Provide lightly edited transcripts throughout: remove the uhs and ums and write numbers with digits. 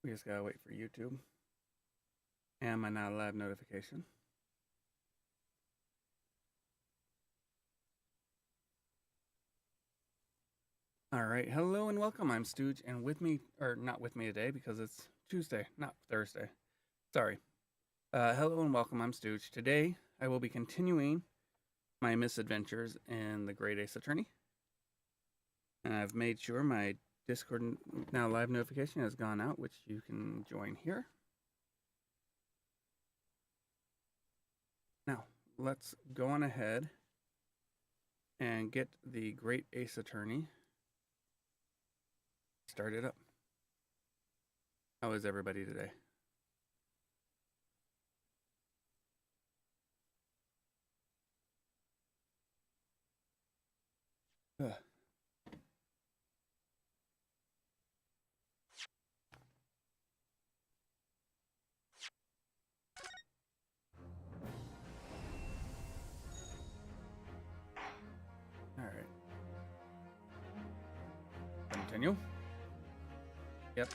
We just gotta wait for YouTube and my not live notification. All right, hello and welcome. I'm Stooge, and with me, or not with me today because it's Tuesday, not Thursday. Sorry. Hello and welcome. I'm Stooge. Today, I will be continuing my misadventures in the Great Ace Attorney. And I've made sure my Discord now live notification has gone out, which you can join here. Now, let's go on ahead and get the Great Ace Attorney started up. How is everybody today? Ugh. All right. Continue. Yep.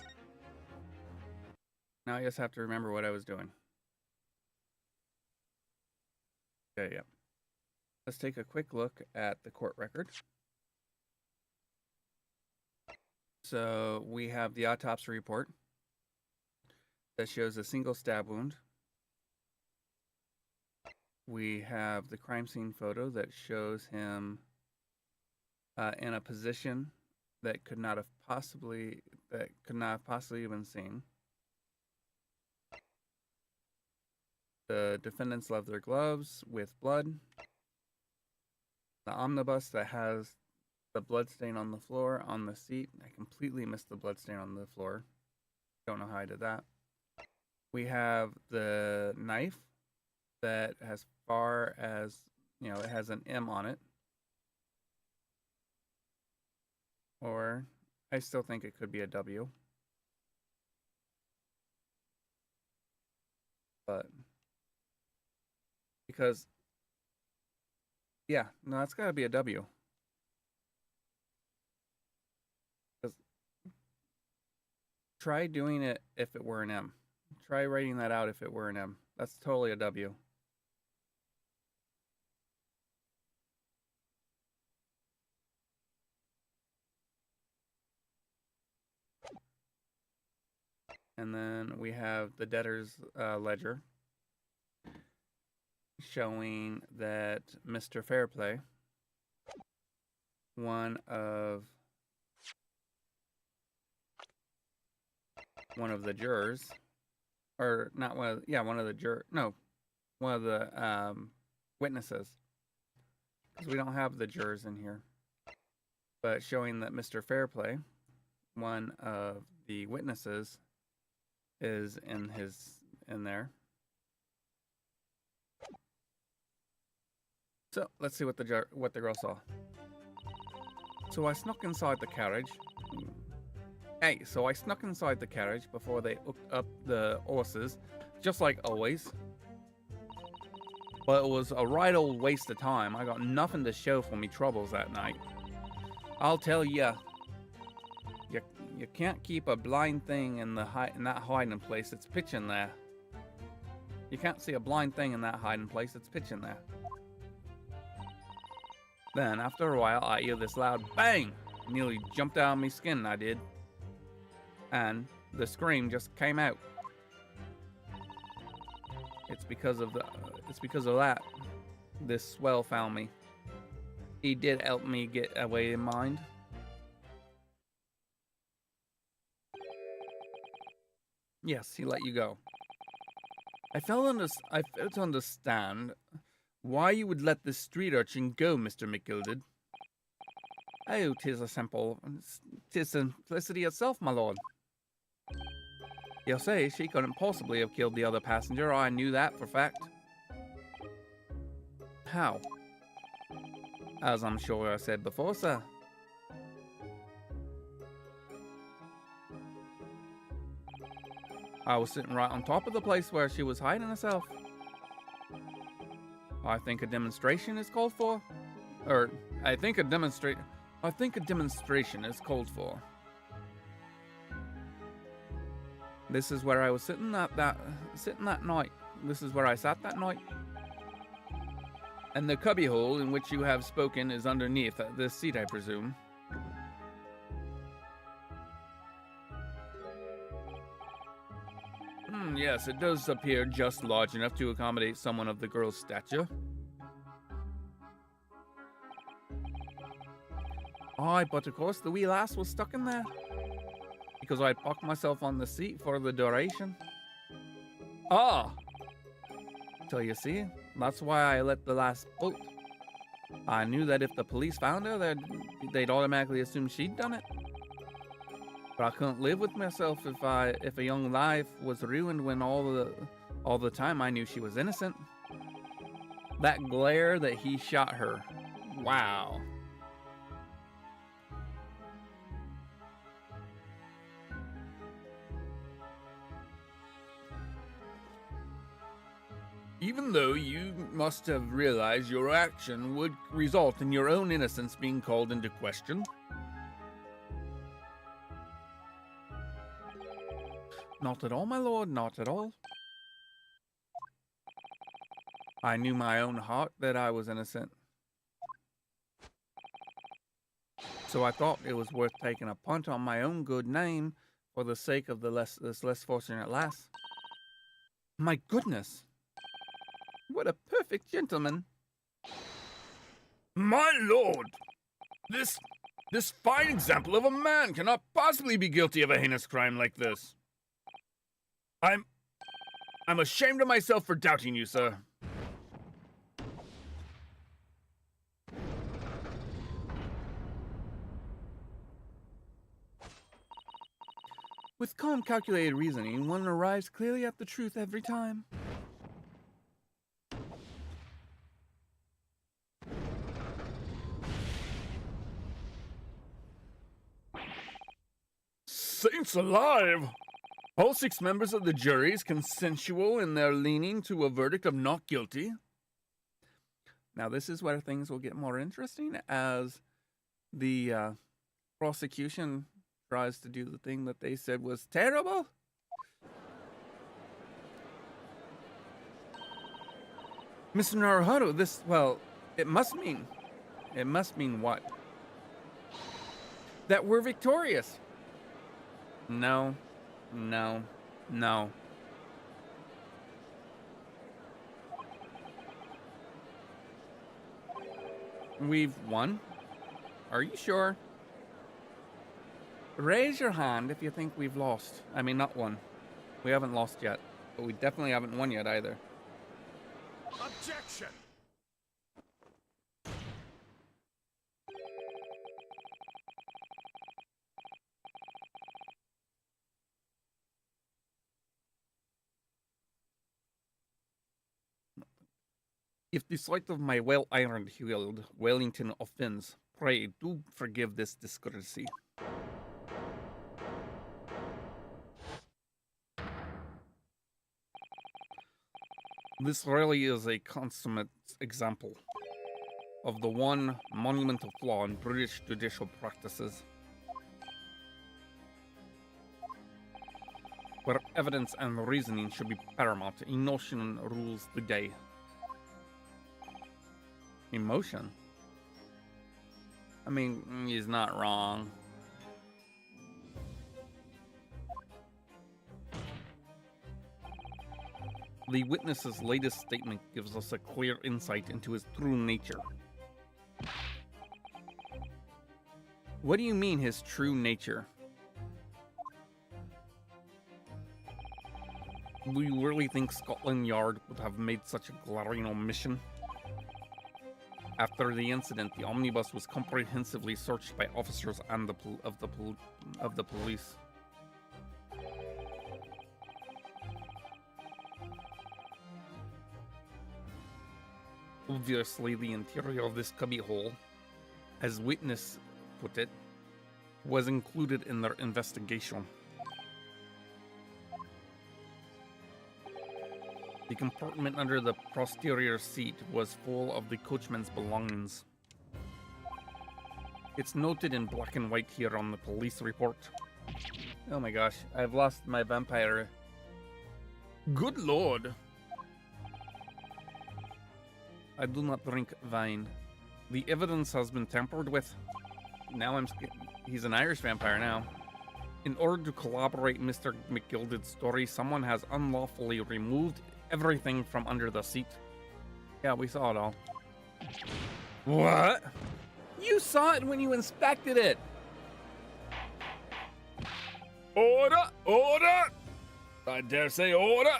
Now I just have to remember what I was doing. Okay, yep. Let's take a quick look at the court record. So we have the autopsy report that shows a single stab wound. We have the crime scene photo that shows him in a position that could not have possibly been seen. The defendants left their gloves with blood. The omnibus that has the blood stain on the floor on the seat. I completely missed the blood stain on the floor. Don't know how I did that. We have the knife that, as far as, you know, it has an M on it. Or I still think it could be a W. But because, yeah, no, it's gotta be a W. Try doing it if it were an M. Try writing that out if it were an M. That's totally a W. And then we have the debtor's ledger showing that Mr. Fairplay, one of the jurors, or not one of, yeah, one of the one of the witnesses, because we don't have the jurors in here, but showing that Mr. Fairplay, one of the witnesses, is in there. So let's see what the girl saw. So I snuck inside the carriage. Hey, so I snuck inside the carriage before they hooked up the horses, just like always. But it was a right old waste of time. I got nothing to show for me troubles that night. I'll tell ya, you can't keep a blind thing in that hiding place. It's pitching there. You can't see a blind thing in that hiding place. It's pitching there. Then, after a while, I hear this loud bang. Nearly jumped out of my skin, I did. And the scream just came out. It's because of that. This swell found me. He did help me get away in mind. Yes, he let you go. I failed to understand why you would let this street urchin go, Mr. McGilded. Oh, 'tis simplicity itself, my lord. You'll say she couldn't possibly have killed the other passenger. I knew that for fact. How? As I'm sure I said before, sir. I was sitting right on top of the place where she was hiding herself. I think a demonstration is called for. I think a demonstration is called for. This is where I was sitting that night. This is where I sat that night. And the cubbyhole in which you have spoken is underneath this seat, I presume. Yes, it does appear just large enough to accommodate someone of the girl's stature. Aye, but of course the wee lass was stuck in there. Because I parked myself on the seat for the duration. Ah! So you see, that's why I let the lass bolt. I knew that if the police found her, they'd automatically assume she'd done it. But I couldn't live with myself if a young life was ruined when all the time I knew she was innocent. That glare that he shot her. Wow. Even though you must have realized your action would result in your own innocence being called into question. Not at all, my lord, not at all. I knew my own heart that I was innocent. So I thought it was worth taking a punt on my own good name for the sake of this less fortunate lass. My goodness! What a perfect gentleman! My lord! This fine example of a man cannot possibly be guilty of a heinous crime like this. I'm ashamed of myself for doubting you, sir. With calm, calculated reasoning, one arrives clearly at the truth every time. Saints alive! All 6 members of the jury is consensual in their leaning to a verdict of not guilty. Now this is where things will get more interesting as the prosecution tries to do the thing that they said was terrible. Mr. Naruhodo, well, it must mean what? That we're victorious. No. We've won? Are you sure? Raise your hand if you think we've lost. I mean, not won. We haven't lost yet, but we definitely haven't won yet either. Objection! If the sight of my well-ironed shield Wellington offends, pray do forgive this discourtesy. This really is a consummate example of the one monumental flaw in British judicial practices, where evidence and reasoning should be paramount. Emotion rules the day. Emotion? I mean, he's not wrong. The witness's latest statement gives us a clear insight into his true nature. What do you mean, his true nature? Do you really think Scotland Yard would have made such a glaring omission? After the incident, the omnibus was comprehensively searched by officers and of the police. Obviously, the interior of this cubbyhole, as witness put it, was included in their investigation. The compartment under the posterior seat was full of the coachman's belongings. It's noted in black and white here on the police report. Oh my gosh, I've lost my vampire. Good lord. I do not drink wine. The evidence has been tampered with. Now he's an Irish vampire now. In order to corroborate Mr. McGilded's story, someone has unlawfully removed everything from under the seat. Yeah, we saw it all. What? You saw it when you inspected it. Order! Order! I dare say order!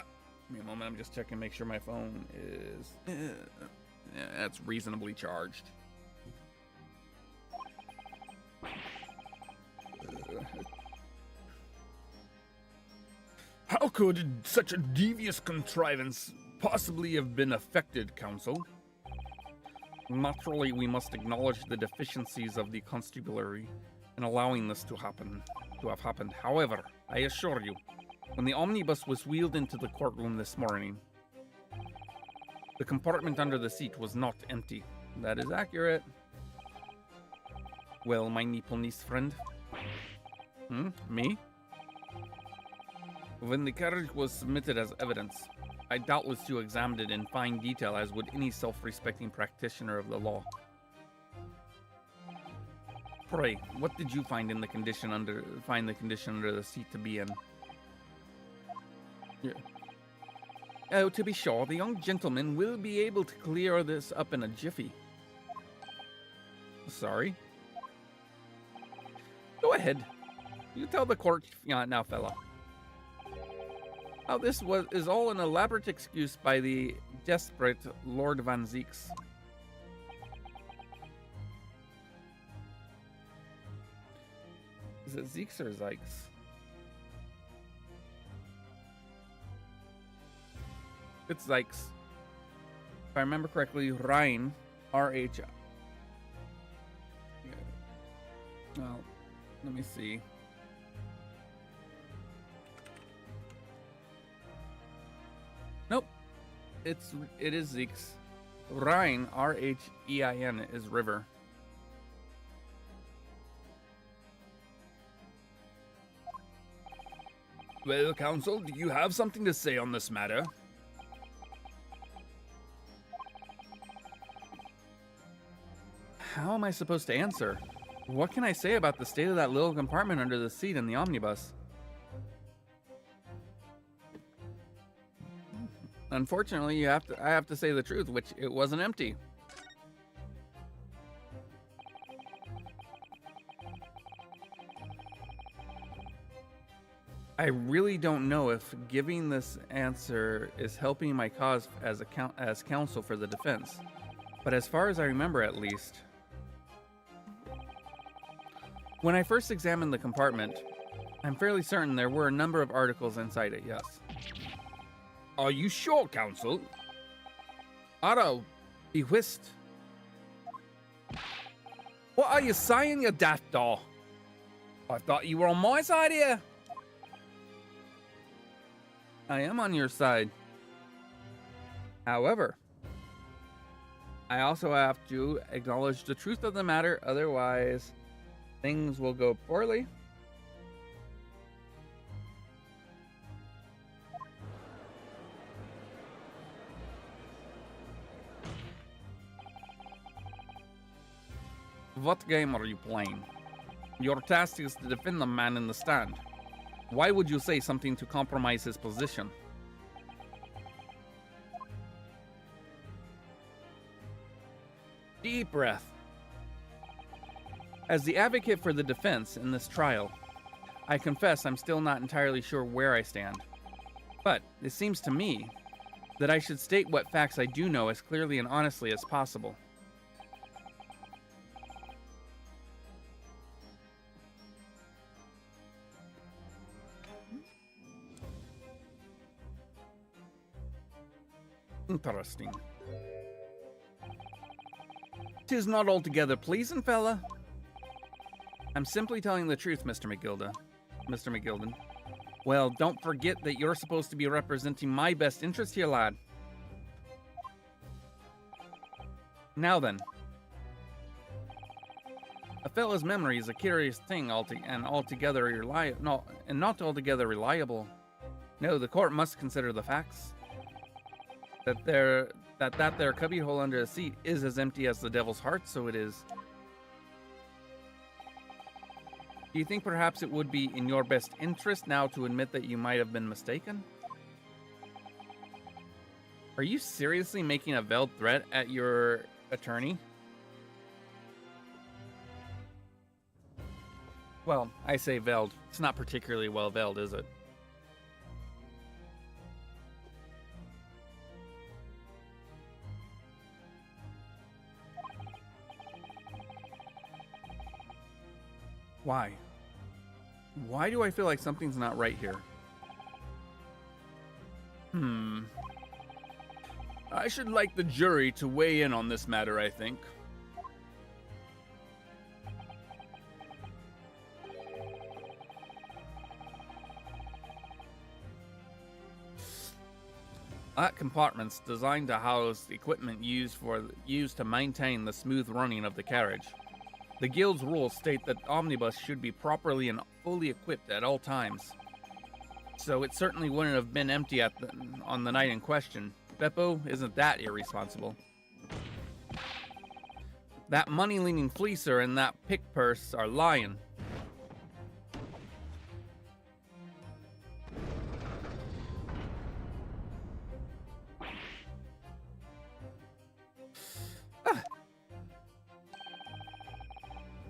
Give me a moment, I'm just checking, make sure my phone is... yeah, that's reasonably charged. How could such a devious contrivance possibly have been effected, Counsel? Naturally, we must acknowledge the deficiencies of the constabulary in allowing this to have happened. However, I assure you, when the omnibus was wheeled into the courtroom this morning, the compartment under the seat was not empty. That is accurate. Well, my Nepalese friend. Me? When the carriage was submitted as evidence, I doubtless you examined it in fine detail, as would any self-respecting practitioner of the law. Pray, what did you find the condition under the seat to be in? Yeah. Oh, to be sure, the young gentleman will be able to clear this up in a jiffy. Sorry. Go ahead. You tell the court now, fella. How this is all an elaborate excuse by the desperate Lord Van Zeeks. Is it Zeeks or Zykes? It's Zykes. If I remember correctly, Rhine, R-H... Well, let me see. Nope. It is Zeeks. Rhine, R-H-E-I-N, is river. Well, Counsel, do you have something to say on this matter? How am I supposed to answer? What can I say about the state of that little compartment under the seat in the omnibus? Unfortunately, I have to say the truth, which it wasn't empty. I really don't know if giving this answer is helping my cause as counsel for the defense. But as far as I remember, at least, when I first examined the compartment, I'm fairly certain there were a number of articles inside it, yes. Are you sure, Counsel? Otto, be whist. What are you saying, you daft doll? I thought you were on my side here. I am on your side. However, I also have to acknowledge the truth of the matter, otherwise things will go poorly. What game are you playing? Your task is to defend the man in the stand. Why would you say something to compromise his position? Deep breath. As the advocate for the defense in this trial, I confess I'm still not entirely sure where I stand. But it seems to me that I should state what facts I do know as clearly and honestly as possible. Interesting. 'Tis not altogether pleasing, fella. I'm simply telling the truth, Mr. McGilden. Well, don't forget that you're supposed to be representing my best interest here, lad. Now then. A fellow's memory is a curious thing, not altogether reliable. No, the court must consider the facts. That their cubbyhole under the seat is as empty as the devil's heart, so it is. Do you think perhaps it would be in your best interest now to admit that you might have been mistaken? Are you seriously making a veiled threat at your attorney? Well, I say veiled. It's not particularly well veiled, is it? Why? Why do I feel like something's not right here? I should like the jury to weigh in on this matter, I think. That compartment's designed to house the equipment used to maintain the smooth running of the carriage. The guild's rules state that omnibus should be properly and fully equipped at all times. So it certainly wouldn't have been empty on the night in question. Beppo isn't that irresponsible. That money-leaning fleecer and that pick purse are lying.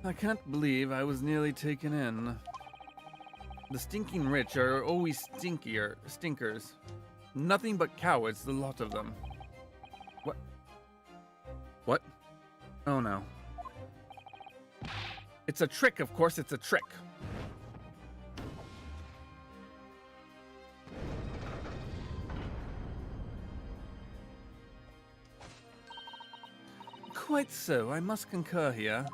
I can't believe I was nearly taken in. The stinking rich are always stinkers. Nothing but cowards, the lot of them. What? What? Oh no. It's a trick, of course it's a trick. Quite so, I must concur here.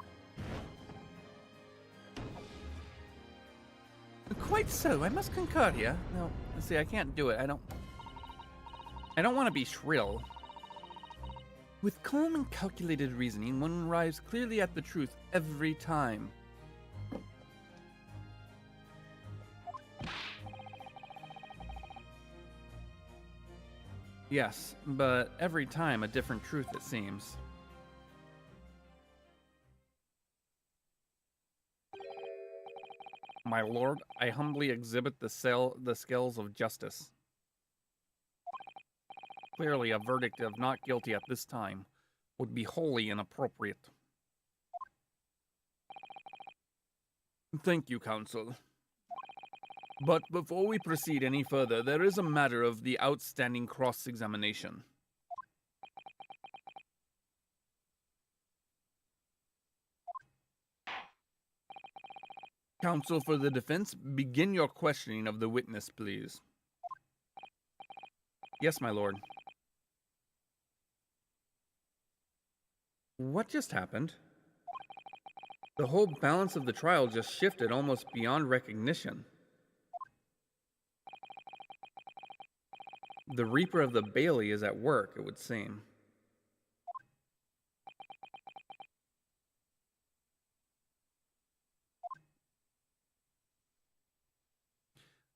Quite so, I must concur here. No, see, I can't do it. I don't want to be shrill. With calm and calculated reasoning, one arrives clearly at the truth every time. Yes, but every time a different truth, it seems. My lord, I humbly exhibit the scales of justice. Clearly, a verdict of not guilty at this time would be wholly inappropriate. Thank you, counsel. But before we proceed any further, there is a matter of the outstanding cross-examination. Counsel for the defense, begin your questioning of the witness, please. Yes, my lord. What just happened? The whole balance of the trial just shifted almost beyond recognition. The Reaper of the Bailey is at work, it would seem.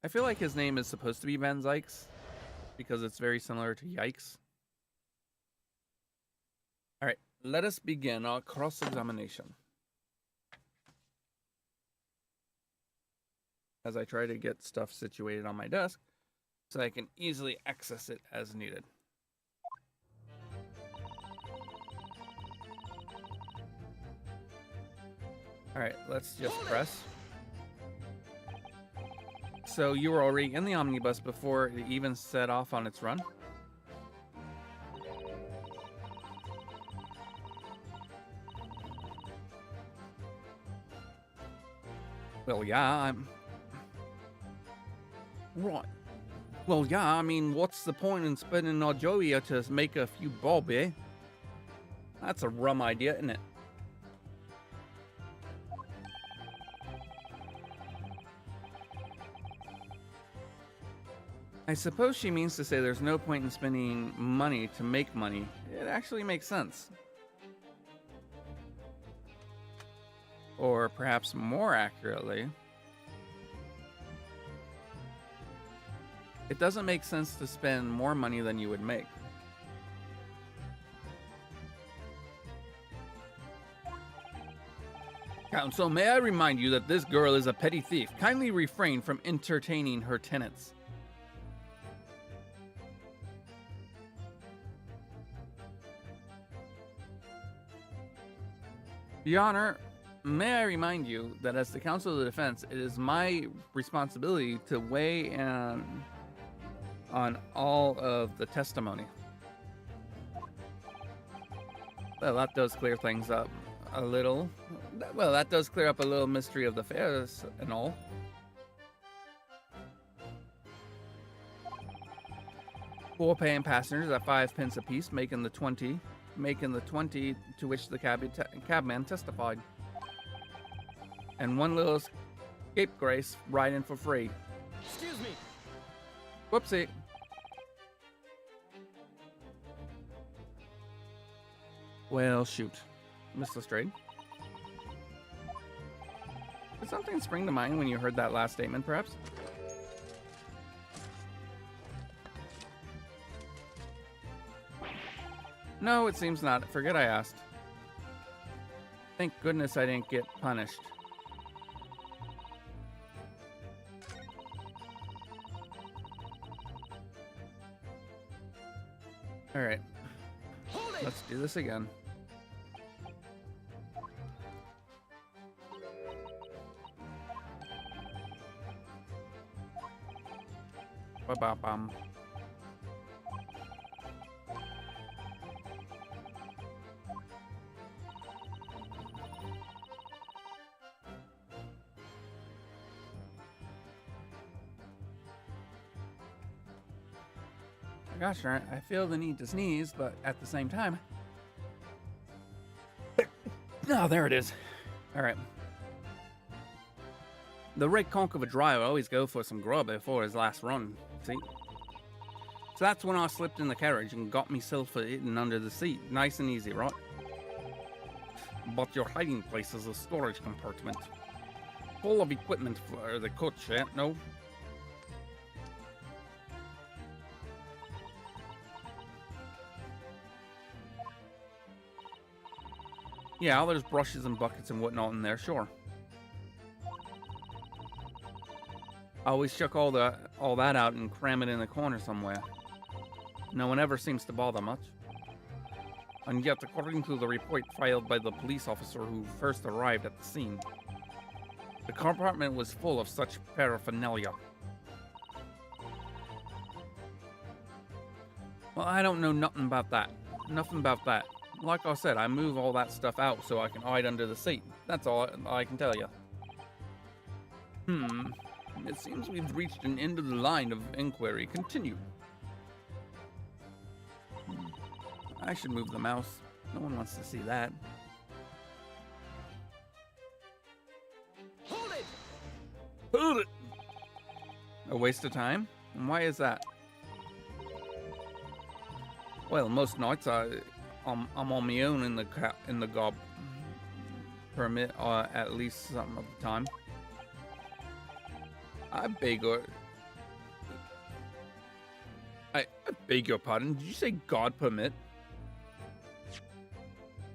I feel like his name is supposed to be Van Zykes because it's very similar to Yikes. Alright, let us begin our cross-examination. As I try to get stuff situated on my desk so I can easily access it as needed. Alright, let's just press. So you were already in the omnibus before it even set off on its run? Well, yeah, Right. Well, yeah, I mean, what's the point in spending our Joey to make a few bob, eh? That's a rum idea, isn't it? I suppose she means to say there's no point in spending money to make money. It actually makes sense. Or perhaps more accurately, it doesn't make sense to spend more money than you would make. Counsel, may I remind you that this girl is a petty thief. Kindly refrain from entertaining her tenants. Your Honor, may I remind you that as the counsel of the defense, it is my responsibility to weigh in on all of the testimony. Well, that does clear things up a little. Well, that does clear up a little mystery of the fares and all. Four paying passengers at 5 pence apiece, making the 20 to which the cabman testified. And one little scapegrace riding for free. Excuse me. Whoopsie. Well, shoot. Missed Lestrade. Did something spring to mind when you heard that last statement, perhaps? No, it seems not. Forget I asked. Thank goodness I didn't get punished. Alright. Let's do this again. Ba-ba-bum. Gosh darn it, I feel the need to sneeze, but at the same time... Oh, there it is. Alright. The rake conk of a driver always go for some grub before his last run, see? So that's when I slipped in the carriage and got myself hidden under the seat. Nice and easy, right? But your hiding place is a storage compartment. Full of equipment for the coach, eh? No? Yeah, there's brushes and buckets and whatnot in there, sure. I always chuck all that out and cram it in the corner somewhere. No one ever seems to bother much. And yet, according to the report filed by the police officer who first arrived at the scene, the compartment was full of such paraphernalia. Well, I don't know nothing about that. Nothing about that. Like I said, I move all that stuff out so I can hide under the seat. That's all I can tell you. It seems we've reached an end of the line of inquiry. Continue. I should move the mouse. No one wants to see that. Hold it! Hold it! A waste of time? And why is that? Well, most nights I'm on my own in the gob permit at least some of the time. I beg your pardon. Did you say God permit?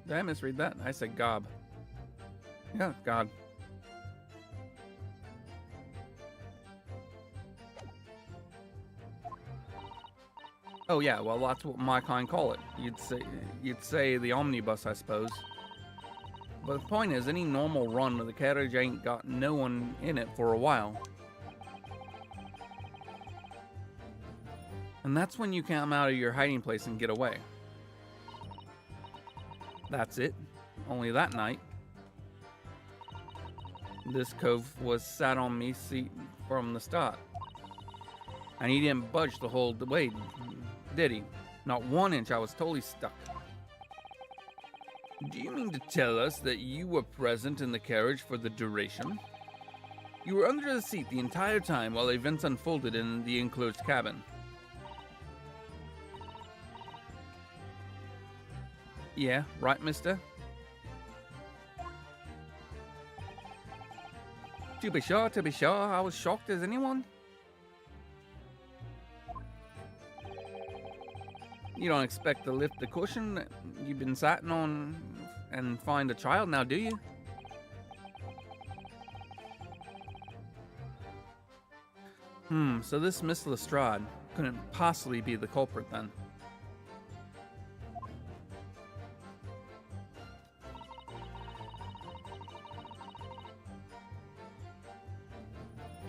Did I misread that? I said gob. Yeah, God. Oh yeah, well that's what my kind call it. You'd say the omnibus, I suppose. But the point is, any normal run of the carriage ain't got no one in it for a while. And that's when you come out of your hiding place and get away. That's it. Only that night, this cove was sat on me seat from the start. And he didn't budge the whole way, did he? Not 1 inch. I was totally stuck. Do you mean to tell us that you were present in the carriage for the duration? You were under the seat the entire time while events unfolded in the enclosed cabin. Yeah, right, mister? To be sure, I was shocked as anyone. You don't expect to lift the cushion that you've been sitting on and find a child now, do you? So this Miss Lestrade couldn't possibly be the culprit then.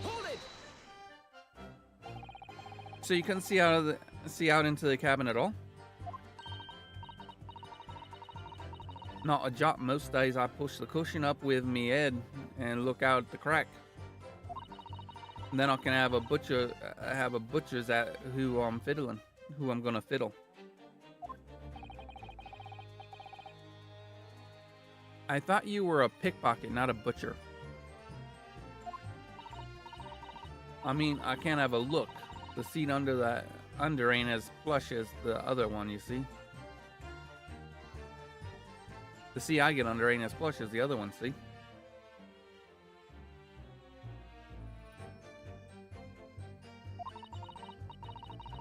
Hold it! So you couldn't see out into the cabin at all? Not a jot. Most days I push the cushion up with me head and look out the crack. And then I can have a butcher's at who I'm gonna fiddle. I thought you were a pickpocket, not a butcher. I mean, I can't have a look. The seat under ain't as plush as the other one, you see. The seat I get under ain't as plush as the other one, see?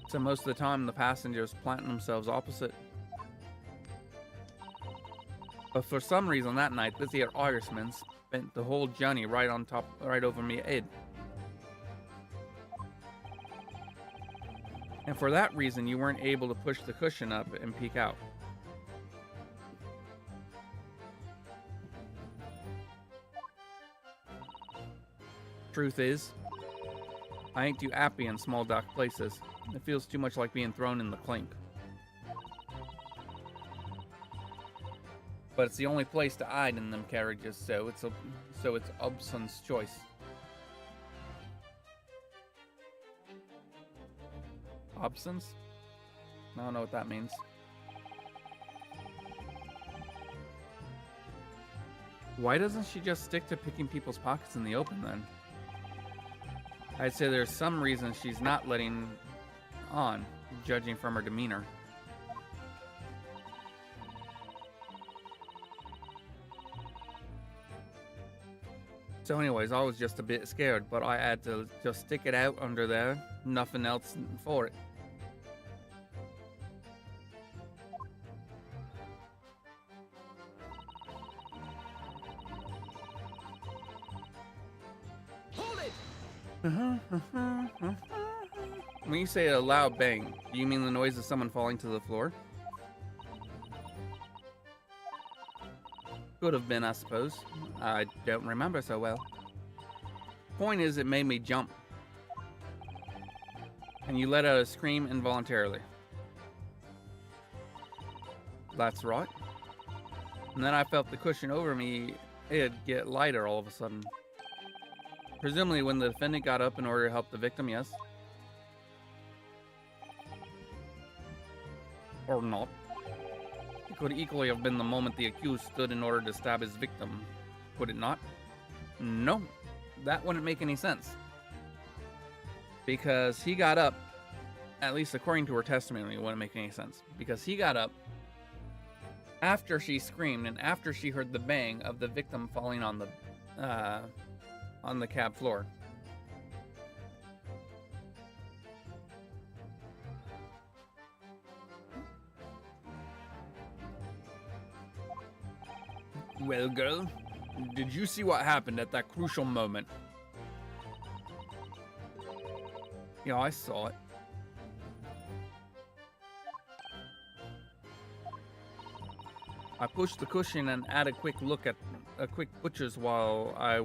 So most of the time, the passengers planting themselves opposite. But for some reason that night, this here Irishman spent the whole journey right over me head. And for that reason, you weren't able to push the cushion up and peek out. Truth is, I ain't too happy in small dark places. It feels too much like being thrown in the clink. But it's the only place to hide in them carriages, so it's Hobson's choice. Hobson's? I don't know what that means. Why doesn't she just stick to picking people's pockets in the open then? I'd say there's some reason she's not letting on, judging from her demeanor. So anyways, I was just a bit scared, but I had to just stick it out under there. Nothing else for it. Hold it! When you say a loud bang, do you mean the noise of someone falling to the floor? Could have been, I suppose. I don't remember so well. Point is, it made me jump. And you let out a scream involuntarily. That's right. And then I felt the cushion over me, it'd get lighter all of a sudden. Presumably when the defendant got up in order to help the victim, yes? Or not. It could equally have been the moment the accused stood in order to stab his victim. Would it not? No, that wouldn't make any sense. Because he got up, at least according to her testimony, it wouldn't make any sense. Because he got up after she screamed and after she heard the bang of the victim falling on the cab floor. Well, girl, did you see what happened at that crucial moment? Yeah, I saw it. I pushed the cushion and had a quick look at a quick butcher's while I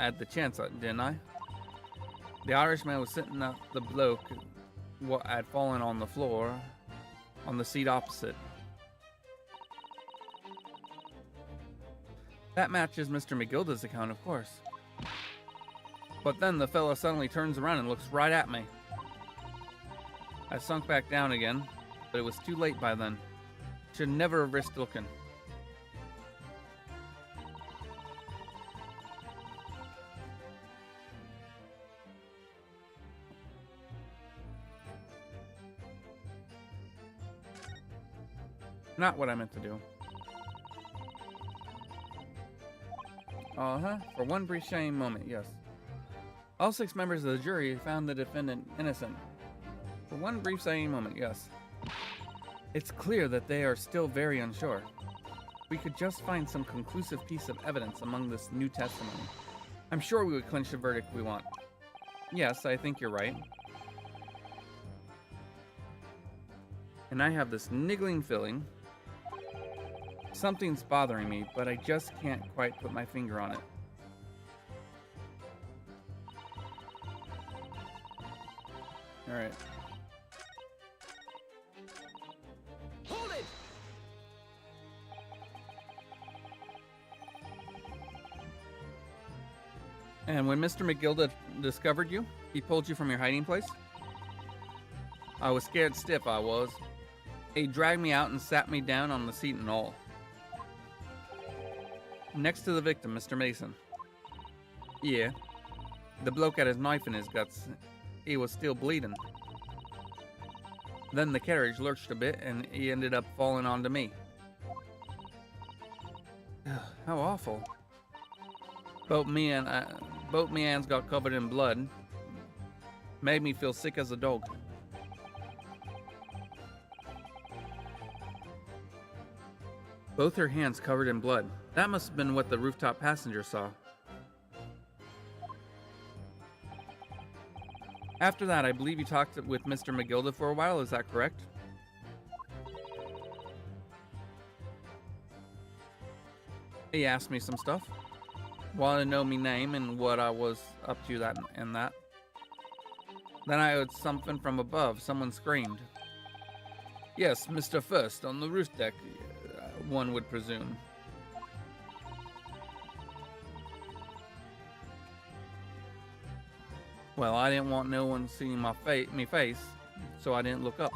had the chance, didn't I? The Irishman was sitting at the bloke what had fallen on the floor on the seat opposite. That matches Mr. McGilda's account, of course. But then the fella suddenly turns around and looks right at me. I sunk back down again, but it was too late by then. Should never have risked looking. Not what I meant to do. Uh-huh. For one brief shining moment, yes. All 6 members of the jury found the defendant innocent. For one brief shining moment, yes. It's clear that they are still very unsure. We could just find some conclusive piece of evidence among this new testimony. I'm sure we would clinch the verdict we want. Yes, I think you're right. And I have this niggling feeling. Something's bothering me, but I just can't quite put my finger on it. Alright. Hold it! And when Mr. McGilda discovered you, he pulled you from your hiding place? I was scared stiff, I was. He dragged me out and sat me down on the seat and all. Next to the victim, Mr. Mason. Yeah. The bloke had his knife in his guts. He was still bleeding. Then the carriage lurched a bit and he ended up falling onto me. How awful. Both me hands got covered in blood. Made me feel sick as a dog. Both her hands covered in blood. That must have been what the rooftop passenger saw. After that, I believe you talked with Mr. McGilda for a while, is that correct? He asked me some stuff. Wanted to know me name and what I was up to that and that. Then I heard something from above. Someone screamed. Yes, Mr. First, on the roof deck, one would presume. Well, I didn't want no one seeing me face, so I didn't look up.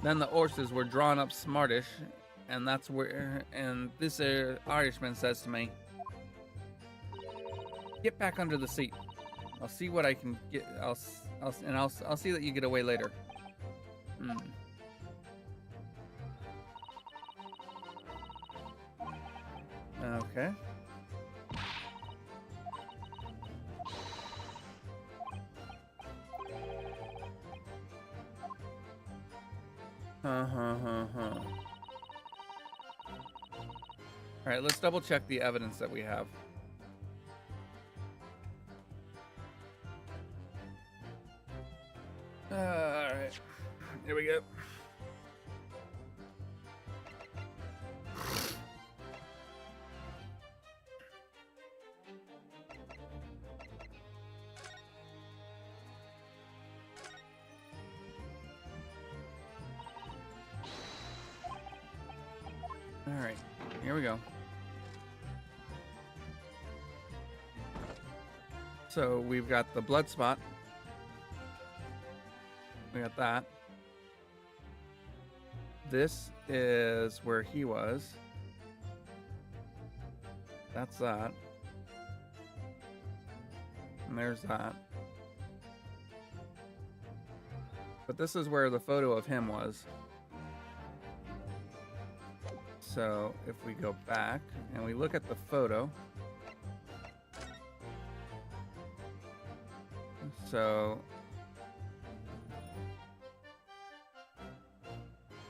Then the horses were drawn up smartish, and this Irishman says to me, "Get back under the seat. I'll see what I can get. I'll see that you get away later." Okay. Alright, let's double check the evidence that we have. Alright, here we go. Alright, here we go. So we've got the blood spot. We got that. This is where he was. That's that. And there's that. But this is where the photo of him was. So if we go back and we look at the photo. So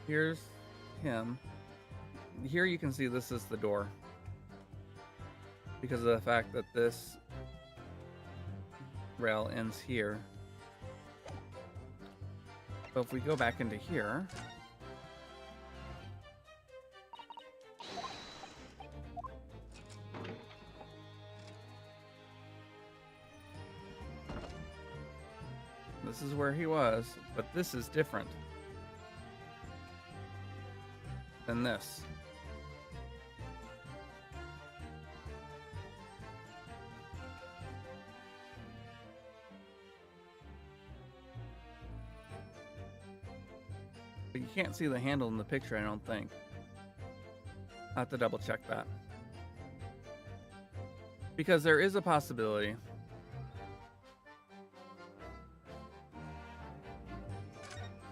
here's him. Here you can see this is the door. Because of the fact that this rail ends here. So if we go back into here. This is where he was, but this is different than this. But you can't see the handle in the picture, I don't think. I'll have to double check that. Because there is a possibility.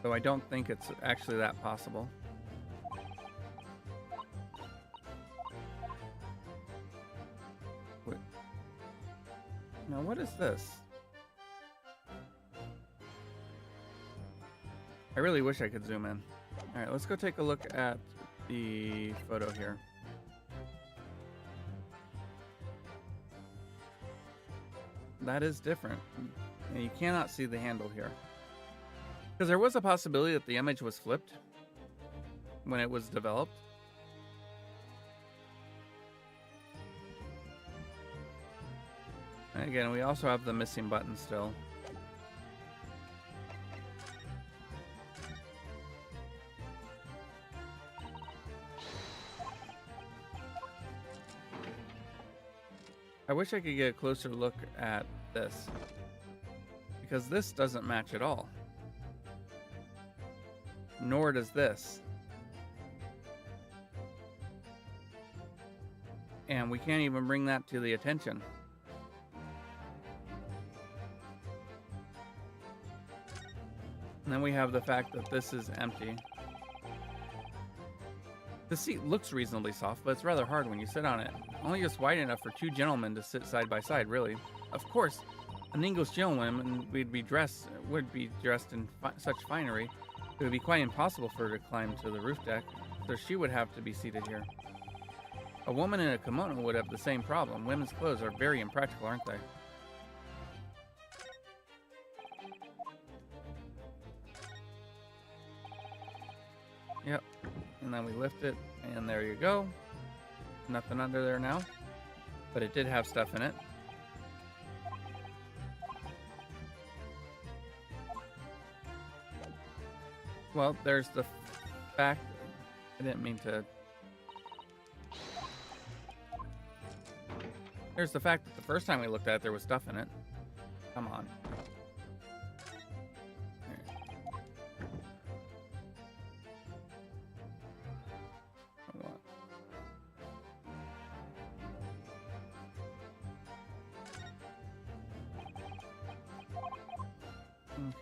Though I don't think it's actually that possible. Now, what is this? I really wish I could zoom in. All right, let's go take a look at the photo here. That is different. And you cannot see the handle here. Because there was a possibility that the image was flipped when it was developed. And again, we also have the missing button still. I wish I could get a closer look at this, because this doesn't match at all. Nor does this. And we can't even bring that to the attention. And then we have the fact that this is empty. The seat looks reasonably soft, but it's rather hard when you sit on it. Only just wide enough for two gentlemen to sit side by side, really. Of course, an English gentleman would be dressed in such finery. It would be quite impossible for her to climb to the roof deck, so she would have to be seated here. A woman in a kimono would have the same problem. Women's clothes are very impractical, aren't they? Yep. And then we lift it, and there you go. Nothing under there now, but it did have stuff in it. Well, there's the fact. I didn't mean to. There's the fact that the first time we looked at it, there was stuff in it. Come on.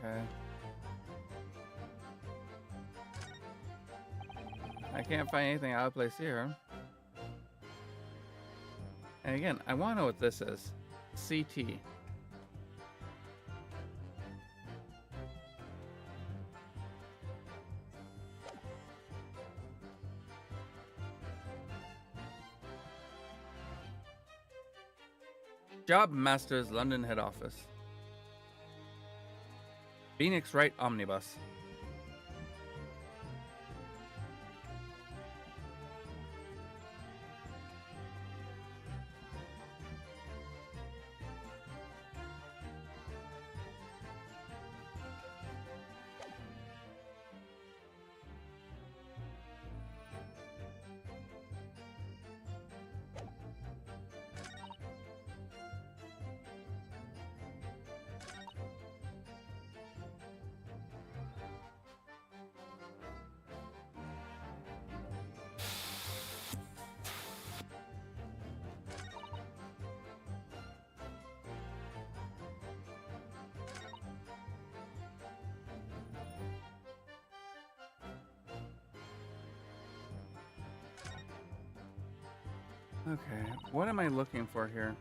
Okay. I can't find anything out of place here. And again, I want to know what this is. CT. Job Masters London head office. Phoenix Wright Omnibus. Okay, what am I looking for here?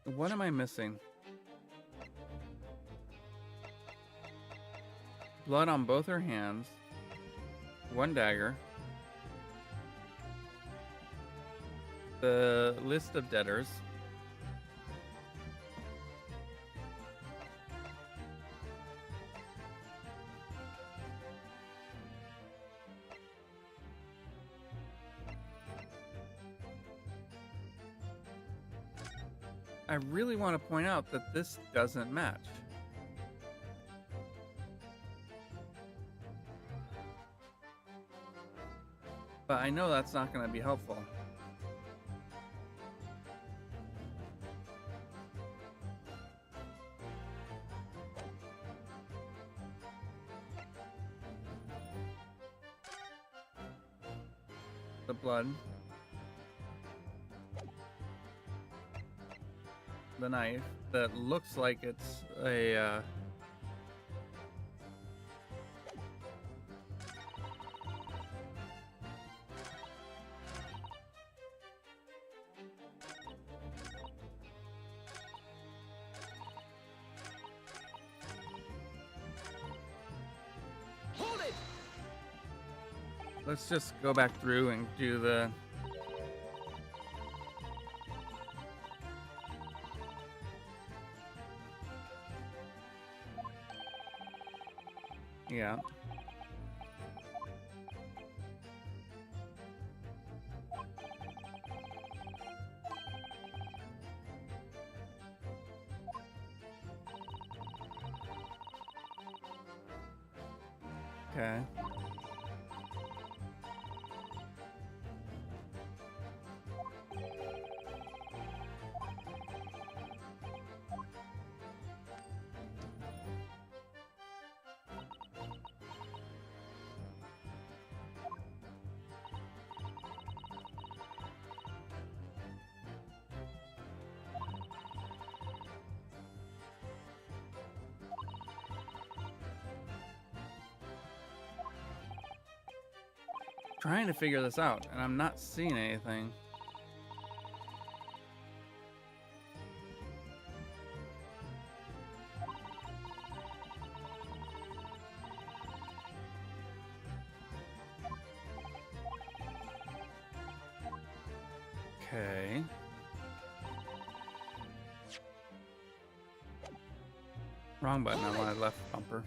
What am I missing? Blood on both her hands. One dagger. The list of debtors. I really want to point out that this doesn't match. But I know that's not going to be helpful. The blood. The knife that looks like it's a let's just go back through and do the... Yeah. Okay. Trying to figure this out, and I'm not seeing anything. Okay. Wrong button, I wanted left bumper.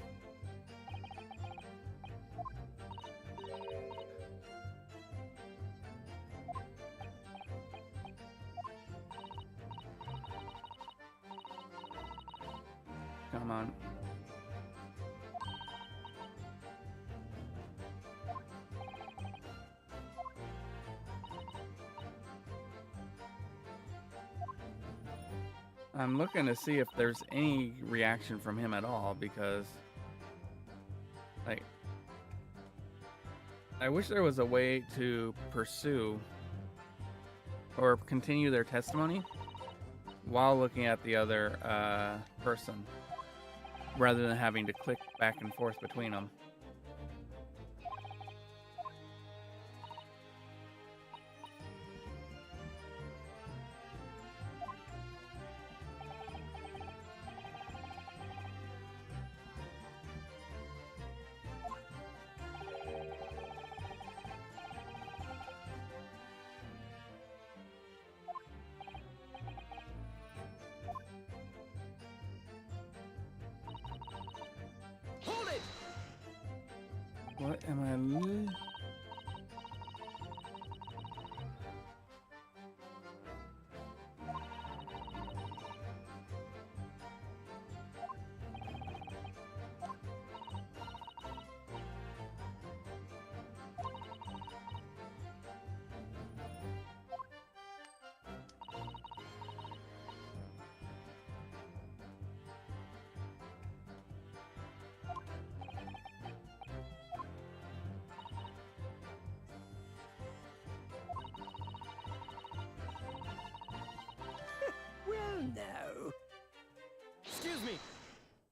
Come on. I'm looking to see if there's any reaction from him at all, because, like, I wish there was a way to pursue or continue their testimony while looking at the other person, rather than having to click back and forth between them. Hold it! What am I... Well, no. Excuse me.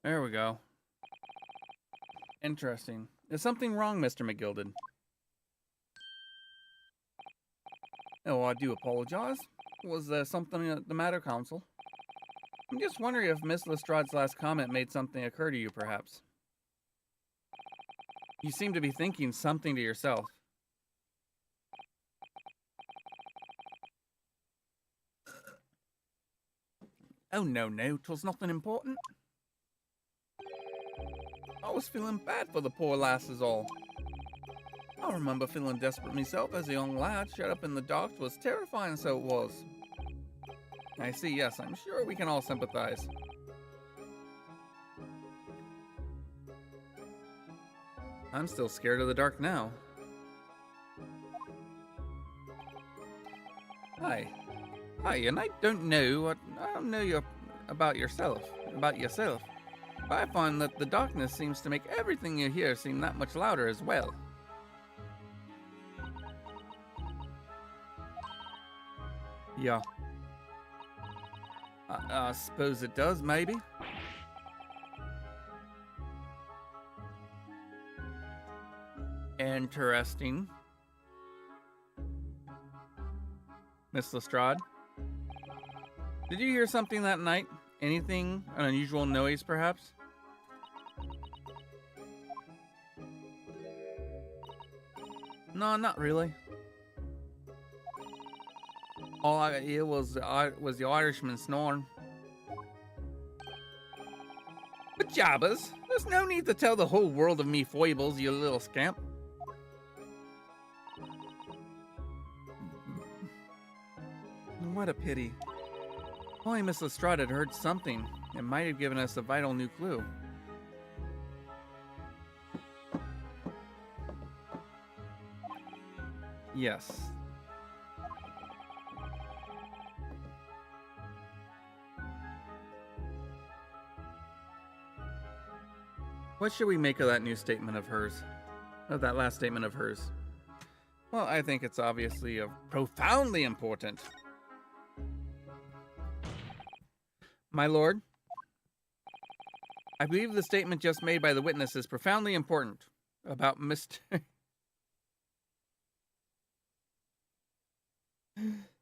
There we go. Interesting. Is something wrong, Mr. McGilded? Oh, I do apologize. Was there something the matter, Counsel? I'm just wondering if Miss Lestrade's last comment made something occur to you, perhaps. You seem to be thinking something to yourself. Oh, no, 'twas nothing important. I was feeling bad for the poor lass is all. I remember feeling desperate myself as a young lad shut up in the dark. 'Twas terrifying, so it was. I see, yes, I'm sure we can all sympathize. I'm still scared of the dark now. Hi, and I don't know about yourself, but I find that the darkness seems to make everything you hear seem that much louder as well. Yeah. I suppose it does, maybe. Interesting. Miss Lestrade, did you hear something that night? Anything, an unusual noise, perhaps? No, not really. All I could hear was the Irishman snoring. But Jabbers, there's no need to tell the whole world of me foibles, you little scamp. What a pity. If only Miss Lestrade had heard something. It might have given us a vital new clue. Yes. What should we make of that new statement of hers? Of that last statement of hers? Well, I think it's obviously profoundly important. My lord, I believe the statement just made by the witness is profoundly important about Mr.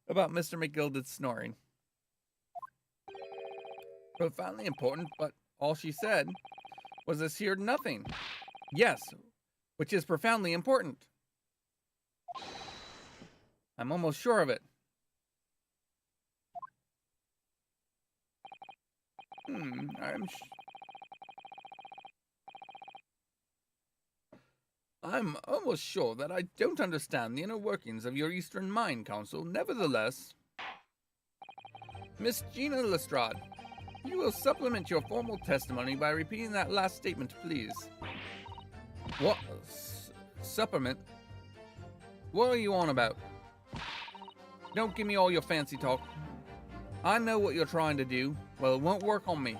about Mr. McGildered's snoring. Profoundly important, but all she said was this here nothing. Yes, which is profoundly important. I'm almost sure of it. I'm almost sure that I don't understand the inner workings of your Eastern Mind Council. Nevertheless, Miss Gina Lestrade, you will supplement your formal testimony by repeating that last statement, please. What? Supplement? What are you on about? Don't give me all your fancy talk. I know what you're trying to do. Well, it won't work on me.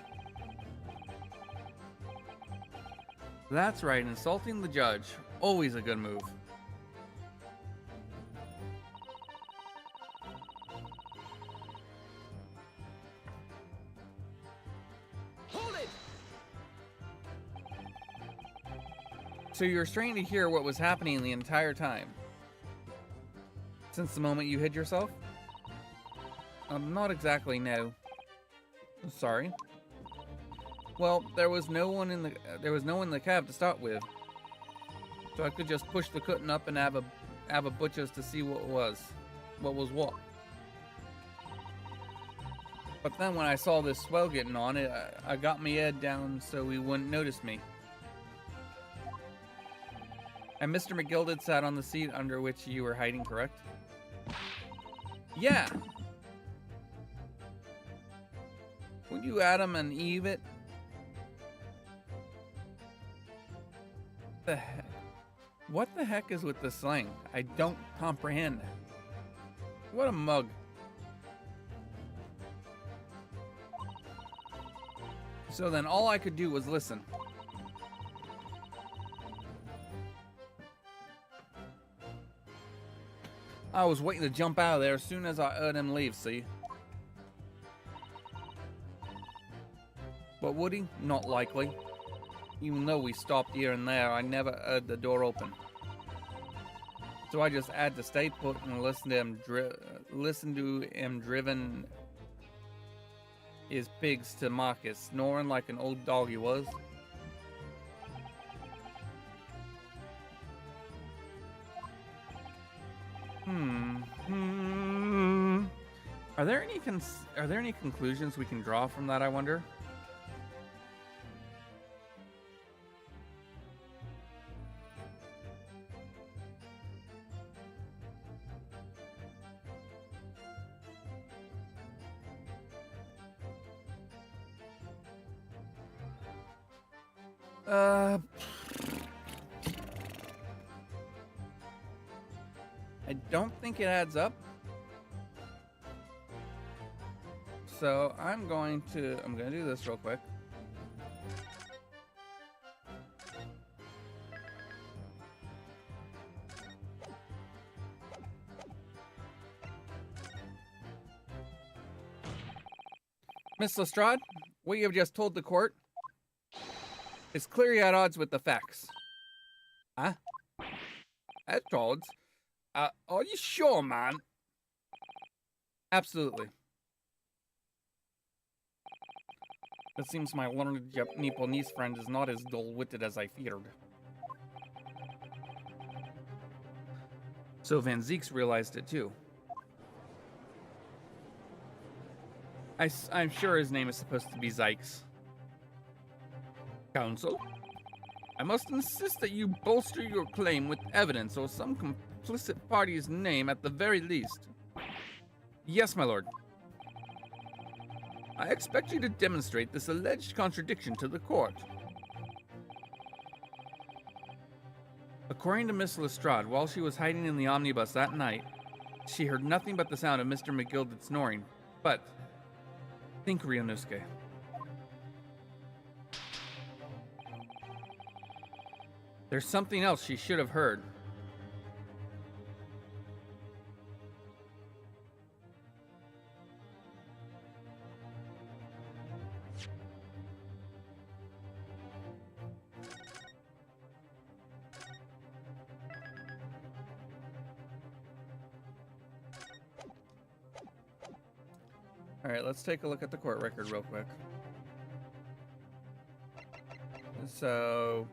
That's right, insulting the judge. Always a good move. Hold it! So you're straining to hear what was happening the entire time? Since the moment you hid yourself? Not exactly, no. Sorry. Well, there was no one in the cab to start with. So I could just push the curtain up and have a butcher's to see what was what. But then when I saw this swell getting on it, I got my head down so he wouldn't notice me. And Mr. McGildered sat on the seat under which you were hiding, correct? Yeah. Would you Adam and Eve it? The heck? What the heck is with the slang? I don't comprehend. What a mug. So then all I could do was listen. I was waiting to jump out of there as soon as I heard him leave, see? But would he? Not likely. Even though we stopped here and there, I never heard the door open. So I just had to stay put and listen to him driven his pigs to market, snoring like an old dog he was. Are there any conclusions we can draw from that, I wonder? I don't think it adds up. So I'm gonna do this real quick. Miss Lestrade, what you have just told the court is clearly at odds with the facts. Huh? At odds? Are you sure, man? Absolutely. It seems my learned Japanese friend is not as dull-witted as I feared. So Van Zeeks realized it too. I'm sure his name is supposed to be Zykes. Counsel, I must insist that you bolster your claim with evidence or some complicit party's name at the very least. Yes, my lord. I expect you to demonstrate this alleged contradiction to the court. According to Miss Lestrade, while she was hiding in the omnibus that night, she heard nothing but the sound of Mr. McGilded snoring. But think, Ryunosuke. There's something else she should have heard. Alright, let's take a look at the court record real quick. So,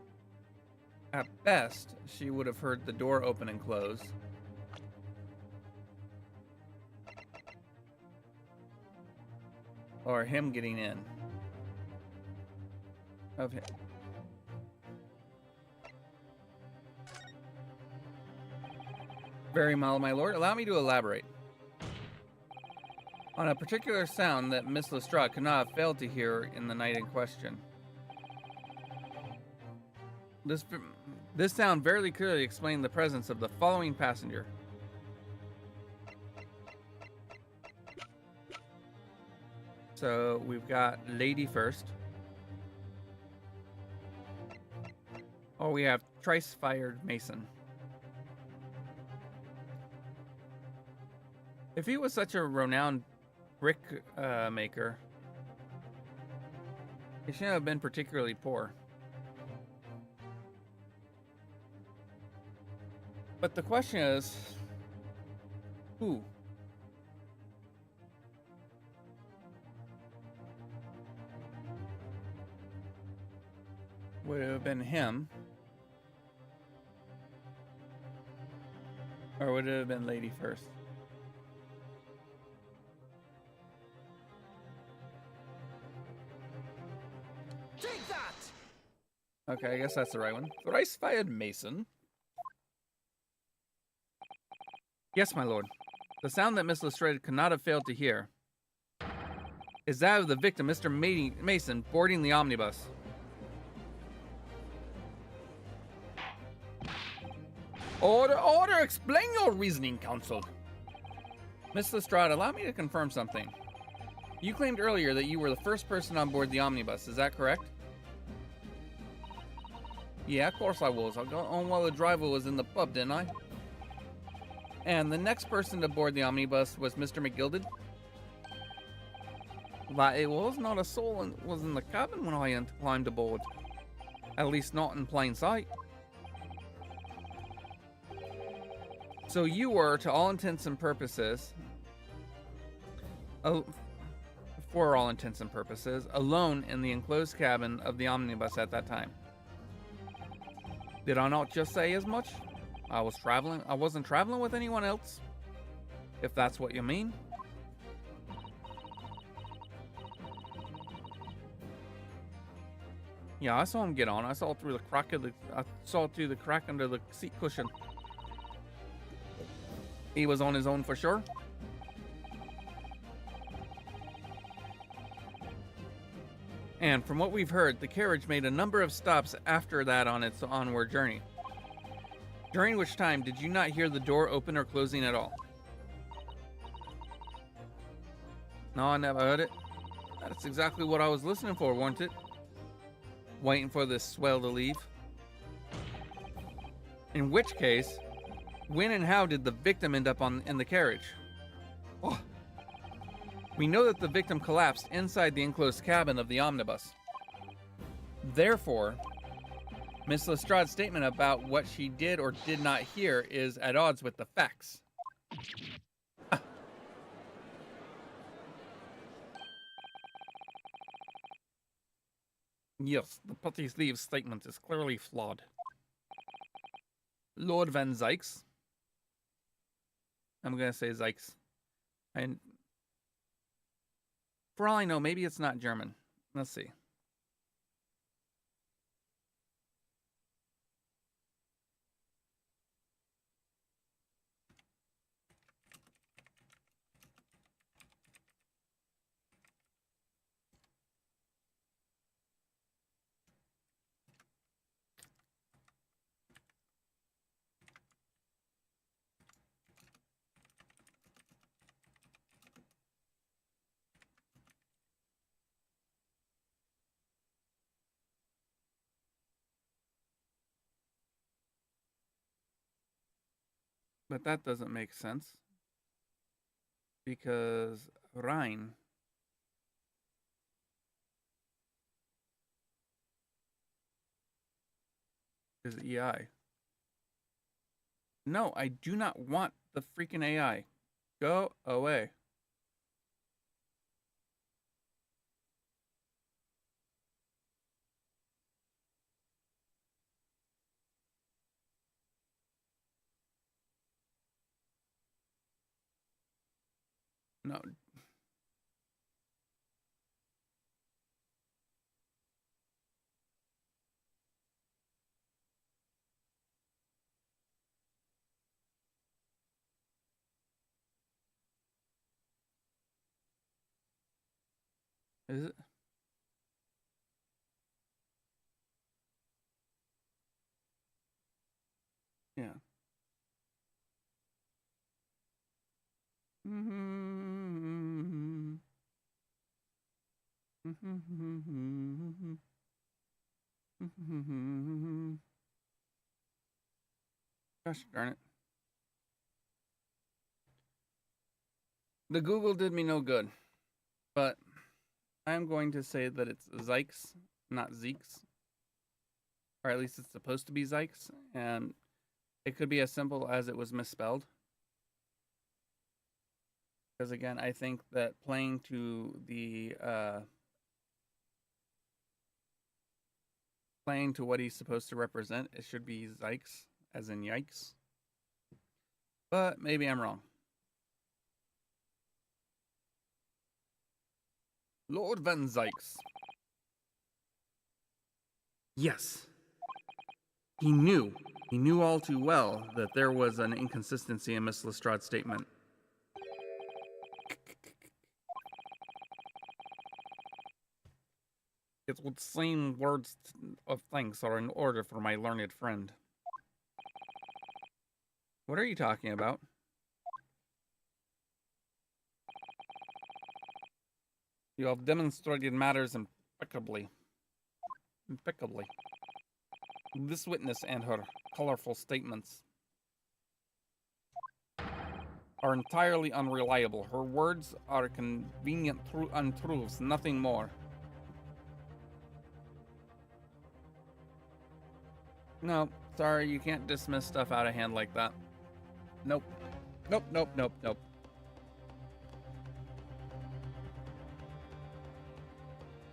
at best, she would have heard the door open and close. Or him getting in. Of him. Very mild, my lord. Allow me to elaborate. On a particular sound that Miss Lestrade could not have failed to hear in the night in question. This sound very clearly explained the presence of the following passenger. So we've got lady first. Oh, we have trice-fired mason. If he was such a renowned brick maker, he shouldn't have been particularly poor. But the question is, who? Would it have been him? Or would it have been lady first? Take that! Okay, I guess that's the right one. Thrice-fired mason. Yes, my lord. The sound that Miss Lestrade could not have failed to hear is that of the victim, Mr. Mason, boarding the omnibus. Order, order! Explain your reasoning, counsel. Miss Lestrade, allow me to confirm something. You claimed earlier that you were the first person on board the omnibus, is that correct? Yeah, of course I was. I got on while the driver was in the pub, didn't I? And the next person to board the omnibus was Mr. McGilded? That it was. Not a soul was in the cabin when I climbed aboard. At least not in plain sight. So you were, to all intents and purposes, for all intents and purposes, alone in the enclosed cabin of the omnibus at that time. Did I not just say as much? I wasn't traveling with anyone else, if that's what you mean. Yeah, I saw him get on. I saw through the crack under the seat cushion. He was on his own for sure. And from what we've heard, the carriage made a number of stops after that on its onward journey. During which time, did you not hear the door open or closing at all? No, I never heard it. That's exactly what I was listening for, wasn't it? Waiting for this swell to leave. In which case, when and how did the victim end up in the carriage? Oh. We know that the victim collapsed inside the enclosed cabin of the omnibus. Therefore, Miss Lestrade's statement about what she did or did not hear is at odds with the facts. Yes, the petty thieves' statement is clearly flawed. Lord Van Zykes, I'm gonna say Zykes. And for all I know, maybe it's not German. Let's see. But that doesn't make sense because Rhine is EI. No, I do not want the freaking AI. Go away. No. Is it? Yeah. Gosh darn it. The Google did me no good, but I'm going to say that it's Zykes, not Zeeks. Or at least it's supposed to be Zykes, and it could be as simple as it was misspelled. Because again, I think that playing to what he's supposed to represent, it should be Zykes, as in yikes. But maybe I'm wrong. Lord Van Zykes. Yes. He knew all too well that there was an inconsistency in Miss Lestrade's statement. It would seem words of thanks are in order for my learned friend. What are you talking about? You have demonstrated matters impeccably. Impeccably. This witness and her colorful statements are entirely unreliable. Her words are convenient untruths, nothing more. No, sorry, you can't dismiss stuff out of hand like that. Nope. Nope, nope, nope, nope.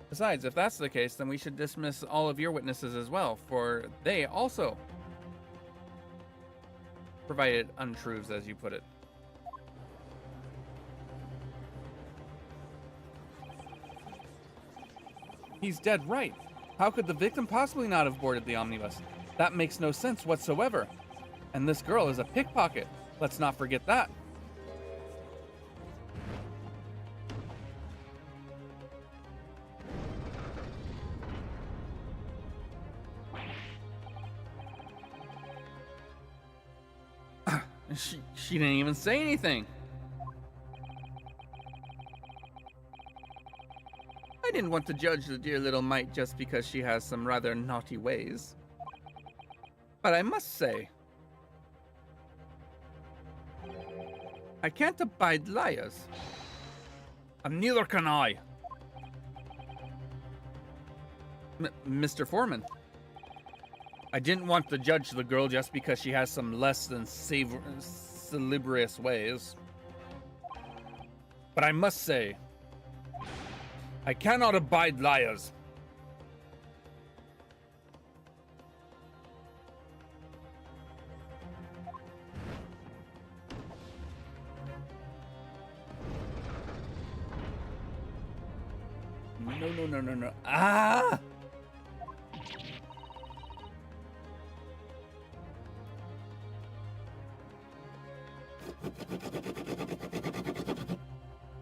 Besides, if that's the case, then we should dismiss all of your witnesses as well, for they also provided untruths, as you put it. He's dead right. How could the victim possibly not have boarded the omnibus? That makes no sense whatsoever. And this girl is a pickpocket. Let's not forget that. She didn't even say anything. I didn't want to judge the dear little mite just because she has some rather naughty ways. But I must say, I can't abide liars. And neither can I. Mr. Foreman, I didn't want to judge the girl just because she has some less than salubrious ways. But I must say, I cannot abide liars. No, no, no, no, no. Ah!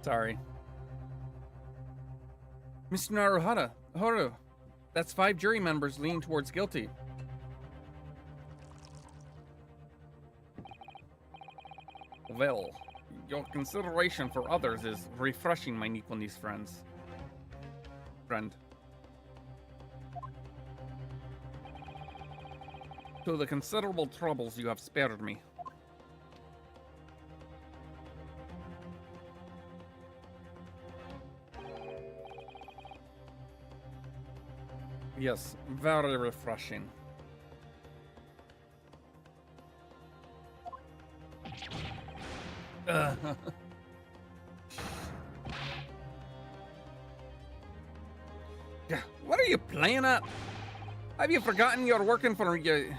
Sorry. Mr. Naruhara, Haru, that's 5 jury members leaning towards guilty. Well, your consideration for others is refreshing, my Nipponese friends. Friend. To the considerable troubles you have spared me. Yes, very refreshing. What are you playing at? Have you forgotten you're working for you?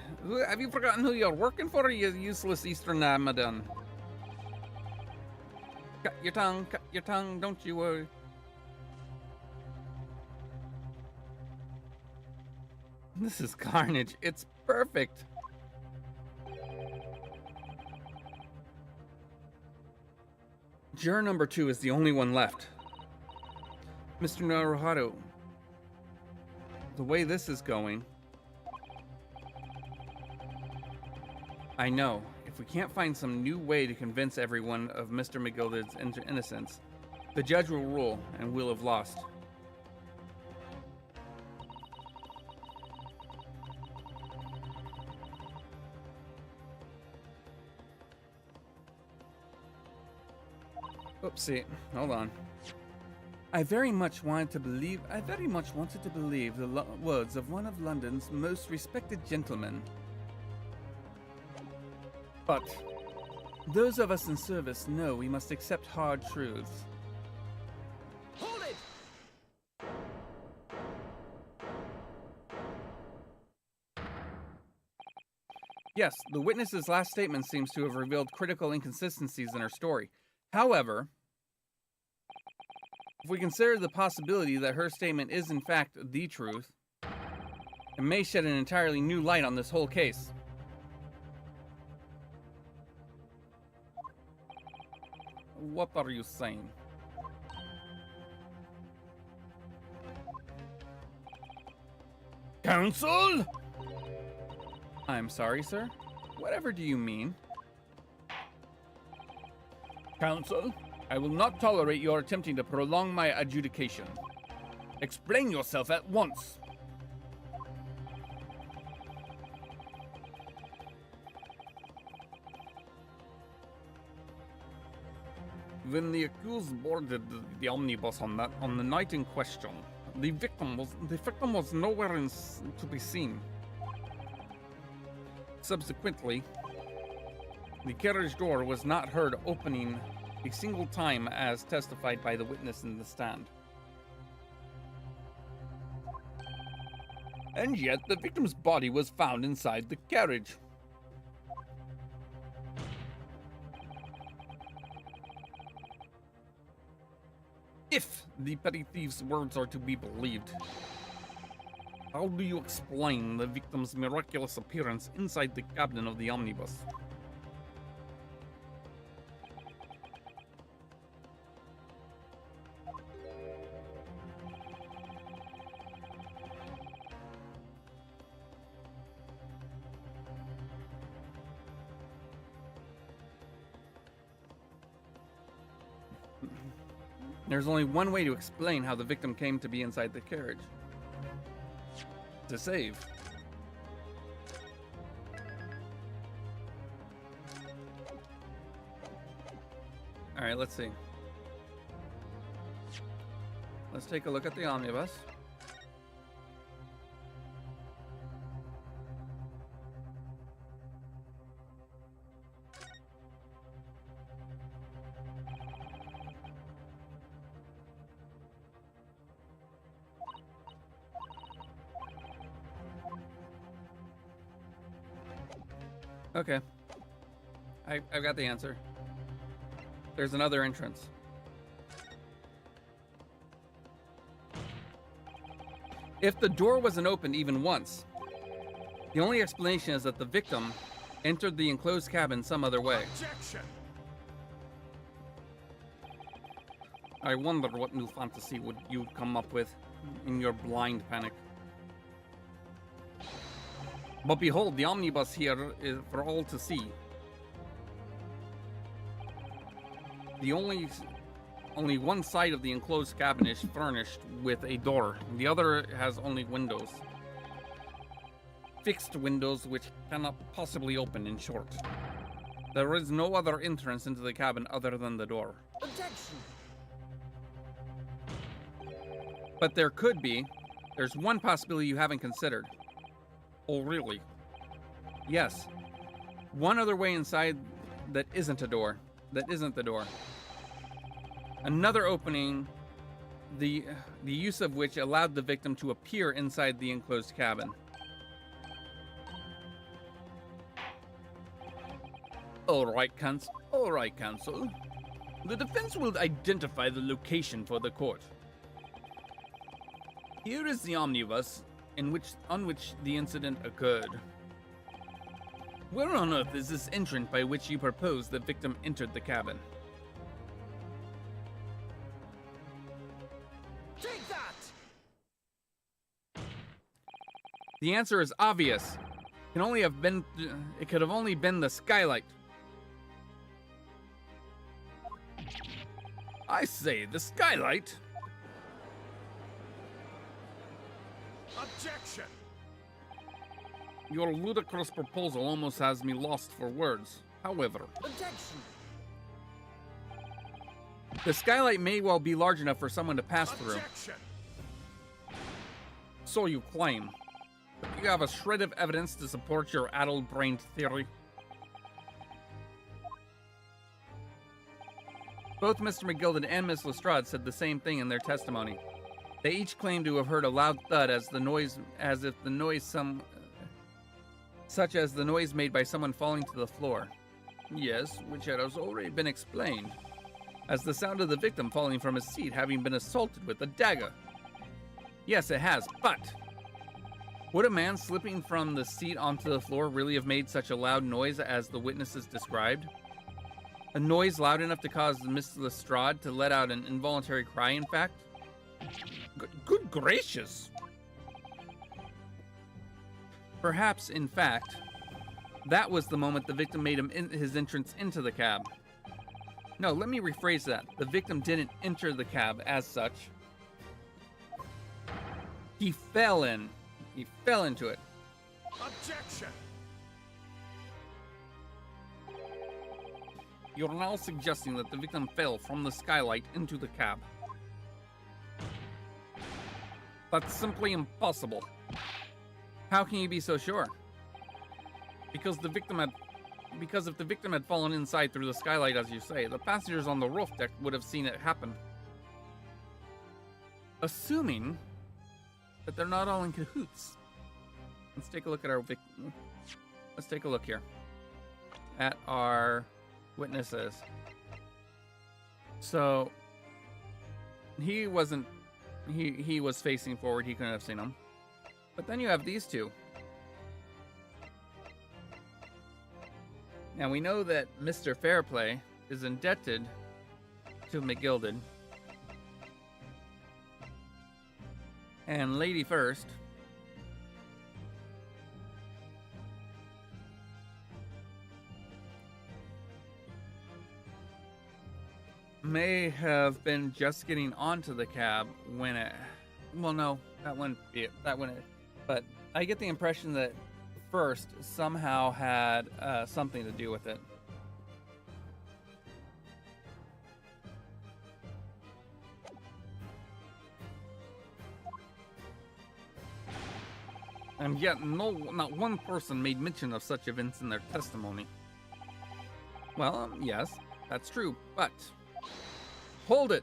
Have you forgotten who you're working for, you useless Eastern Ramadan? Cut your tongue, don't you worry. This is carnage. It's perfect. Juror number 2 is the only one left. Mr. Naruhado, the way this is going, I know. If we can't find some new way to convince everyone of Mr. McGilded's innocence, the judge will rule and we'll have lost. Oopsie, hold on. I very much wanted to believe the words of one of London's most respected gentlemen. But those of us in service know we must accept hard truths. Hold it! Yes, the witness's last statement seems to have revealed critical inconsistencies in her story. However, if we consider the possibility that her statement is in fact the truth, it may shed an entirely new light on this whole case. What are you saying? Counsel? I'm sorry, sir. Whatever do you mean? Counsel, I will not tolerate your attempting to prolong my adjudication. Explain yourself at once. When the accused boarded the omnibus on the night in question, the victim was nowhere to be seen. Subsequently, the carriage door was not heard opening a single time, as testified by the witness in the stand. And yet, the victim's body was found inside the carriage. If the petty thief's words are to be believed, how do you explain the victim's miraculous appearance inside the cabin of the omnibus? There's only one way to explain how the victim came to be inside the carriage. To save. Alright, let's see. Let's take a look at the omnibus. Okay. I've got the answer. There's another entrance. If the door wasn't opened even once, the only explanation is that the victim entered the enclosed cabin some other way. Objection! I wonder what new fantasy would you come up with in your blind panic. But behold, the omnibus here is for all to see. The only one side of the enclosed cabin is furnished with a door. The other has only windows. Fixed windows which cannot possibly open, in short. There is no other entrance into the cabin other than the door. Objection! But there could be. There's one possibility you haven't considered. Oh, really? Yes. One other way inside that isn't a door. That isn't the door. Another opening, the use of which allowed the victim to appear inside the enclosed cabin. All right, counsel. The defense will identify the location for the court. Here is the omnibus on which the incident occurred. Where on earth is this entrance by which you propose the victim entered the cabin? Take that! The answer is obvious. It could have only been the skylight. I say, the skylight? Objection! Your ludicrous proposal almost has me lost for words. However, Objection! the skylight may well be large enough for someone to pass through. Objection! So you claim. But you have a shred of evidence to support your addle-brained theory. Both Mr. McGilden and Miss Lestrade said the same thing in their testimony. They each claimed to have heard a loud thud such as the noise made by someone falling to the floor. Yes, which has already been explained as the sound of the victim falling from his seat having been assaulted with a dagger. Yes, it has, but would a man slipping from the seat onto the floor really have made such a loud noise as the witnesses described? A noise loud enough to cause Miss Lestrade to let out an involuntary cry, in fact? Good gracious! Perhaps, in fact, that was the moment the victim made his entrance into the cab. No, let me rephrase that. The victim didn't enter the cab as such. He fell in. He fell into it. Objection! You're now suggesting that the victim fell from the skylight into the cab. That's simply impossible. How can you be so sure? Because if the victim had fallen inside through the skylight, as you say, the passengers on the roof deck would have seen it happen. Assuming that they're not all in cahoots. Let's take a look at our victim. Let's take a look here at our witnesses. So he was facing forward. He couldn't have seen them. But then you have these two. Now we know that Mr. Fairplay is indebted to McGilden. And Lady First may have been just getting onto the cab when it... Well, no, that wouldn't be it. That wouldn't... But I get the impression that First somehow had something to do with it. And yet, not one person made mention of such events in their testimony. Well, yes, that's true, but... Hold it!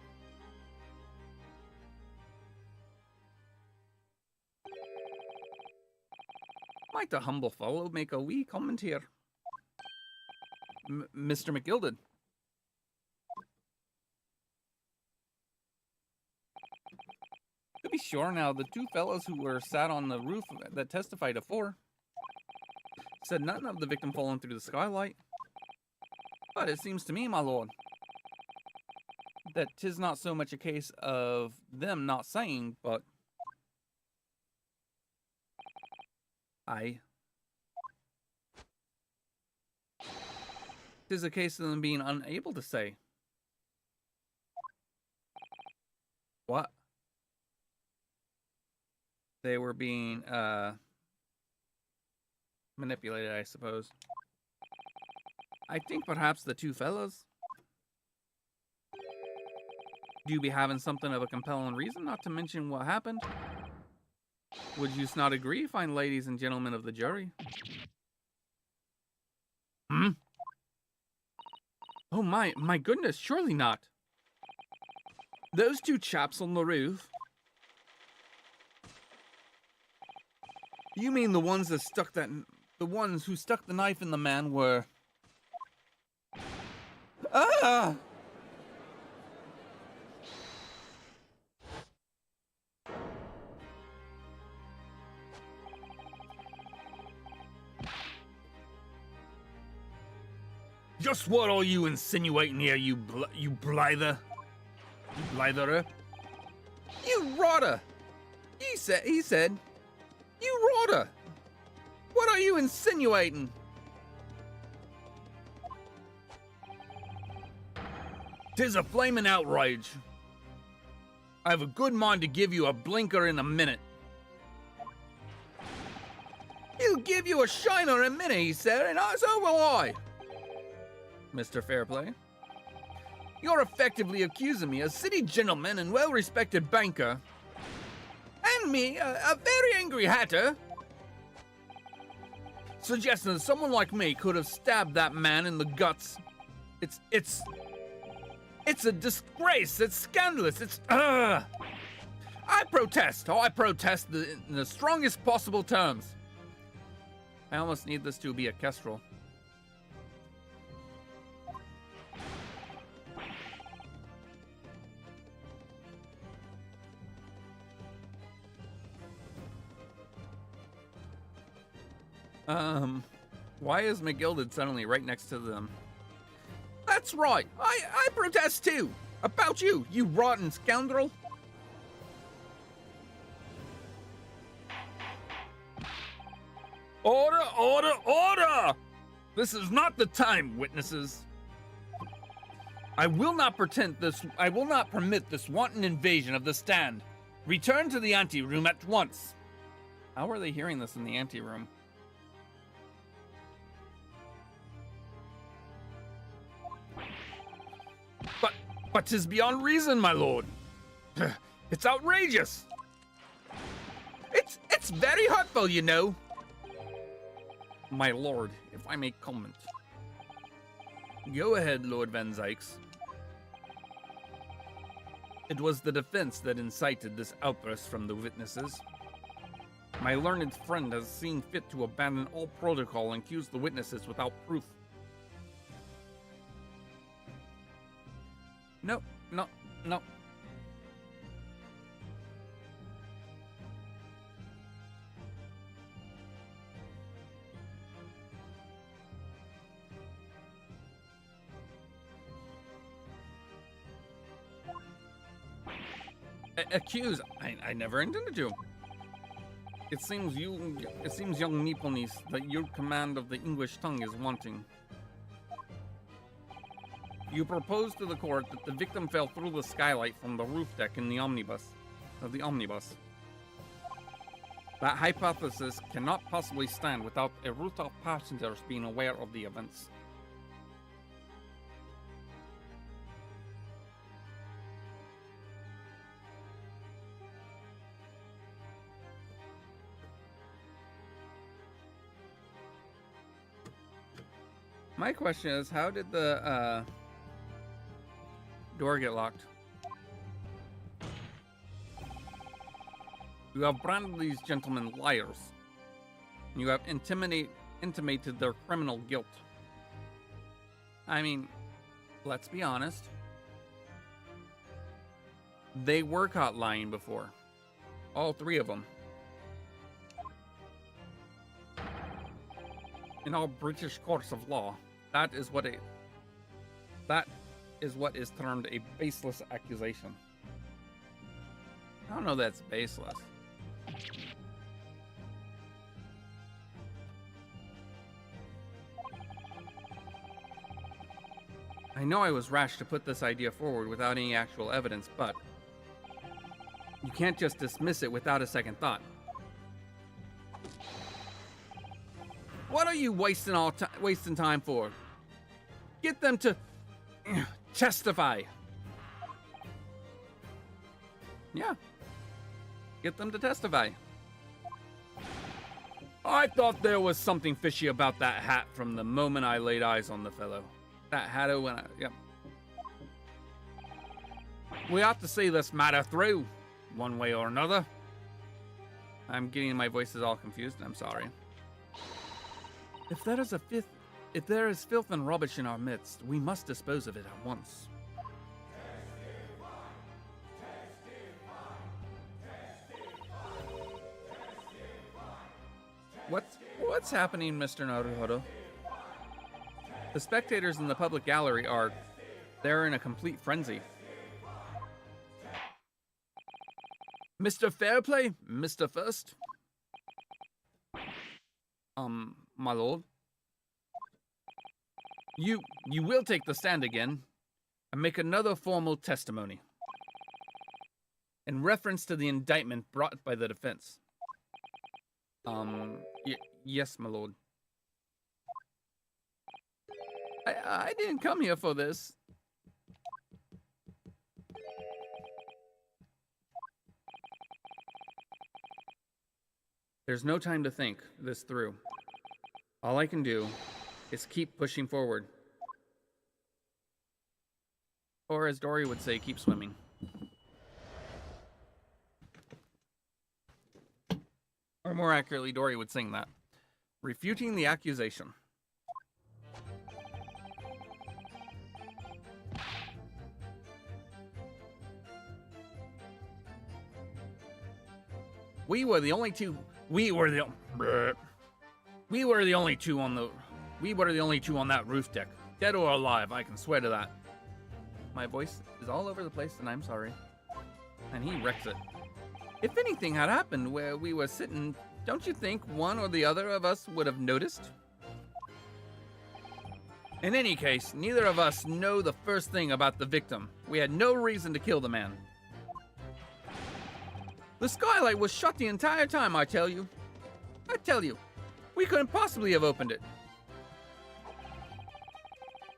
Might the humble fellow make a wee comment here? Mr. McGilden. To be sure now, the two fellows who were sat on the roof that testified afore said nothing of the victim falling through the skylight. But it seems to me, my lord, that 'tis not so much a case of them not saying, but tis a case of them being unable to say. What? They were being, manipulated, I suppose. I think perhaps the two fellows do be having something of a compelling reason not to mention what happened. Would you not agree, fine ladies and gentlemen of the jury? Hmm? Oh my goodness, surely not. Those two chaps on the roof. You mean the ones who stuck the knife in the man were... Ah! Just what are you insinuating here, you blitherer? You rotter! He said, you rotter! What are you insinuating? Tis a flaming outrage. I have a good mind to give you a blinker in a minute. He'll give you a shiner in a minute, he said, and so will I. Mr. Fairplay, you're effectively accusing me, a city gentleman and well-respected banker, and me, a very angry hatter, suggesting that someone like me could have stabbed that man in the guts. It's a disgrace. It's scandalous. It's I protest. I protest in the strongest possible terms. I almost need this to be a kestrel. Why is McGilded suddenly right next to them? That's right. I protest too. About you, you rotten scoundrel. Order, order, order! This is not the time, witnesses. I will not permit this wanton invasion of the stand. Return to the anteroom at once. How are they hearing this in the anteroom? But 'tis beyond reason, my lord. It's outrageous. It's very hurtful, you know. My lord, if I may comment. Go ahead, Lord Van Zykes. It was the defense that incited this outburst from the witnesses. My learned friend has seen fit to abandon all protocol and accuse the witnesses without proof. No. Accuse? I never intended to. It seems young Nipponese, that your command of the English tongue is wanting. You propose to the court that the victim fell through the skylight from the roof deck in the omnibus. That hypothesis cannot possibly stand without a rooftop passengers being aware of the events. My question is, how did the door get locked? You have branded these gentlemen liars. You have intimated their criminal guilt. I mean, let's be honest. They were caught lying before. All three of them. In all British courts of law, that is what is termed a baseless accusation. I don't know that's baseless. I know I was rash to put this idea forward without any actual evidence, but you can't just dismiss it without a second thought. What are you wasting time for? Get them to testify. Yeah. Get them to testify. I thought there was something fishy about that hat from the moment I laid eyes on the fellow. That hat when yep. We ought to see this matter through, one way or another. I'm getting my voices all confused, and I'm sorry. If there is filth and rubbish in our midst, we must dispose of it at once. What's happening, Mr. Naruhodo? The spectators in the public gallery they're in a complete frenzy. Mr. Fairplay? Mr. First? My lord? You will take the stand again and make another formal testimony in reference to the indictment brought by the defense. Yes, my lord. I didn't come here for this. There's no time to think this through. All I can do is keep pushing forward. Or as Dory would say, keep swimming. Or more accurately, Dory would sing that. Refuting the accusation. We were the only two on that roof deck. Dead or alive, I can swear to that. My voice is all over the place, and I'm sorry. And he wrecks it. If anything had happened where we were sitting, don't you think one or the other of us would have noticed? In any case, neither of us know the first thing about the victim. We had no reason to kill the man. The skylight was shut the entire time, I tell you. We couldn't possibly have opened it.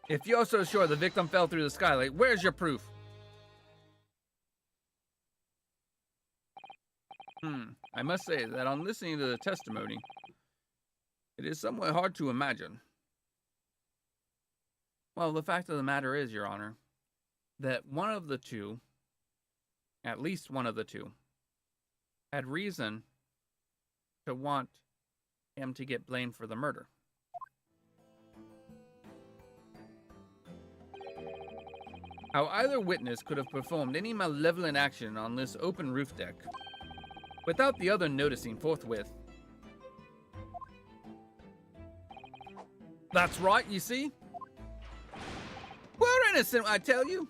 If you're so sure the victim fell through the skylight, where's your proof? I must say that on listening to the testimony, it is somewhat hard to imagine. Well, the fact of the matter is, Your Honor, that one of the two, at least one of the two, had reason to want him to get blamed for the murder. How either witness could have performed any malevolent action on this open roof deck without the other noticing forthwith. That's right, you see? We're innocent, I tell you.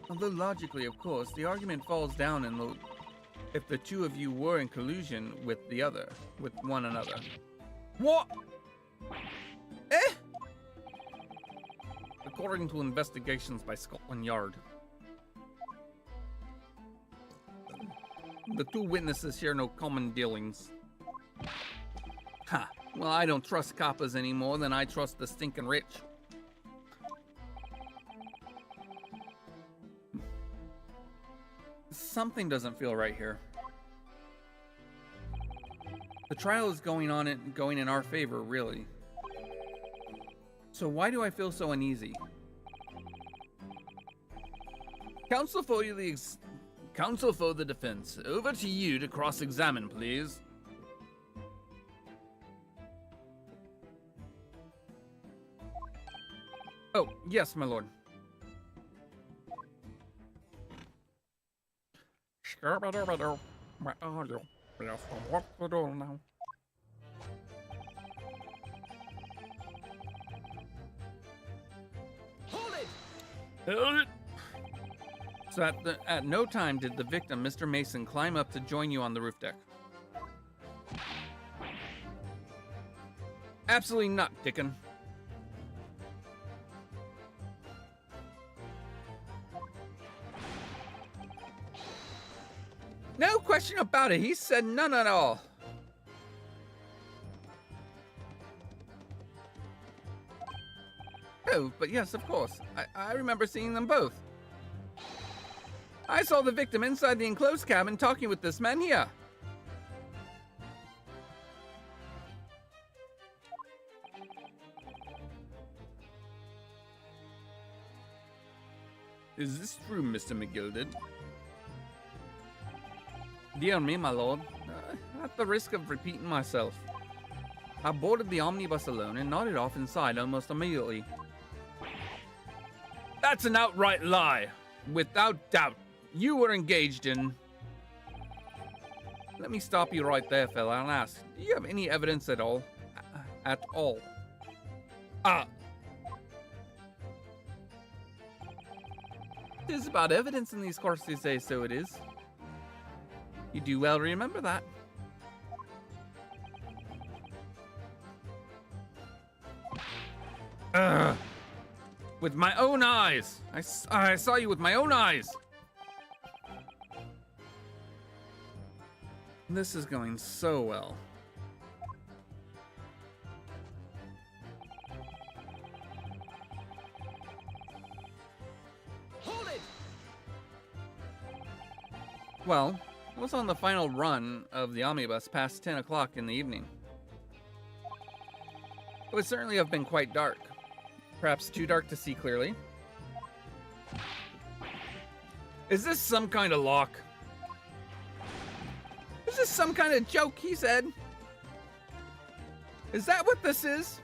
Although logically, of course, the argument falls down if the two of you were in collusion with one another. What? Eh? According to investigations by Scotland Yard, the two witnesses share no common dealings. Ha! Well, I don't trust coppers any more than I trust the stinking rich. Something doesn't feel right here. The trial is going in our favor, really. So why do I feel so uneasy? Counsel for the defense. Over to you to cross-examine, please. Oh, yes, my lord. My audio. Yes, unlock the door now. Hold it! Hold it! So at no time did the victim, Mr. Mason, climb up to join you on the roof deck. Absolutely not, Dickon. No question about it. He said none at all. Oh, but yes, of course. I remember seeing them both. I saw the victim inside the enclosed cabin talking with this man here. Is this true, Mr. McGilded? Dear me, my lord. At the risk of repeating myself, I boarded the omnibus alone and nodded off inside almost immediately. That's an outright lie. Without doubt, you were engaged in... Let me stop you right there, fella, and ask, do you have any evidence at all? At all? There's about evidence in these courts, they say, so it is. You do well remember that. With my own eyes. I saw you with my own eyes. This is going so well. Hold it! Well, it was on the final run of the omnibus past 10 o'clock in the evening. It would certainly have been quite dark. Perhaps too dark to see clearly. Is this some kind of lock? Is this some kind of joke, he said? Is that what this is?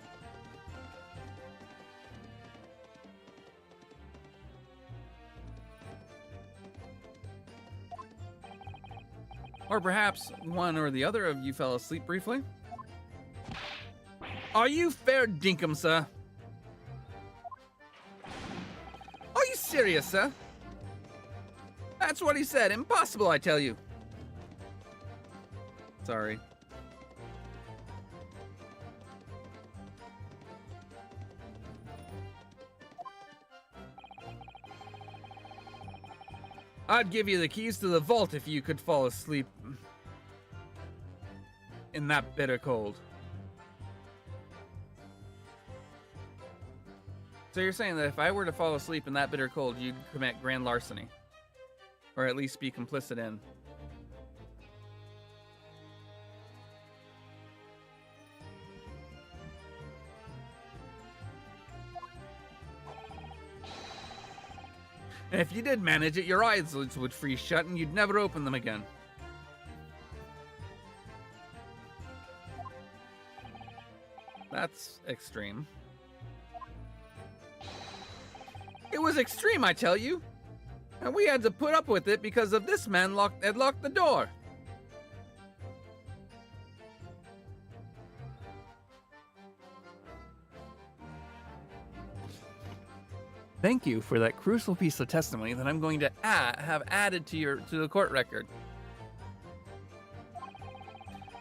Or perhaps one or the other of you fell asleep briefly? Are you fair dinkum, sir? Are you serious, sir? That's what he said. Impossible, I tell you. Sorry. I'd give you the keys to the vault if you could fall asleep in that bitter cold. So you're saying that if I were to fall asleep in that bitter cold, you'd commit grand larceny? Or at least be complicit in? And if you did manage it, your eyelids would freeze shut and you'd never open them again. That's extreme. It was extreme, I tell you. And we had to put up with it because of this man had locked the door. Thank you for that crucial piece of testimony that I'm going to have added to the court record.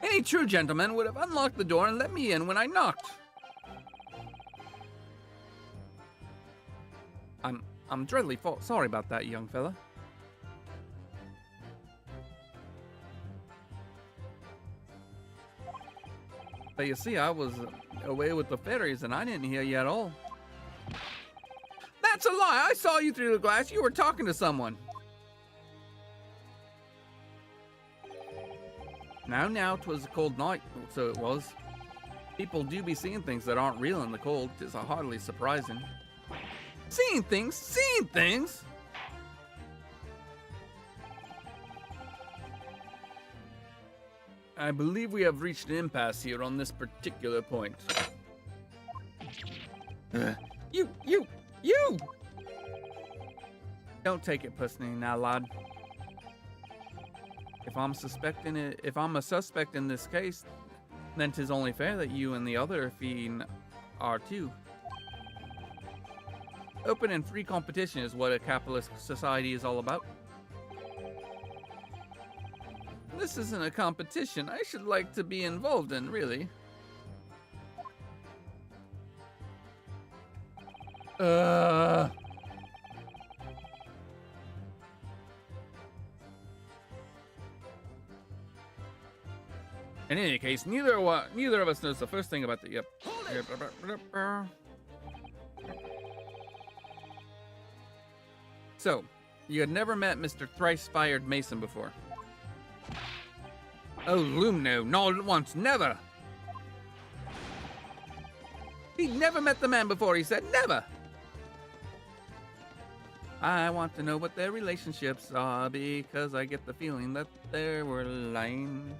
Any true gentleman would have unlocked the door and let me in when I knocked. I'm dreadfully sorry about that, young fella. But you see, I was away with the fairies and I didn't hear you at all. That's a lie! I saw you through the glass. You were talking to someone. Now, 'twas a cold night, so it was. People do be seeing things that aren't real in the cold. 'Tis hardly surprising. Seeing things! I believe we have reached an impasse here on this particular point. You! Don't take it personally now, lad. If I'm a suspect in this case, then 'tis only fair that you and the other fiend are too. Open and free competition is what a capitalist society is all about. This isn't a competition I should like to be involved in, really. In any case, neither of us knows the first thing about the. Yep. So, you had never met Mr. Thrice-Fired Mason before. Oh, Lumno, not once, never! He'd never met the man before, he said, never! I want to know what their relationships are, because I get the feeling that they were lying.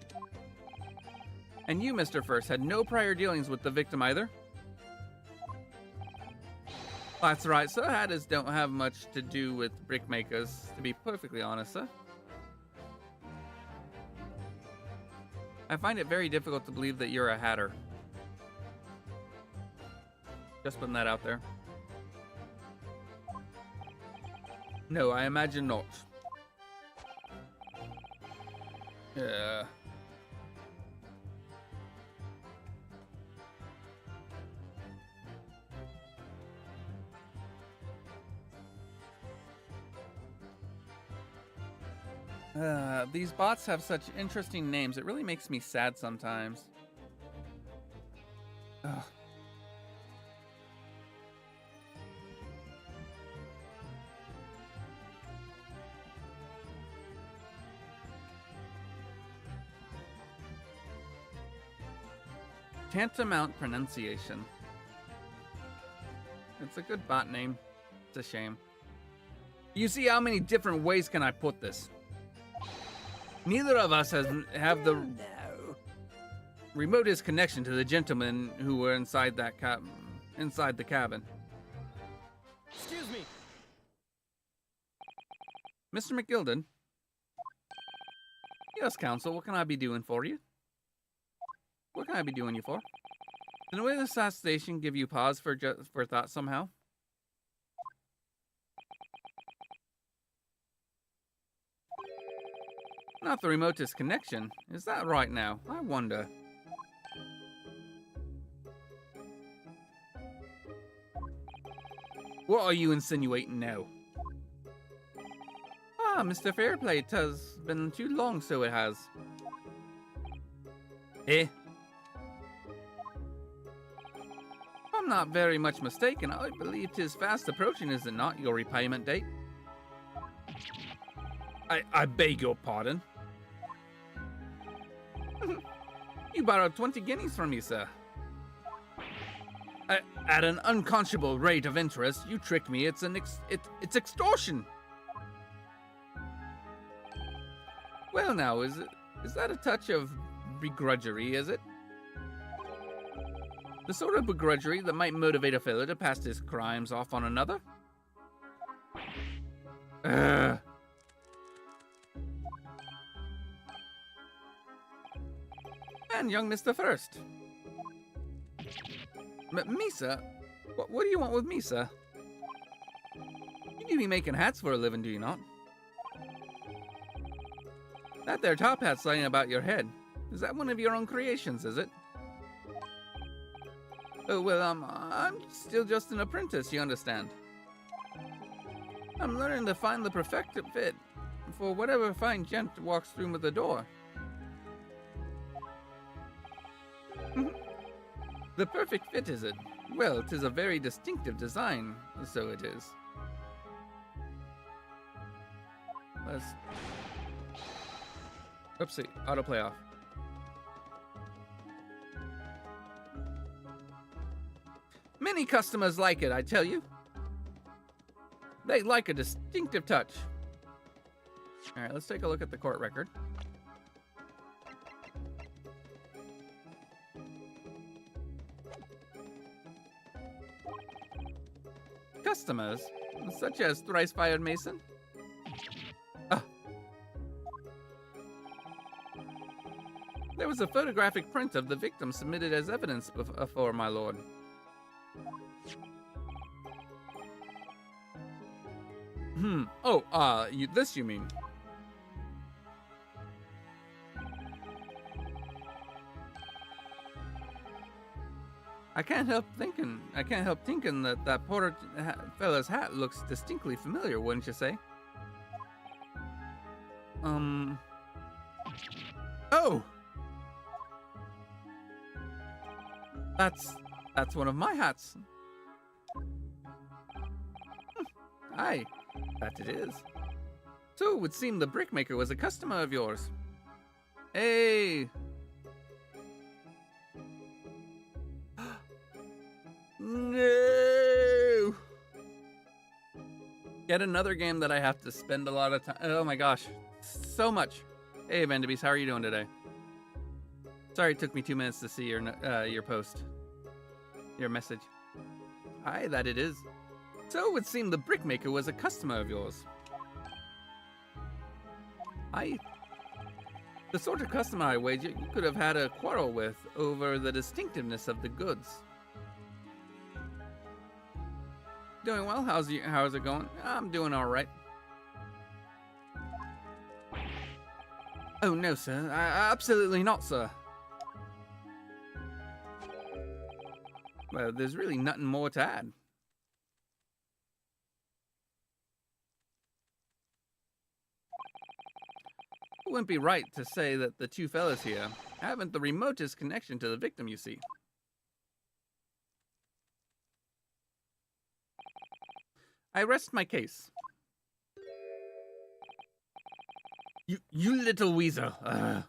And you, Mr. First, had no prior dealings with the victim either? That's right, sir. Hatters don't have much to do with brickmakers, to be perfectly honest, sir. I find it very difficult to believe that you're a hatter. Just putting that out there. No, I imagine not. Yeah. These bots have such interesting names. It really makes me sad sometimes. Ugh. Tantamount pronunciation. It's a good bot name. It's a shame. You see, how many different ways can I put this? Neither of us have the remotest connection to the gentlemen who were inside that inside the cabin. Excuse me. Mr. McGilden? Yes, counsel. What can I be doing for you? What can I be doing you for? Did the way the assassination give you pause for thought somehow? Not the remotest connection. Is that right now? I wonder. What are you insinuating now? Ah, Mr. Fairplay, it has been too long, so it has. Eh? If I'm not very much mistaken, I believe 'tis fast approaching, is it not, your repayment date? I beg your pardon. You borrowed 20 guineas from me, sir. At an unconscionable rate of interest, you trick me. It's extortion. Well, now, is that a touch of begrudgery, is it? The sort of begrudgery that might motivate a fellow to pass his crimes off on another? And young Mr. First. Me, sir? What do you want with me, sir? You do be making hats for a living, do you not? That there top hat's lying about your head. Is that one of your own creations, is it? Oh, well, I'm still just an apprentice, you understand. I'm learning to find the perfect fit for whatever fine gent walks through the door. The perfect fit, is it? Well, 'tis a very distinctive design, so it is. Let's... Oopsie, autoplay off. Many customers like it, I tell you. They like a distinctive touch. Alright, let's take a look at the court record. Customers, such as Thrice-Fired Mason. was a photographic print of the victim submitted as evidence before my lord. Oh, this you mean? I can't help thinking that poor fella's hat looks distinctly familiar, wouldn't you say? Oh! That's one of my hats. Aye, that it is. So it would seem the brickmaker was a customer of yours. Hey! No! Yet another game that I have to spend a lot of time. Oh my gosh, so much. Hey, Vanderbeest, how are you doing today? Sorry it took me 2 minutes to see your post, your message. Aye, that it is. So it would seem the brickmaker was a customer of yours. Aye. The sort of customer, I wager, you could have had a quarrel with over the distinctiveness of the goods. Doing well? How's it going? I'm doing all right. Oh no, sir. Absolutely not, sir. Well, there's really nothing more to add. It wouldn't be right to say that the two fellas here haven't the remotest connection to the victim, you see. I rest my case. You little weasel. Ugh.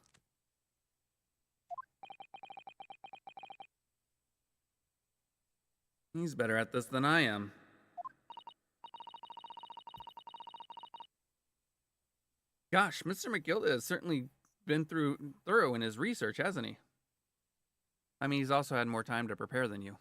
He's better at this than I am. Gosh, Mr. McGilda has certainly been thorough in his research, hasn't he? I mean, he's also had more time to prepare than you.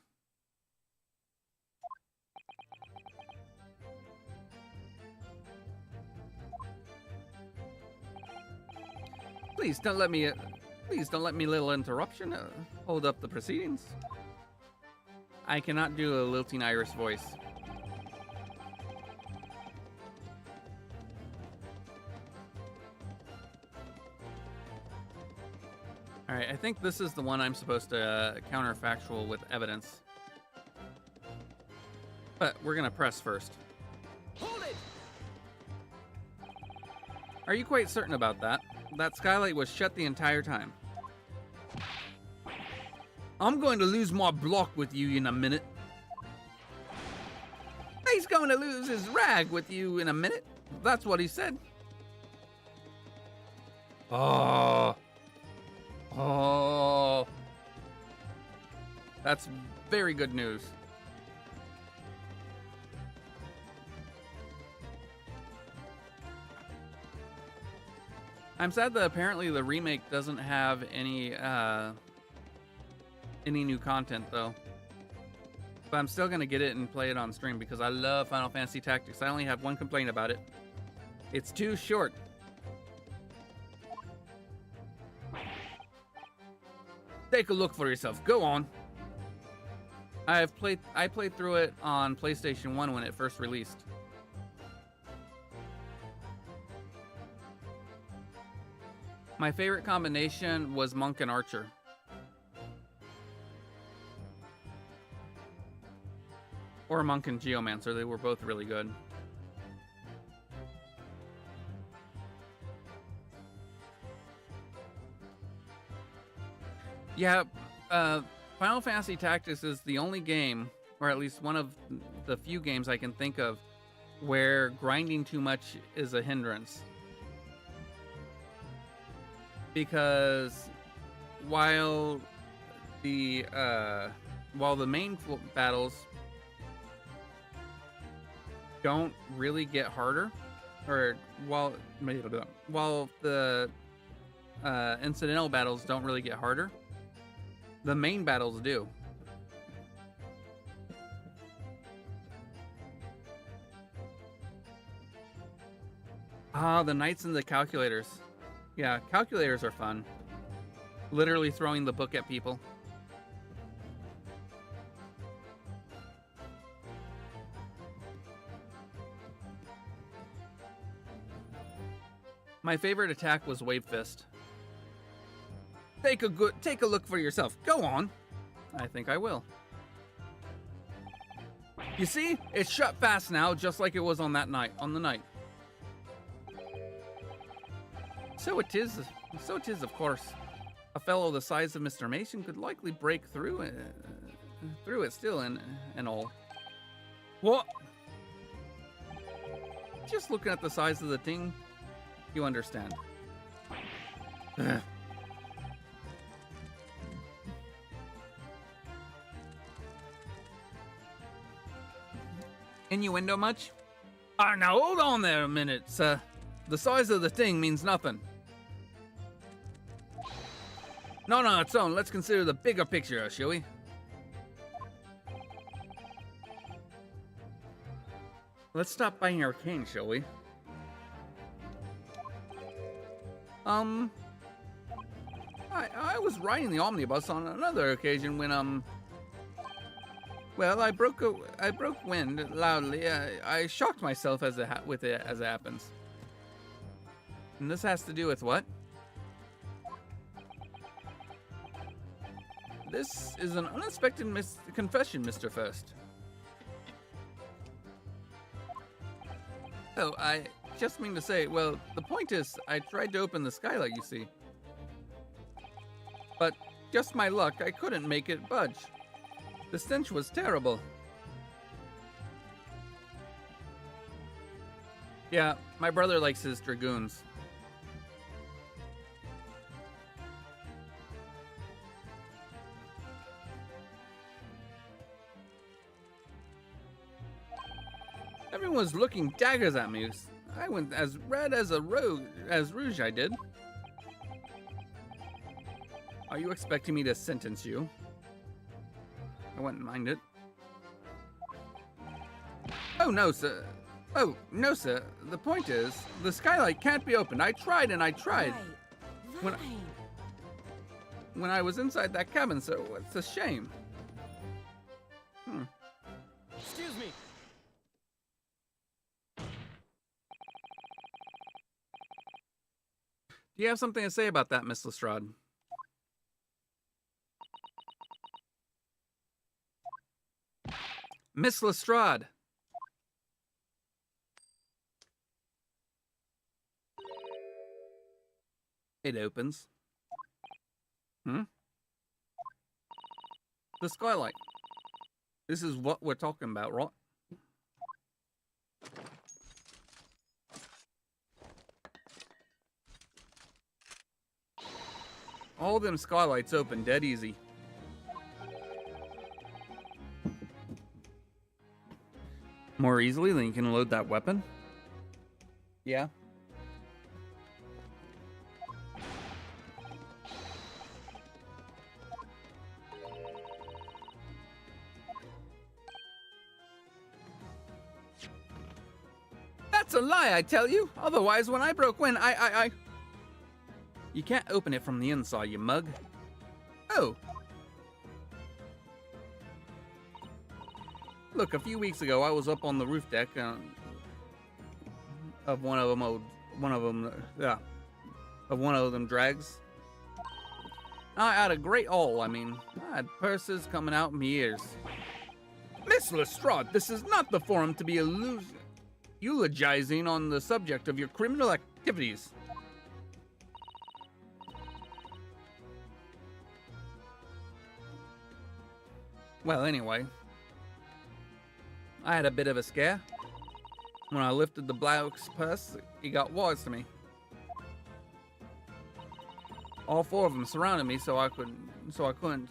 Please don't let me little interruption hold up the proceedings. I cannot do a lilting Irish voice. Alright, I think this is the one I'm supposed to counterfactual with evidence. But we're gonna press first. Hold it! Are you quite certain about that? That skylight was shut the entire time. I'm going to lose my block with you in a minute. He's going to lose his rag with you in a minute. That's what he said. Oh. That's very good news. I'm sad that apparently the remake doesn't have any new content though. But I'm still gonna get it and play it on stream because I love Final Fantasy Tactics. I only have one complaint about it. It's too short. Take a look for yourself. Go on. I played through it on PlayStation 1 when it first released. My favorite combination was Monk and Archer. Or Monk and Geomancer, they were both really good. Yeah, Final Fantasy Tactics is the only game, or at least one of the few games I can think of, where grinding too much is a hindrance. Because while the main battles don't really get harder, or while the incidental battles don't really get harder, the main battles do. Ah, the knights and the calculators. Yeah, calculators are fun. Literally throwing the book at people. My favorite attack was Wave Fist. Take a look for yourself. Go on. I think I will. You see? It's shut fast now, just like it was on the night. So it is, of course. A fellow the size of Mr. Mason could likely break through it still and all. What? Just looking at the size of the thing, you understand. Ugh. Innuendo much? Now hold on there a minute, sir. The size of the thing means nothing. Not on its own. Let's consider the bigger picture, shall we? Let's stop buying arcane, shall we? I was riding the omnibus on another occasion when well, I broke wind loudly. I shocked myself as it happens. And this has to do with what? This is an unexpected confession, Mr. First. Oh, I just mean to say, well, the point is, I tried to open the skylight, you see. But just my luck, I couldn't make it budge. The stench was terrible. Yeah, my brother likes his dragoons. Everyone was looking daggers at me. I went as red as Rouge I did. Are you expecting me to sentence you? I wouldn't mind it. Oh no, sir. Oh, no, sir. The point is, the skylight can't be opened. I tried and I tried. Right. When I was inside that cabin, sir, it's a shame. Excuse me. Do you have something to say about that, Miss Lestrade? Miss Lestrade! It opens. The skylight. This is what we're talking about, right? All them skylights open dead easy. More easily than you can load that weapon? Yeah. That's a lie, I tell you. Otherwise, when I broke wind, You can't open it from the inside, you mug. Oh. Look, a few weeks ago, I was up on the roof deck of one of them drags. I had a great haul. I mean, I had purses coming out my ears. Miss Lestrade, this is not the forum to be eulogizing on the subject of your criminal activities. Well, anyway, I had a bit of a scare. When I lifted the bloke's purse, he got wise to me. All four of them surrounded me, so I couldn't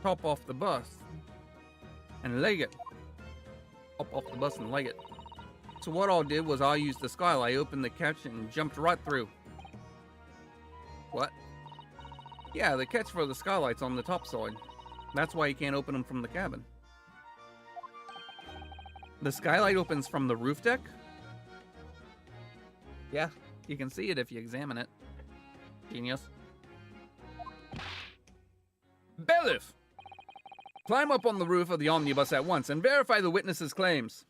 top off the bus and leg it. Hop off the bus and leg it. So what I did was I used the skylight, opened the catch, and jumped right through. What? Yeah, the catch for the skylight's on the top side. That's why you can't open them from the cabin. The skylight opens from the roof deck? Yeah, you can see it if you examine it. Genius. Bailiff! Climb up on the roof of the omnibus at once and verify the witness's claims.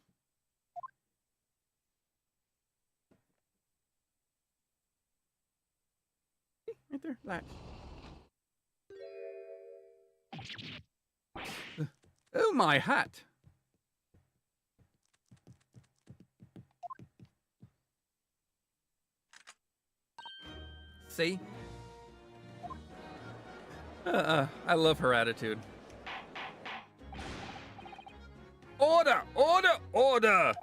Right there, latch. Oh, my hat! See? I love her attitude. Order! Order! Order!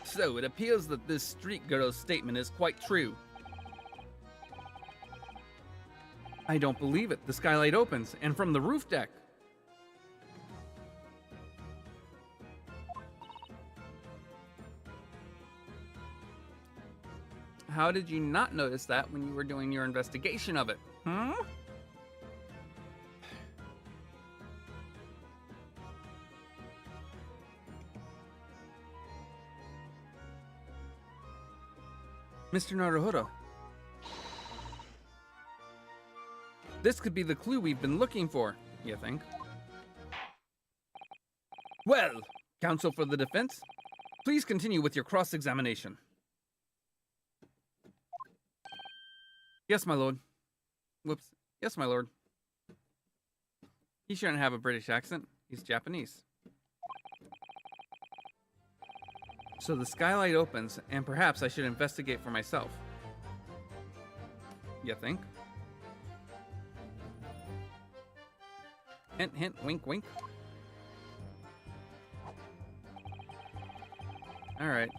So, it appears that this street girl's statement is quite true. I don't believe it. The skylight opens, and from the roof deck. How did you not notice that when you were doing your investigation of it? Hmm? Mr. Naruhodo. This could be the clue we've been looking for, you think? Well, counsel for the defense, please continue with your cross-examination. Yes, my lord. Whoops. Yes, my lord. He shouldn't have a British accent. He's Japanese. So the skylight opens, and perhaps I should investigate for myself. You think? Hint, hint, wink, wink. Alright.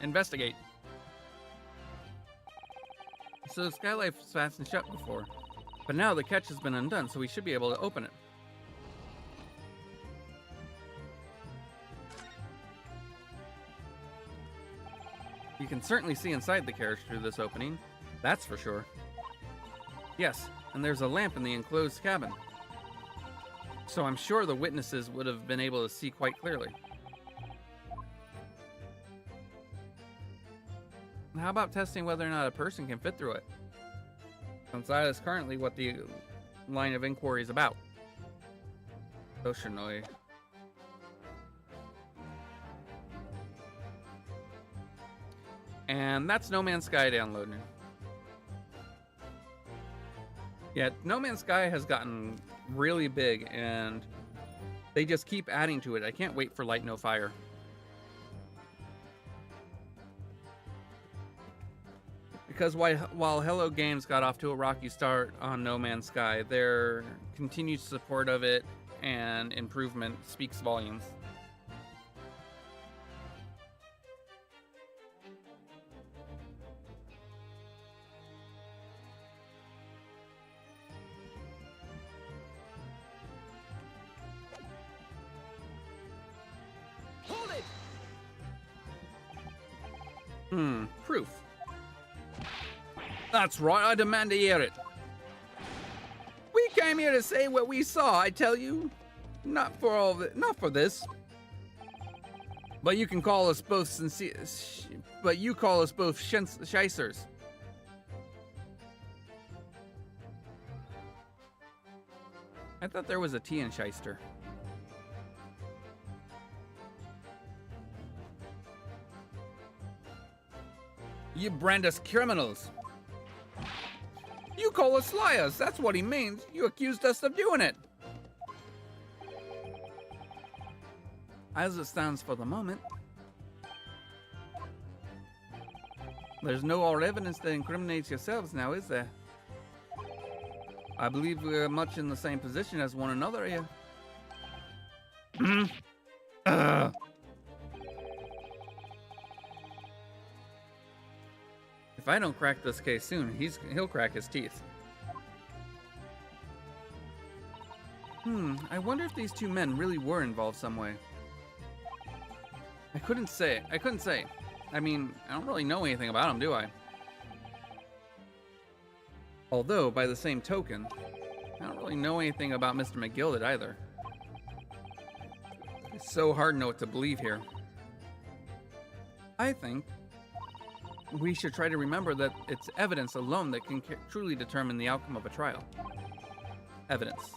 Investigate. So the skylight was fastened shut before, but now the catch has been undone, so we should be able to open it. You can certainly see inside the carriage through this opening, that's for sure. Yes, and there's a lamp in the enclosed cabin. So I'm sure the witnesses would have been able to see quite clearly. How about testing whether or not a person can fit through it? Since that is currently what the line of inquiry is about. Yoshinoi. And that's No Man's Sky downloading. Yeah, No Man's Sky has gotten really big and they just keep adding to it. I can't wait for Light No Fire. Because while Hello Games got off to a rocky start on No Man's Sky, their continued support of it and improvement speaks volumes. Hold it! Proof. That's right, I demand to hear it. We came here to say what we saw, I tell you. Not for this. But you can call us both sincere. But you call us both shysters. I thought there was a T in shyster. You brand us criminals. You call us liars, that's what he means. You accused us of doing it. As it stands for the moment, there's no more evidence that incriminates yourselves now, is there? I believe we're much in the same position as one another here. If I don't crack this case soon, he'll crack his teeth. I wonder if these two men really were involved some way. I couldn't say. I mean, I don't really know anything about them, do I? Although, by the same token, I don't really know anything about Mr. McGilded either. It's so hard to know what to believe here. I think we should try to remember that it's evidence alone that can truly determine the outcome of a trial. Evidence.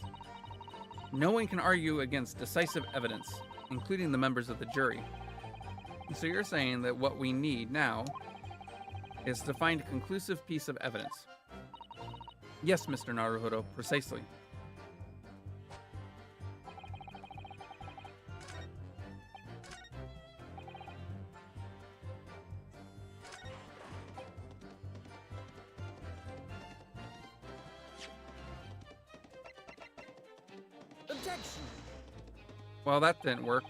No one can argue against decisive evidence, including the members of the jury. So you're saying that what we need now is to find a conclusive piece of evidence. Yes, Mr. Naruhodo, precisely. Objection! Well, that didn't work.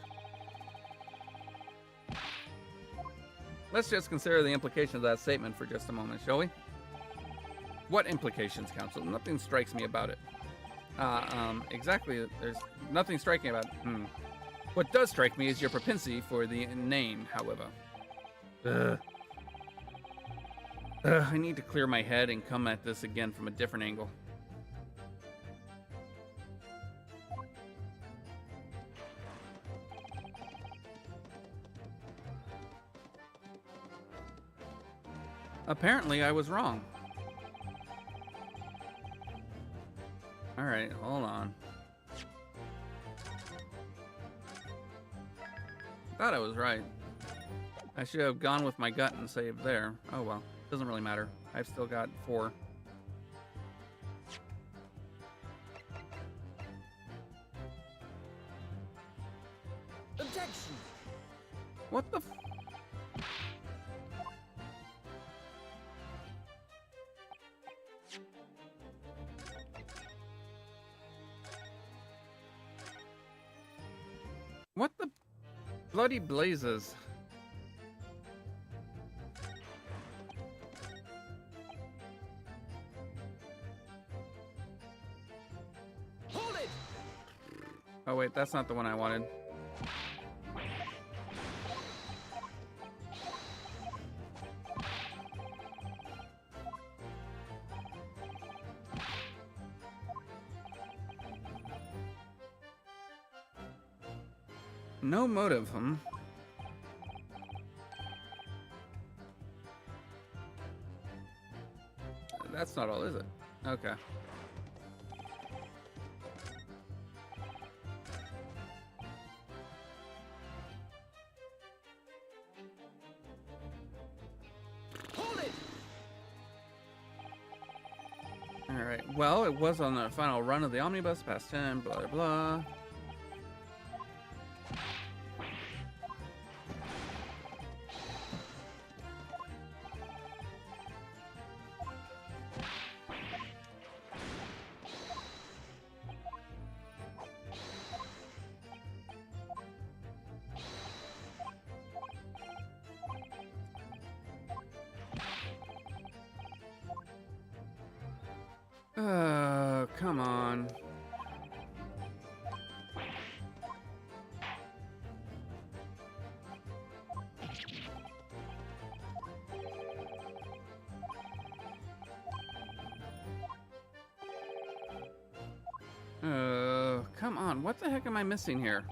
Let's just consider the implications of that statement for just a moment, shall we? What implications, counsel? Nothing strikes me about it. Exactly. There's nothing striking about it. What does strike me is your propensity for the inane, however. I need to clear my head and come at this again from a different angle. Apparently, I was wrong. Alright, hold on. Thought I was right. I should have gone with my gut and saved there. Oh well, doesn't really matter. I've still got 4. Objection! What the What the bloody blazes? Hold it! Oh wait, that's not the one I wanted. No motive, That's not all, is it? Okay. Hold it! Alright, well, it was on the final run of the omnibus, past 10, blah, blah, blah. Come on. Come on. What the heck am I missing here?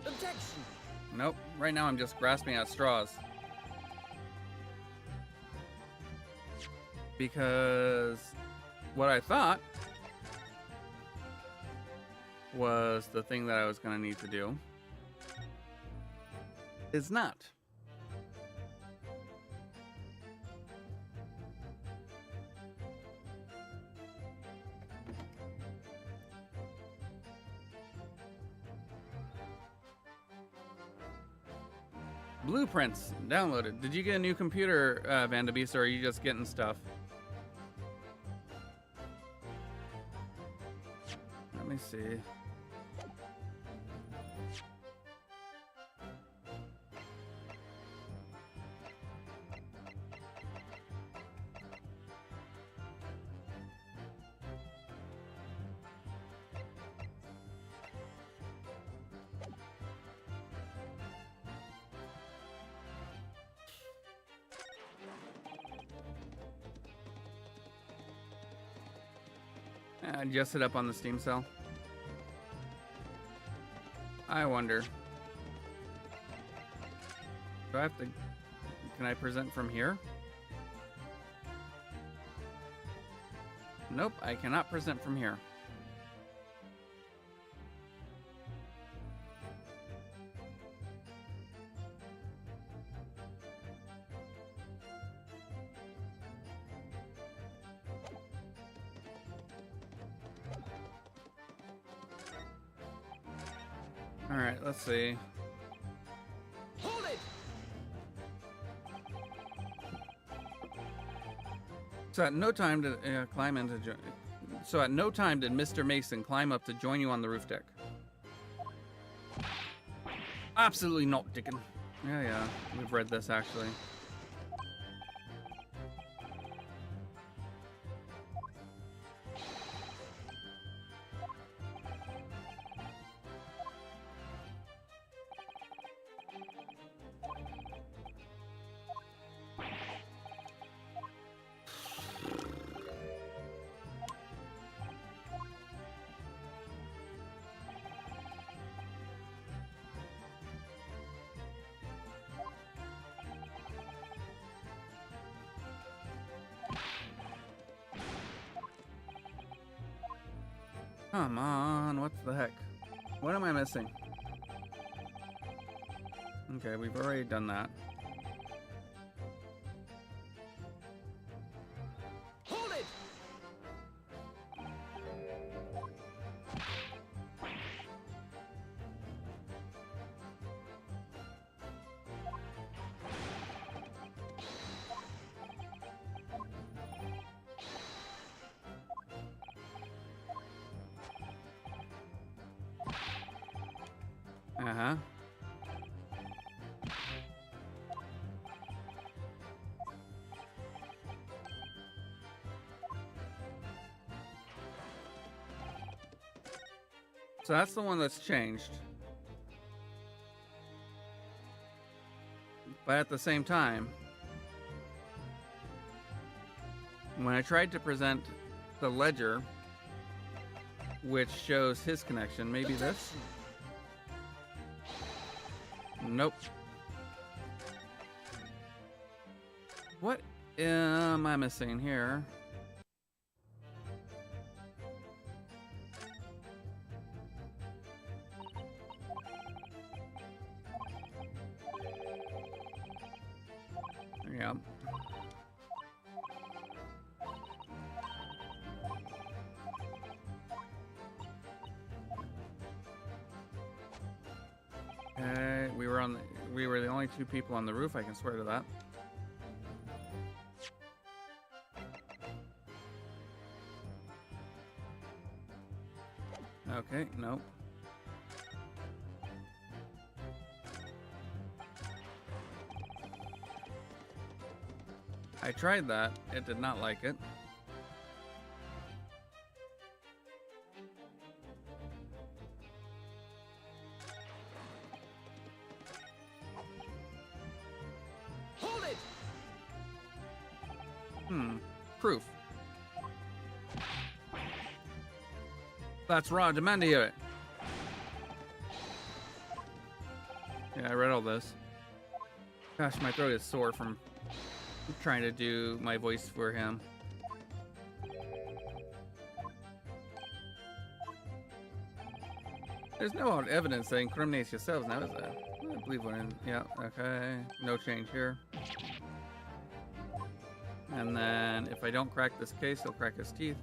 Objection! Nope. Right now I'm just grasping at straws. Because what I thought was the thing that I was going to need to do is not. Blueprints downloaded. Did you get a new computer, Vandabeast, or are you just getting stuff? Let me see. Adjust it up on the steam cell. I wonder. Do I have to... Can I present from here? Nope, I cannot present from here. All right, let's see. Hold it! So at no time did climb into. So at no time did Mr. Mason climb up to join you on the roof deck. Absolutely not, Dickon. Yeah, we've read this actually. Come on, what the heck? What am I missing? Okay, we've already done that. Hold it! Uh-huh. So that's the one that's changed. But at the same time, when I tried to present the ledger, which shows his connection, maybe this? Nope. What am I missing here? Yeah. Okay, we were the only two people on the roof, I can swear to that. Okay, nope. I tried that. It did not like it. Hold it! Proof. That's raw. Demand to hear it. Yeah, I read all this. Gosh, my throat is sore from trying to do my voice for him. There's no evidence that incriminates yourselves now, is there? I believe we're in. Yeah, okay. No change here. And then if I don't crack this case, he'll crack his teeth.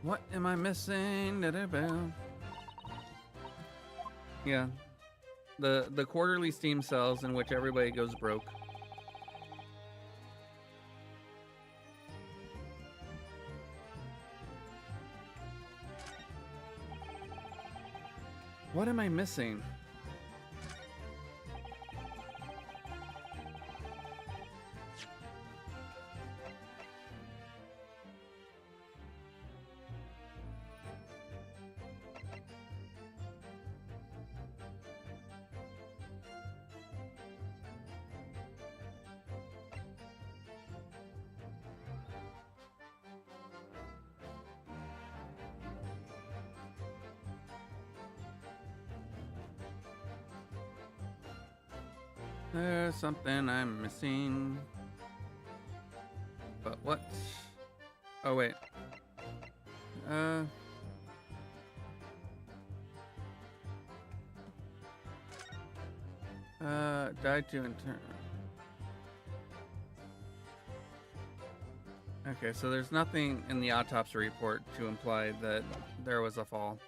What am I missing? Yeah. The quarterly steam cells in which everybody goes broke. What am I missing? There's something I'm missing. But what? Oh, wait. Died to intern. Okay, so there's nothing in the autopsy report to imply that there was a fall.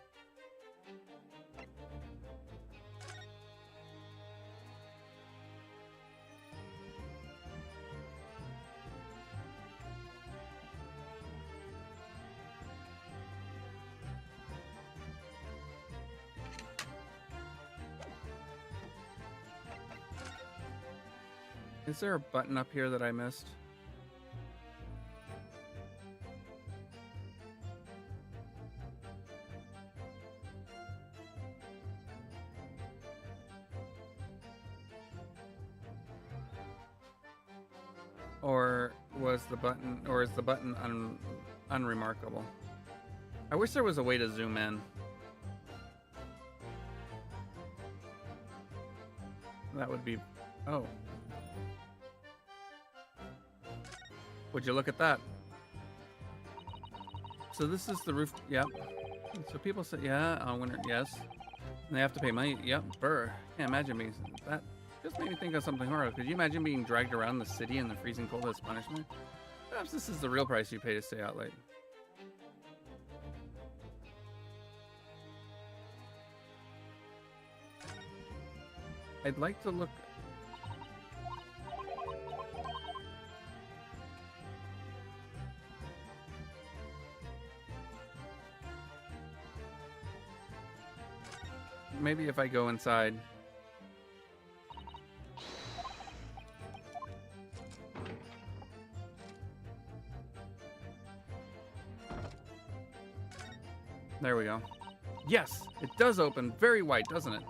Is there a button up here that I missed? Or is the button unremarkable? I wish there was a way to zoom in. That would be... Oh. Would you look at that? So this is the roof. Yep. So people say, yeah, I wonder, yes. And they have to pay money. Yep. Brr. Can't imagine being that. Just made me think of something horrible. Could you imagine being dragged around the city in the freezing cold as punishment? Perhaps this is the real price you pay to stay out late. I'd like to look. Maybe if I go inside. There we go. Yes, it does open very wide, doesn't it?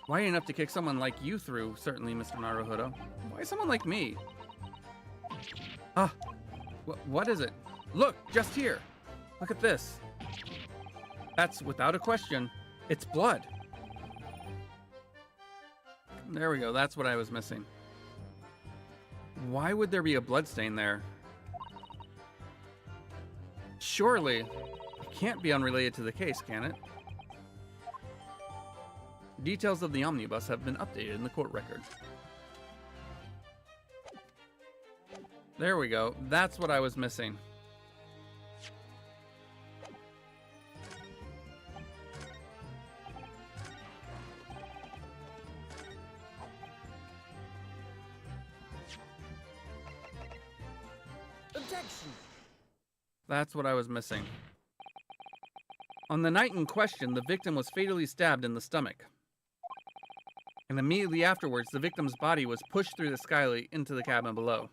Wide enough to kick someone like you through, certainly, Mr. Naruhodo. Why someone like me? Ah, what is it? Look, just here. Look at this. That's, without a question, it's blood. There we go, that's what I was missing. Why would there be a blood stain there? Surely, it can't be unrelated to the case, can it? Details of the omnibus have been updated in the court record. There we go. That's what I was missing. Objection! That's what I was missing. On the night in question, the victim was fatally stabbed in the stomach. And immediately afterwards, the victim's body was pushed through the skylight into the cabin below.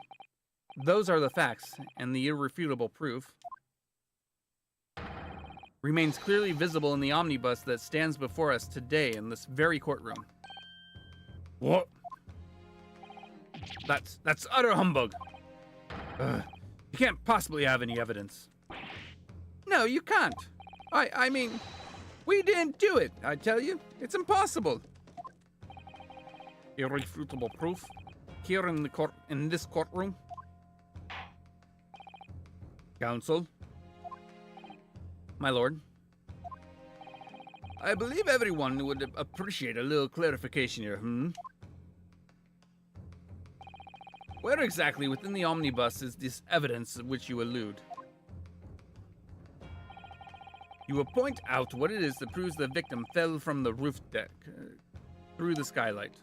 Those are the facts, and the irrefutable proof remains clearly visible in the omnibus that stands before us today in this very courtroom. What? That's utter humbug. You can't possibly have any evidence. No, you can't. I mean, we didn't do it, I tell you. It's impossible. Irrefutable proof here in this courtroom. Counsel. My lord. I believe everyone would appreciate a little clarification here, Where exactly within the omnibus is this evidence which you allude? You will point out what it is that proves the victim fell from the roof deck through the skylight.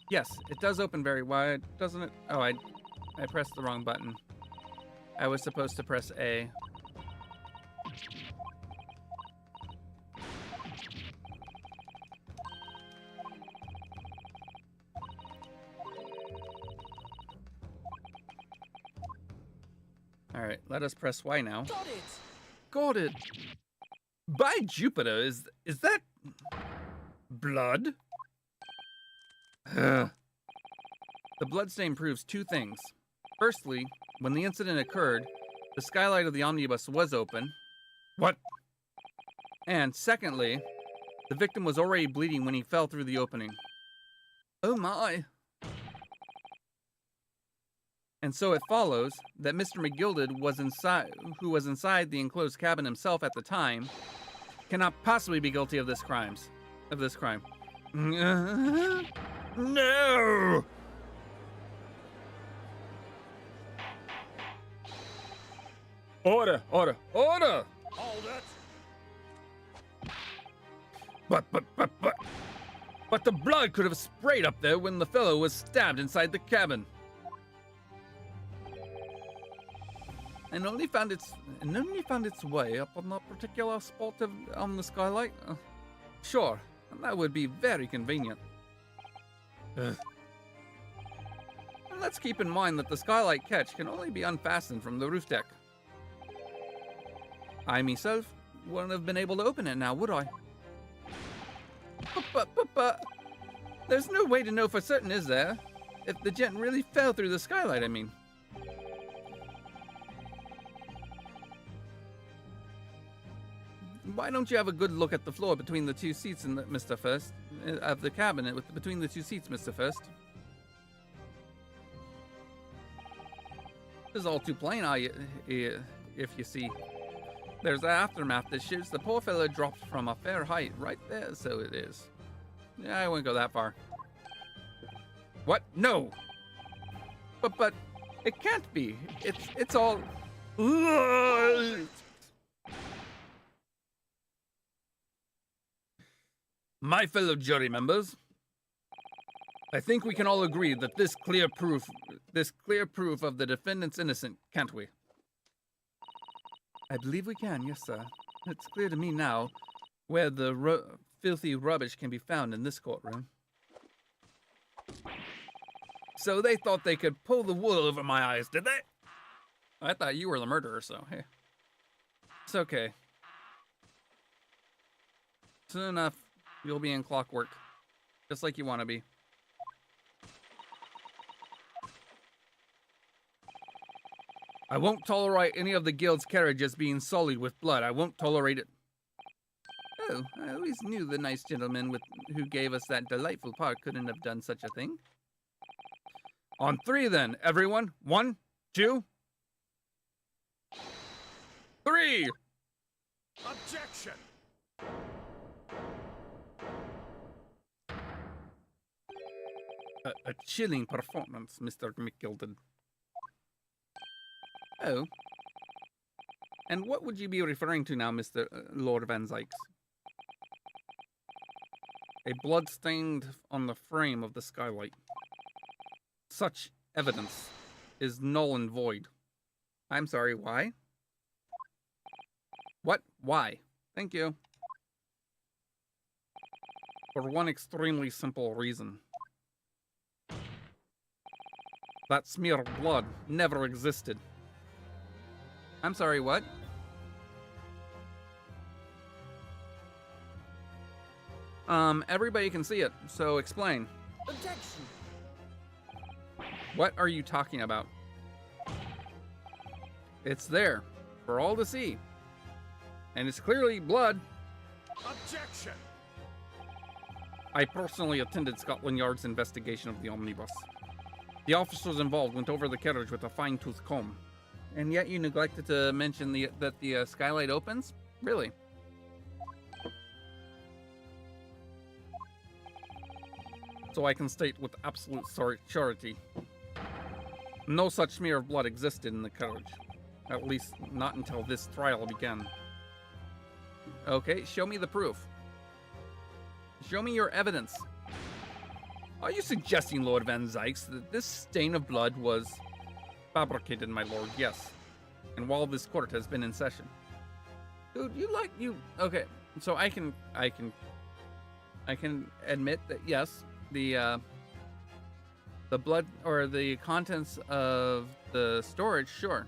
Yes, it does open very wide, doesn't it? Oh, I pressed the wrong button. I was supposed to press A. All right, let us press Y now. Got it! Got it. By Jupiter, is that blood? The bloodstain proves two things. Firstly, when the incident occurred, the skylight of the omnibus was open, What? And secondly, the victim was already bleeding when he fell through the opening. Oh my. And so it follows that Mr. McGilded who was inside the enclosed cabin himself at the time, cannot possibly be guilty of this crime. No! Order! Hold it! But the blood could have sprayed up there when the fellow was stabbed inside the cabin. And only found its way up on that particular spot on the skylight. Sure, that would be very convenient. Ugh. And let's keep in mind that the skylight catch can only be unfastened from the roof deck. I myself wouldn't have been able to open it now, would I? But there's no way to know for certain, is there? If the gent really fell through the skylight, I mean. Why don't you have a good look at the floor between the two seats, Mr. First, of the cabinet between the two seats, Mr. First? This is all too plain, if you see. There's the aftermath that shows the poor fellow dropped from a fair height right there, so it is. Yeah, I wouldn't go that far. What? No! But it can't be. It's all... My fellow jury members, I think we can all agree that this clear proof of the defendant's innocent, can't we? I believe we can, yes, sir. It's clear to me now where the filthy rubbish can be found in this courtroom. So they thought they could pull the wool over my eyes, did they? I thought you were the murderer, so hey. It's okay. Soon enough, you'll be in clockwork. Just like you want to be. I won't tolerate any of the guild's carriages being sullied with blood. I won't tolerate it. Oh, I always knew the nice gentleman who gave us that delightful park couldn't have done such a thing. On three, then, everyone. 1, 2, 3! Objection! A chilling performance, Mr. McGilded. Oh. And what would you be referring to now, Mr. Lord Van Zykes? A blood stained on the frame of the skylight. Such evidence is null and void. I'm sorry, why? What? Why? Thank you. For one extremely simple reason. That smear of blood never existed. I'm sorry, what? Everybody can see it, so explain. Objection! What are you talking about? It's there, for all to see. And it's clearly blood. Objection! I personally attended Scotland Yard's investigation of the omnibus. The officers involved went over the carriage with a fine-tooth comb. And yet you neglected to mention that the skylight opens? Really? So I can state with absolute surety, no such smear of blood existed in the carriage. At least, not until this trial began. Okay, show me the proof. Show me your evidence. Are you suggesting, Lord Van Zykes, that this stain of blood was fabricated, my lord? Yes. And while this court has been in session. Dude, okay, so I can admit that yes, the blood or the contents of the storage, sure.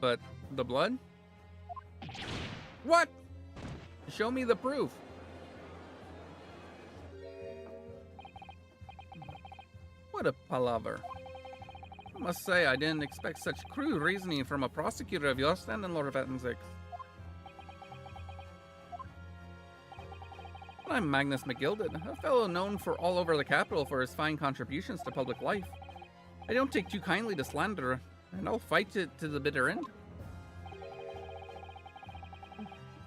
But the blood? What? Show me the proof. What a palaver. I must say, I didn't expect such crude reasoning from a prosecutor of your standing, Lord Van Zykes. I'm Magnus McGilded, a fellow known for all over the capital for his fine contributions to public life. I don't take too kindly to slander, and I'll fight it to the bitter end.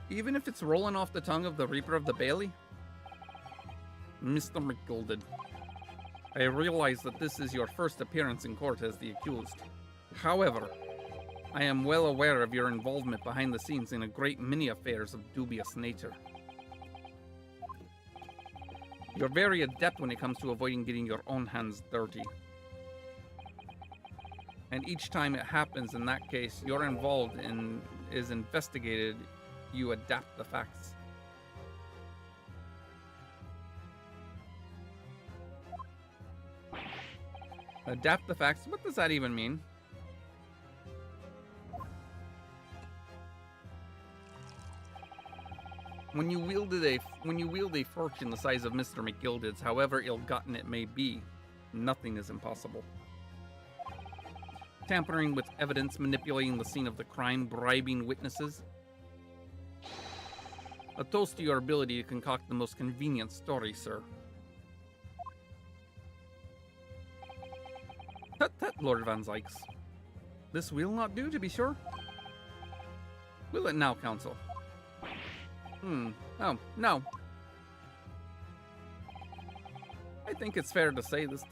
Even if it's rolling off the tongue of the Reaper of the Bailey. Mr. McGilded, I realize that this is your first appearance in court as the accused. However, I am well aware of your involvement behind the scenes in a great many affairs of dubious nature. You're very adept when it comes to avoiding getting your own hands dirty. And each time it happens, in that case, you're involved and is investigated, you adapt the facts. Adapt the facts? What does that even mean? When you wield a fortune the size of Mr. McGilded's, however ill-gotten it may be, nothing is impossible. Tampering with evidence, manipulating the scene of the crime, bribing witnesses. A toast to your ability to concoct the most convenient story, sir. Tut tut, Lord Van Zykes. This will not do, to be sure. Will it now, counsel? Oh, no. I think it's fair to say this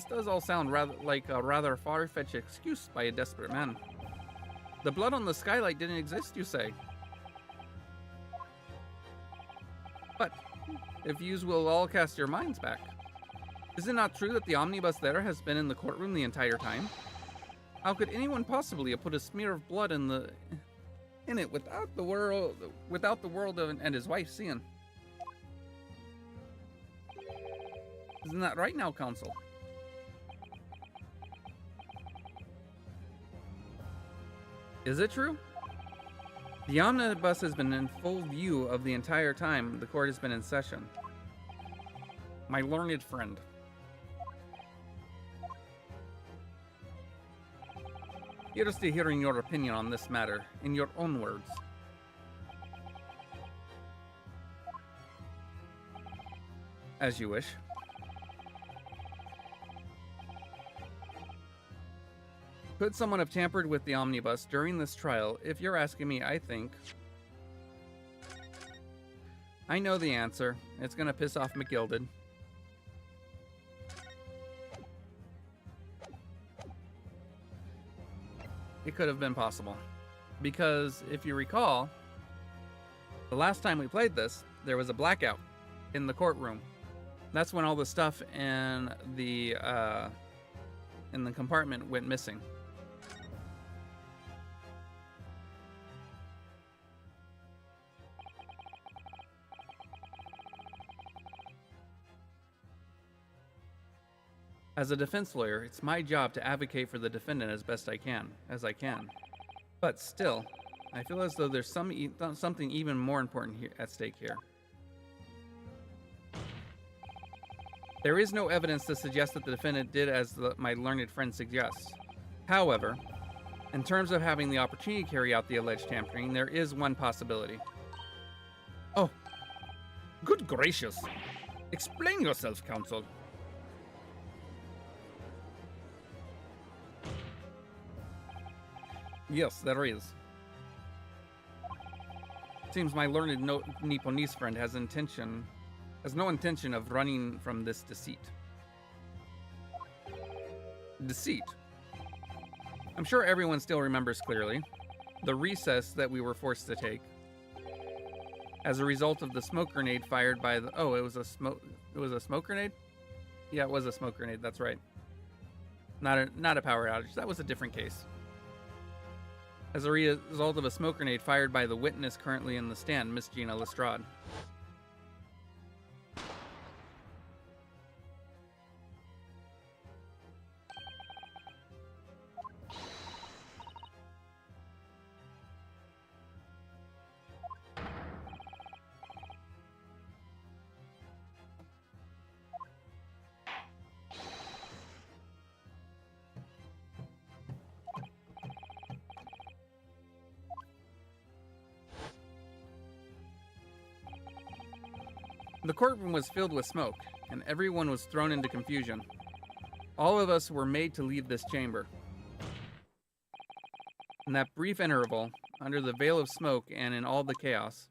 does all sound like a rather far-fetched excuse by a desperate man. The blood on the skylight didn't exist, you say? But, if yous will all cast your minds back, is it not true that the omnibus there has been in the courtroom the entire time? How could anyone possibly have put a smear of blood in it without the world and his wife seeing? Isn't that right now, counsel? Is it true? The omnibus has been in full view of the entire time the court has been in session. My learned friend. Here's to hearing your opinion on this matter, in your own words. As you wish. Could someone have tampered with the omnibus during this trial? If you're asking me, I think. I know the answer. It's gonna piss off McGilded. It could have been possible. Because, if you recall, the last time we played this, there was a blackout in the courtroom. That's when all the stuff in the compartment went missing. As a defense lawyer, it's my job to advocate for the defendant as best I can. But still, I feel as though there's something even more important at stake here. There is no evidence to suggest that the defendant did as my learned friend suggests. However, in terms of having the opportunity to carry out the alleged tampering, there is one possibility. Oh, good gracious! Explain yourself, counsel. Yes, there is. Seems my learned Nipponese friend has no intention of running from this deceit. Deceit. I'm sure everyone still remembers clearly the recess that we were forced to take as a result of the smoke grenade fired by the... Oh, it was a smoke grenade? Yeah, it was a smoke grenade, that's right. Not a power outage. That was a different case. As a result of a smoke grenade fired by the witness currently in the stand, Miss Gina Lestrade. The courtroom was filled with smoke, and everyone was thrown into confusion. All of us were made to leave this chamber. In that brief interval, under the veil of smoke and in all the chaos,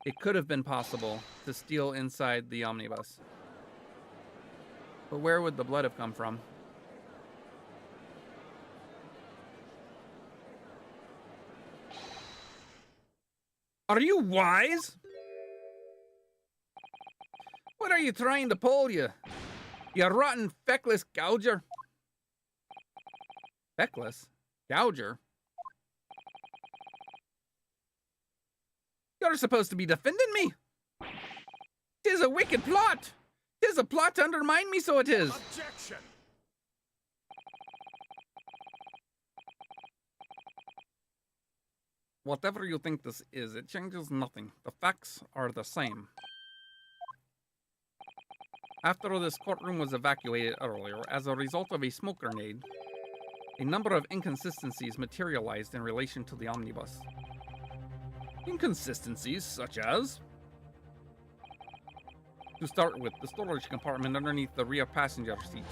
it could have been possible to steal inside the omnibus. But where would the blood have come from? Are you wise? What are you trying to pull, you rotten, feckless gouger? Feckless? Gouger? You're supposed to be defending me. 'Tis a wicked plot. 'Tis a plot to undermine me, so it is. Objection! Whatever you think this is, it changes nothing. The facts are the same. After this courtroom was evacuated earlier, as a result of a smoke grenade, a number of inconsistencies materialized in relation to the omnibus. Inconsistencies such as? To start with, the storage compartment underneath the rear passenger seat.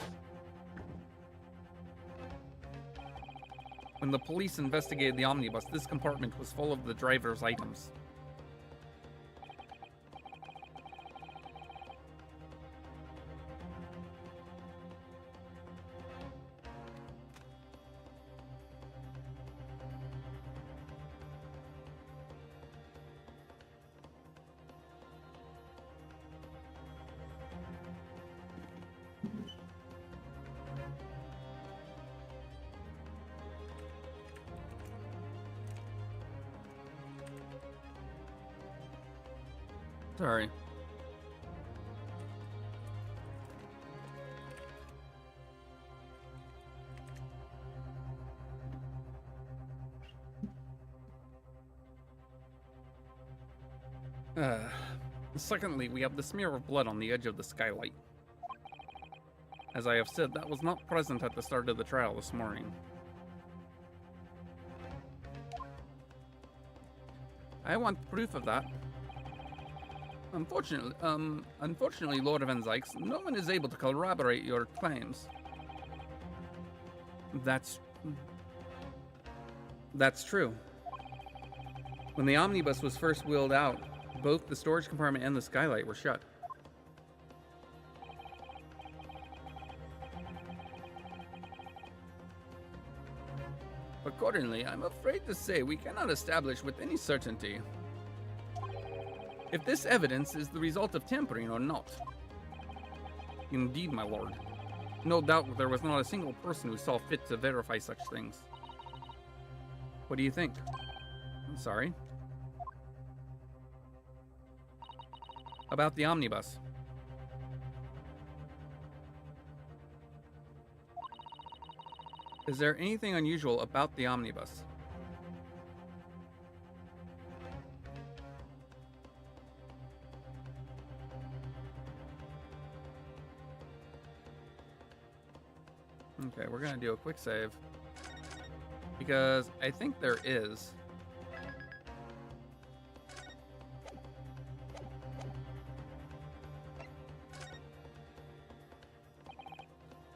When the police investigated the omnibus, this compartment was full of the driver's items. Sorry. Secondly, we have the smear of blood on the edge of the skylight. As I have said, that was not present at the start of the trial this morning. I want proof of that. Unfortunately, Lord Van Zykes, no one is able to corroborate your claims. That's true. When the omnibus was first wheeled out, both the storage compartment and the skylight were shut. Accordingly, I'm afraid to say we cannot establish with any certainty if this evidence is the result of tampering or not. Indeed, my lord. No doubt there was not a single person who saw fit to verify such things. What do you think? I'm sorry. About the omnibus. Is there anything unusual about the omnibus? Okay, we're gonna do a quick save because I think there is.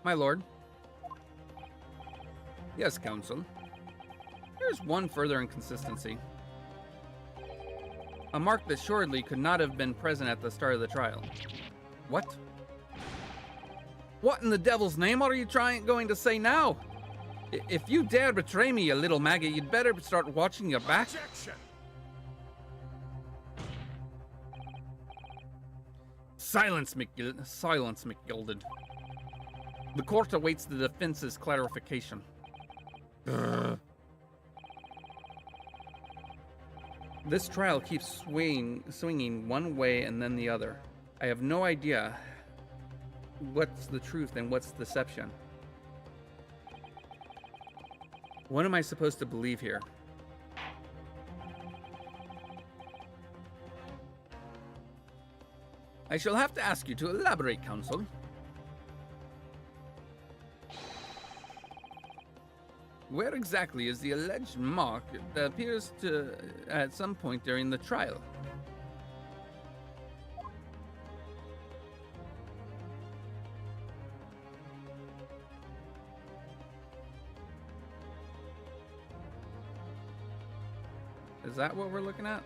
My lord. Yes, counsel. Here's one further inconsistency. A mark that assuredly could not have been present at the start of the trial. What? What in the devil's name are you going to say now? If you dare betray me, you little maggot, you'd better start watching your back. Objection! Silence, McGilded. The court awaits the defense's clarification. Ugh. This trial keeps swinging one way and then the other. I have no idea what's the truth and what's deception. What am I supposed to believe here? I shall have to ask you to elaborate, counsel. Where exactly is the alleged mark that appears to at some point during the trial? Is that what we're looking at?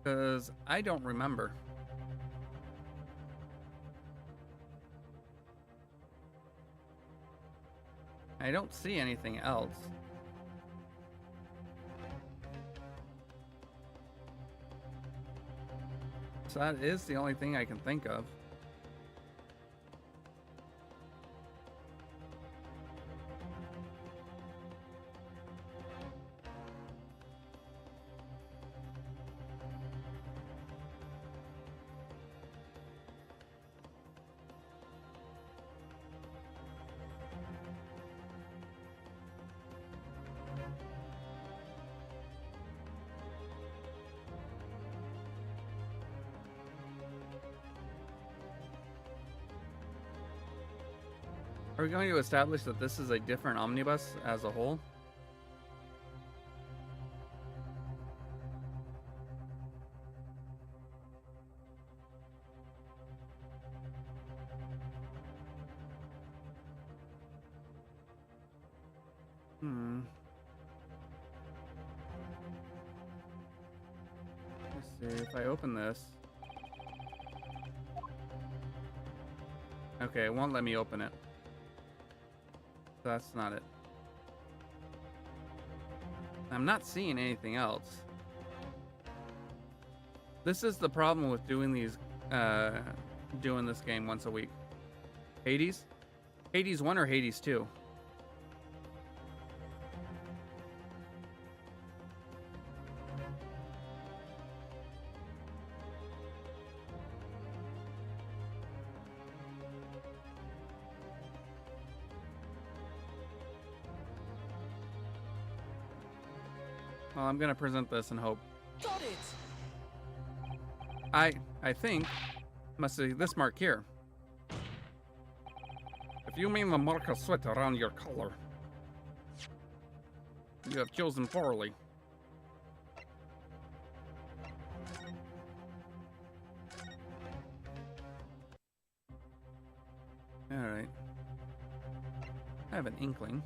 Because I don't remember. I don't see anything else. So that is the only thing I can think of. Are we going to establish that this is a different omnibus as a whole? Let's see if I open this. Okay, it won't let me open it. That's not it. I'm not seeing anything else. This is the problem with doing these, doing this game once a week. Hades? Hades 1 or Hades 2? Well, I'm gonna present this and hope. Got it! I think must see this mark here. If you mean the mark of sweat around your collar, you have chosen poorly. Alright. I have an inkling.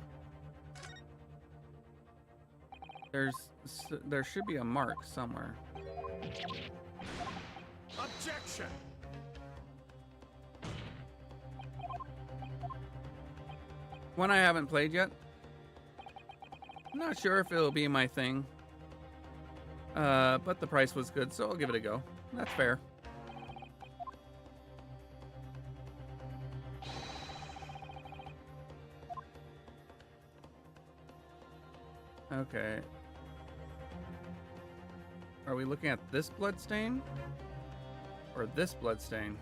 There should be a mark somewhere. Objection! One I haven't played yet. I'm not sure if it'll be my thing. But the price was good, so I'll give it a go. That's fair. Okay. Are we looking at this bloodstain? Or this bloodstain?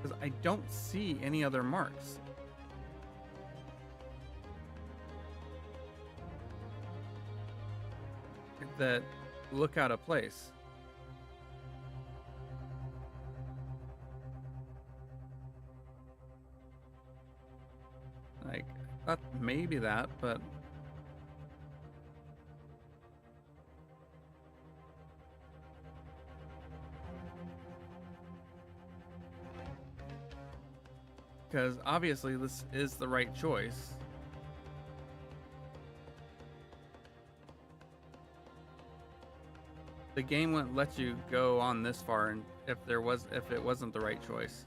Because I don't see any other marks. That look out of place. Like, I thought maybe that, but because obviously this is the right choice. The game wouldn't let you go on this far, and if it wasn't the right choice.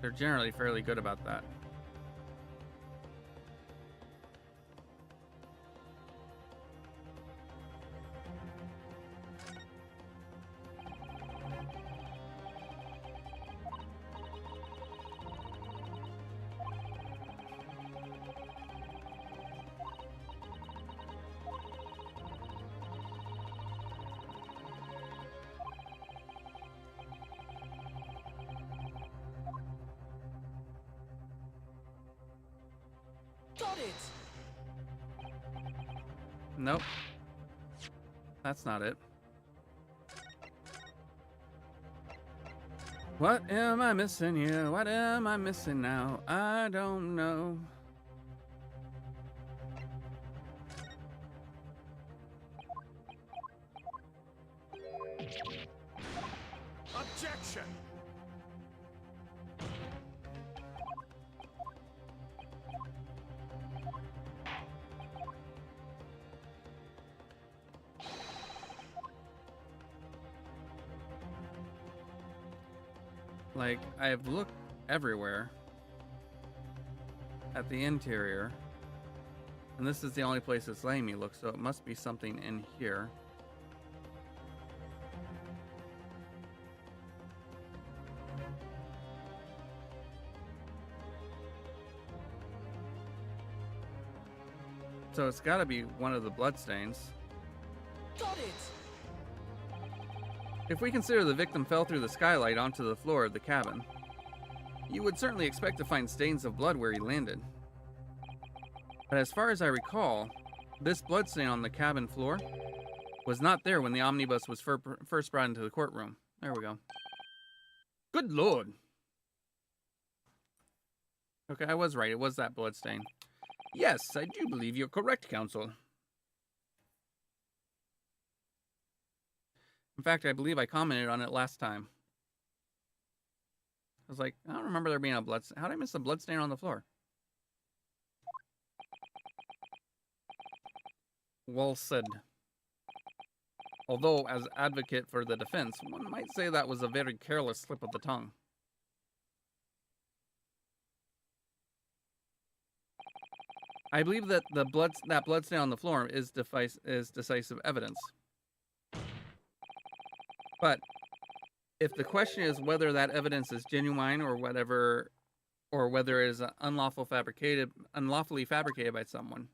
They're generally fairly good about that. Got it! Nope. That's not it. What am I missing here? What am I missing now? I don't know. Objection! Like, I've looked everywhere at the interior, and this is the only place it's letting me look, so it must be something in here. So it's got to be one of the bloodstains. Got it! If we consider the victim fell through the skylight onto the floor of the cabin, you would certainly expect to find stains of blood where he landed. But as far as I recall, this bloodstain on the cabin floor was not there when the omnibus was first brought into the courtroom. There we go. Good lord! Okay, I was right. It was that bloodstain. Yes, I do believe you're correct, counsel. In fact, I believe I commented on it last time. I was like, I don't remember there being a bloodstain. How did I miss a bloodstain on the floor? Well said. Although, as advocate for the defense, one might say that was a very careless slip of the tongue. I believe that that bloodstain on the floor is decisive evidence. But if the question is whether that evidence is genuine or whether it is unlawfully fabricated by someone,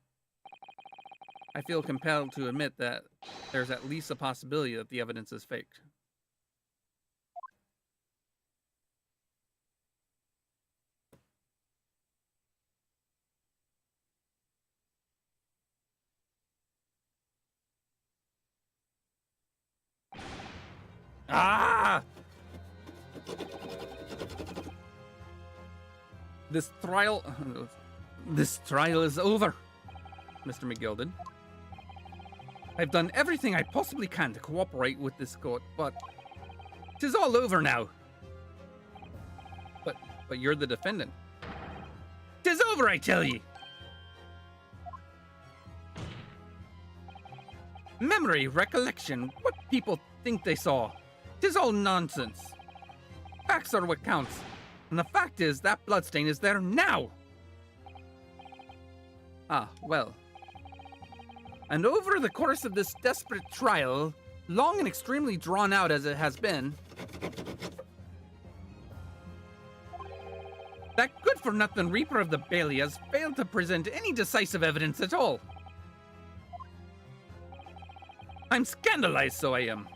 I feel compelled to admit that there's at least a possibility that the evidence is faked. Ah! This trial is over, Mr. McGilded. I've done everything I possibly can to cooperate with this court, but it is all over now. But you're the defendant. It is over, I tell ye. Memory, recollection, what people think they saw. It is all nonsense. Facts are what counts. And the fact is, that bloodstain is there now. Ah, well. And over the course of this desperate trial, long and extremely drawn out as it has been, that good-for-nothing Reaper of the Bailey has failed to present any decisive evidence at all. I'm scandalized, so I am.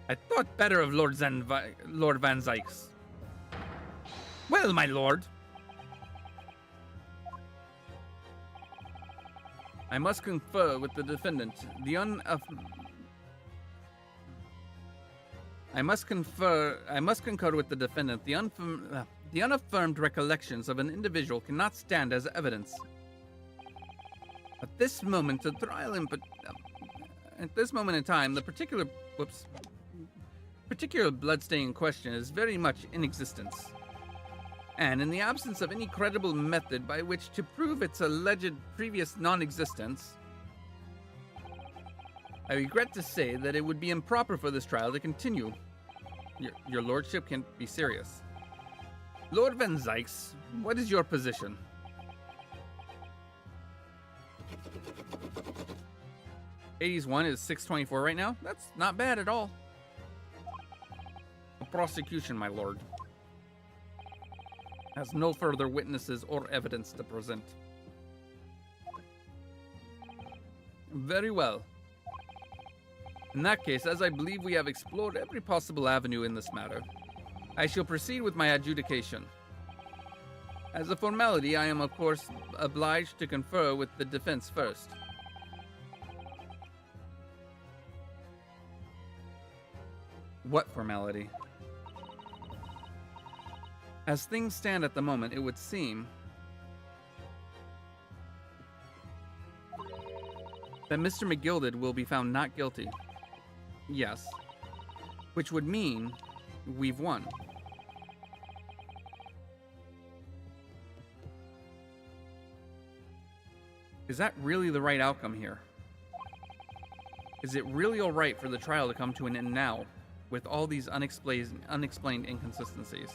I thought better of Lord Van Zykes. Well, my lord. I must confer with the defendant. I must concur with the defendant. The unaffirmed recollections of an individual cannot stand as evidence. At this moment in time, the particular bloodstain in question is very much in existence. And in the absence of any credible method by which to prove its alleged previous non-existence, I regret to say that it would be improper for this trial to continue. Your lordship can't be serious. Lord Van Zykes, what is your position? '81 is 624 right now? That's not bad at all. A prosecution, my lord, has no further witnesses or evidence to present. Very well. In that case, as I believe we have explored every possible avenue in this matter, I shall proceed with my adjudication. As a formality, I am of course obliged to confer with the defense first. What formality? As things stand at the moment, it would seem that Mr. McGilded will be found not guilty. Yes. Which would mean we've won. Is that really the right outcome here? Is it really all right for the trial to come to an end now, with all these unexplained inconsistencies?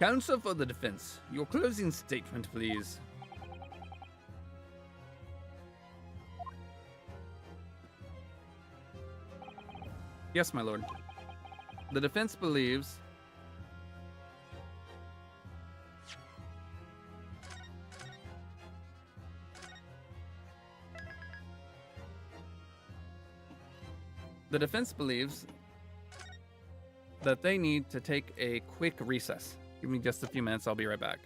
Counsel for the defense, your closing statement, please. Yes, my lord. The defense believes that they need to take a quick recess. Give me just a few minutes, I'll be right back.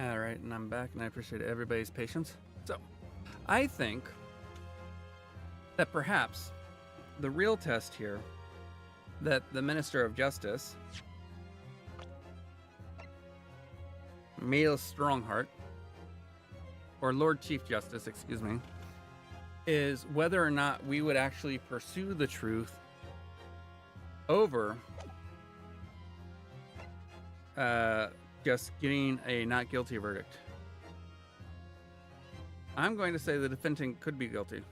All right, and I'm back, and I appreciate everybody's patience. So, I think that perhaps the real test here that the Minister of Justice, Male Strongheart, or Lord Chief Justice, excuse me, is whether or not we would actually pursue the truth over just getting a not guilty verdict. I'm going to say the defendant could be guilty.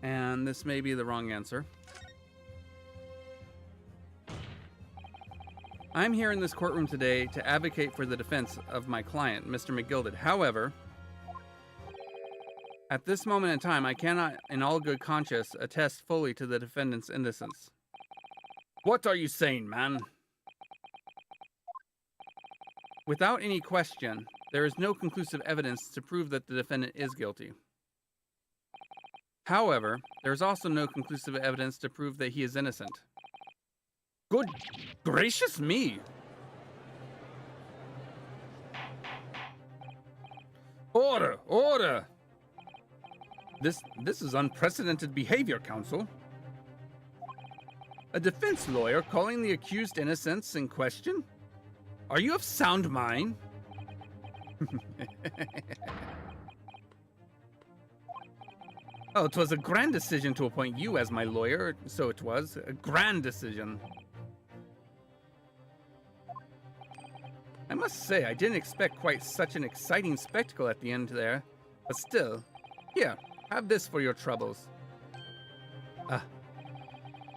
And this may be the wrong answer. I'm here in this courtroom today to advocate for the defense of my client, Mr. McGilded. However, at this moment in time, I cannot, in all good conscience, attest fully to the defendant's innocence. What are you saying, man? Without any question, there is no conclusive evidence to prove that the defendant is guilty. However, there is also no conclusive evidence to prove that he is innocent. Good gracious me! Order! Order! This is unprecedented behavior, counsel. A defense lawyer calling the accused innocence in question? Are you of sound mind? Oh, 'twas a grand decision to appoint you as my lawyer, so it was. A grand decision. I must say, I didn't expect quite such an exciting spectacle at the end there. But still, here, have this for your troubles.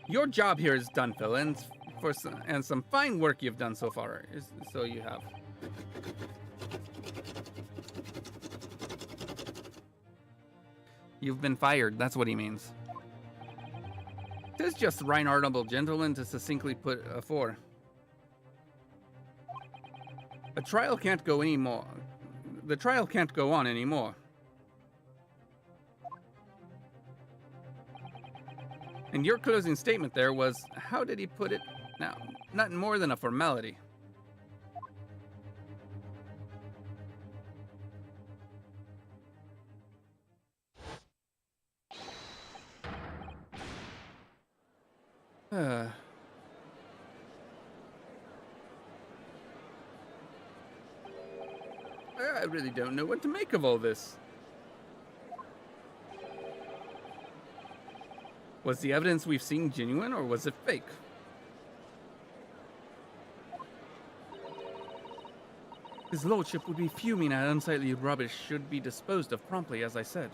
Your job here is done, Phil, and some fine work you've done so far. So you have. You've been fired, that's what he means. 'Tis just the right honorable gentleman to succinctly put afore. A trial can't go anymore. The trial can't go on anymore. And your closing statement there was, how did he put it? Now, not more than a formality. I really don't know what to make of all this. Was the evidence we've seen genuine, or was it fake? His lordship would be fuming at unsightly rubbish should be disposed of promptly, as I said.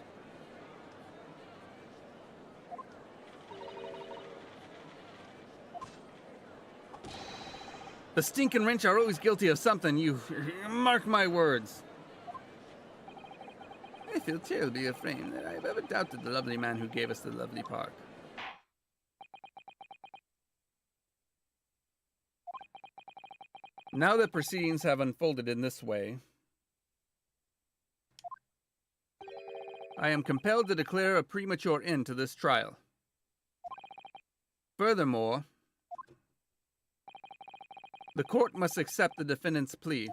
The stinking wrench are always guilty of something, you mark my words. I feel terribly afraid that I've ever doubted the lovely man who gave us the lovely park. Now that proceedings have unfolded in this way, I am compelled to declare a premature end to this trial. Furthermore, the court must accept the defendant's plea.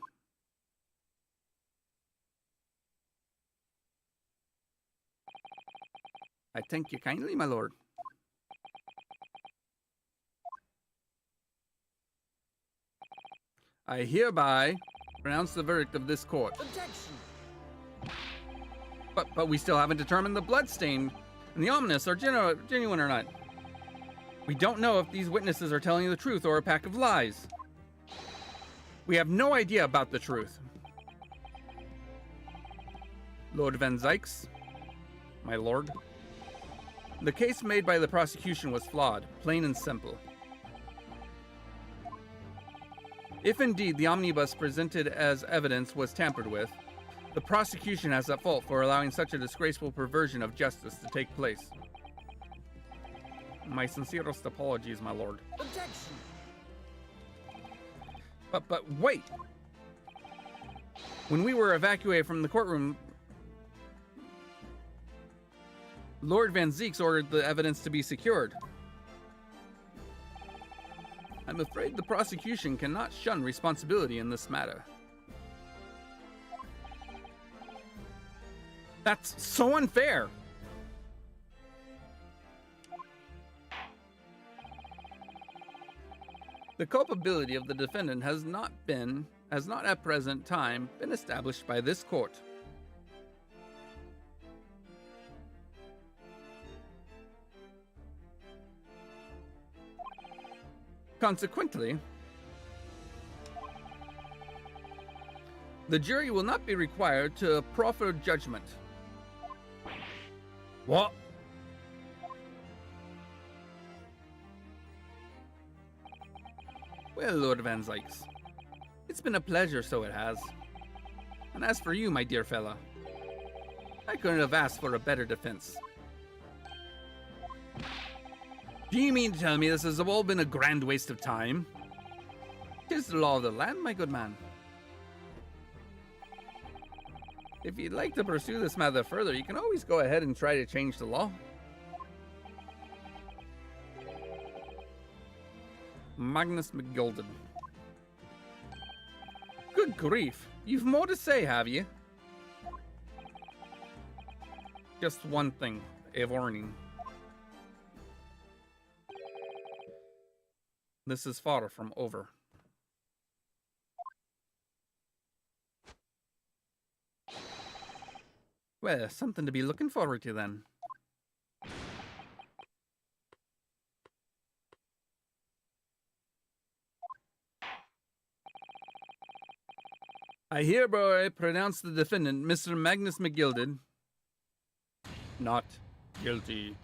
I thank you kindly, my lord. I hereby pronounce the verdict of this court. Objection! But we still haven't determined the bloodstain and the ominous are genuine or not. We don't know if these witnesses are telling the truth or a pack of lies. We have no idea about the truth. Lord Van Zykes, my lord, the case made by the prosecution was flawed, plain and simple. If indeed the omnibus presented as evidence was tampered with, the prosecution has at fault for allowing such a disgraceful perversion of justice to take place. My sincerest apologies, my lord. Objection! But wait! When we were evacuated from the courtroom, Lord Van Zeeks ordered the evidence to be secured. I'm afraid the prosecution cannot shun responsibility in this matter. That's so unfair! The culpability of the defendant has not at present time been established by this court. Consequently, the jury will not be required to proffer judgment. What? Well, Lord Van Zykes, it's been a pleasure, so it has. And as for you, my dear fella, I couldn't have asked for a better defense. Do you mean to tell me this has all been a grand waste of time? 'Tis the law of the land, my good man. If you'd like to pursue this matter further, you can always go ahead and try to change the law. Magnus McGilden. Good grief, you've more to say, have you? Just one thing, a warning. This is far from over. Well, something to be looking forward to then. I hereby pronounce the defendant, Mr. Magnus McGilden, not guilty.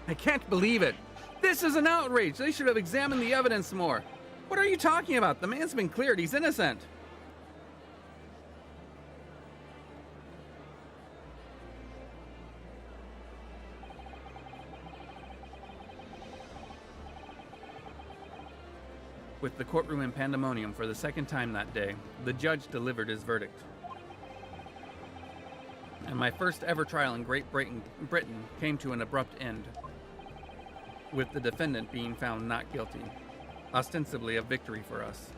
I can't believe it. This is an outrage. They should have examined the evidence more. What are you talking about? The man's been cleared. He's innocent. With the courtroom in pandemonium for the second time that day, the judge delivered his verdict. And my first ever trial in Great Britain came to an abrupt end, with the defendant being found not guilty, ostensibly a victory for us.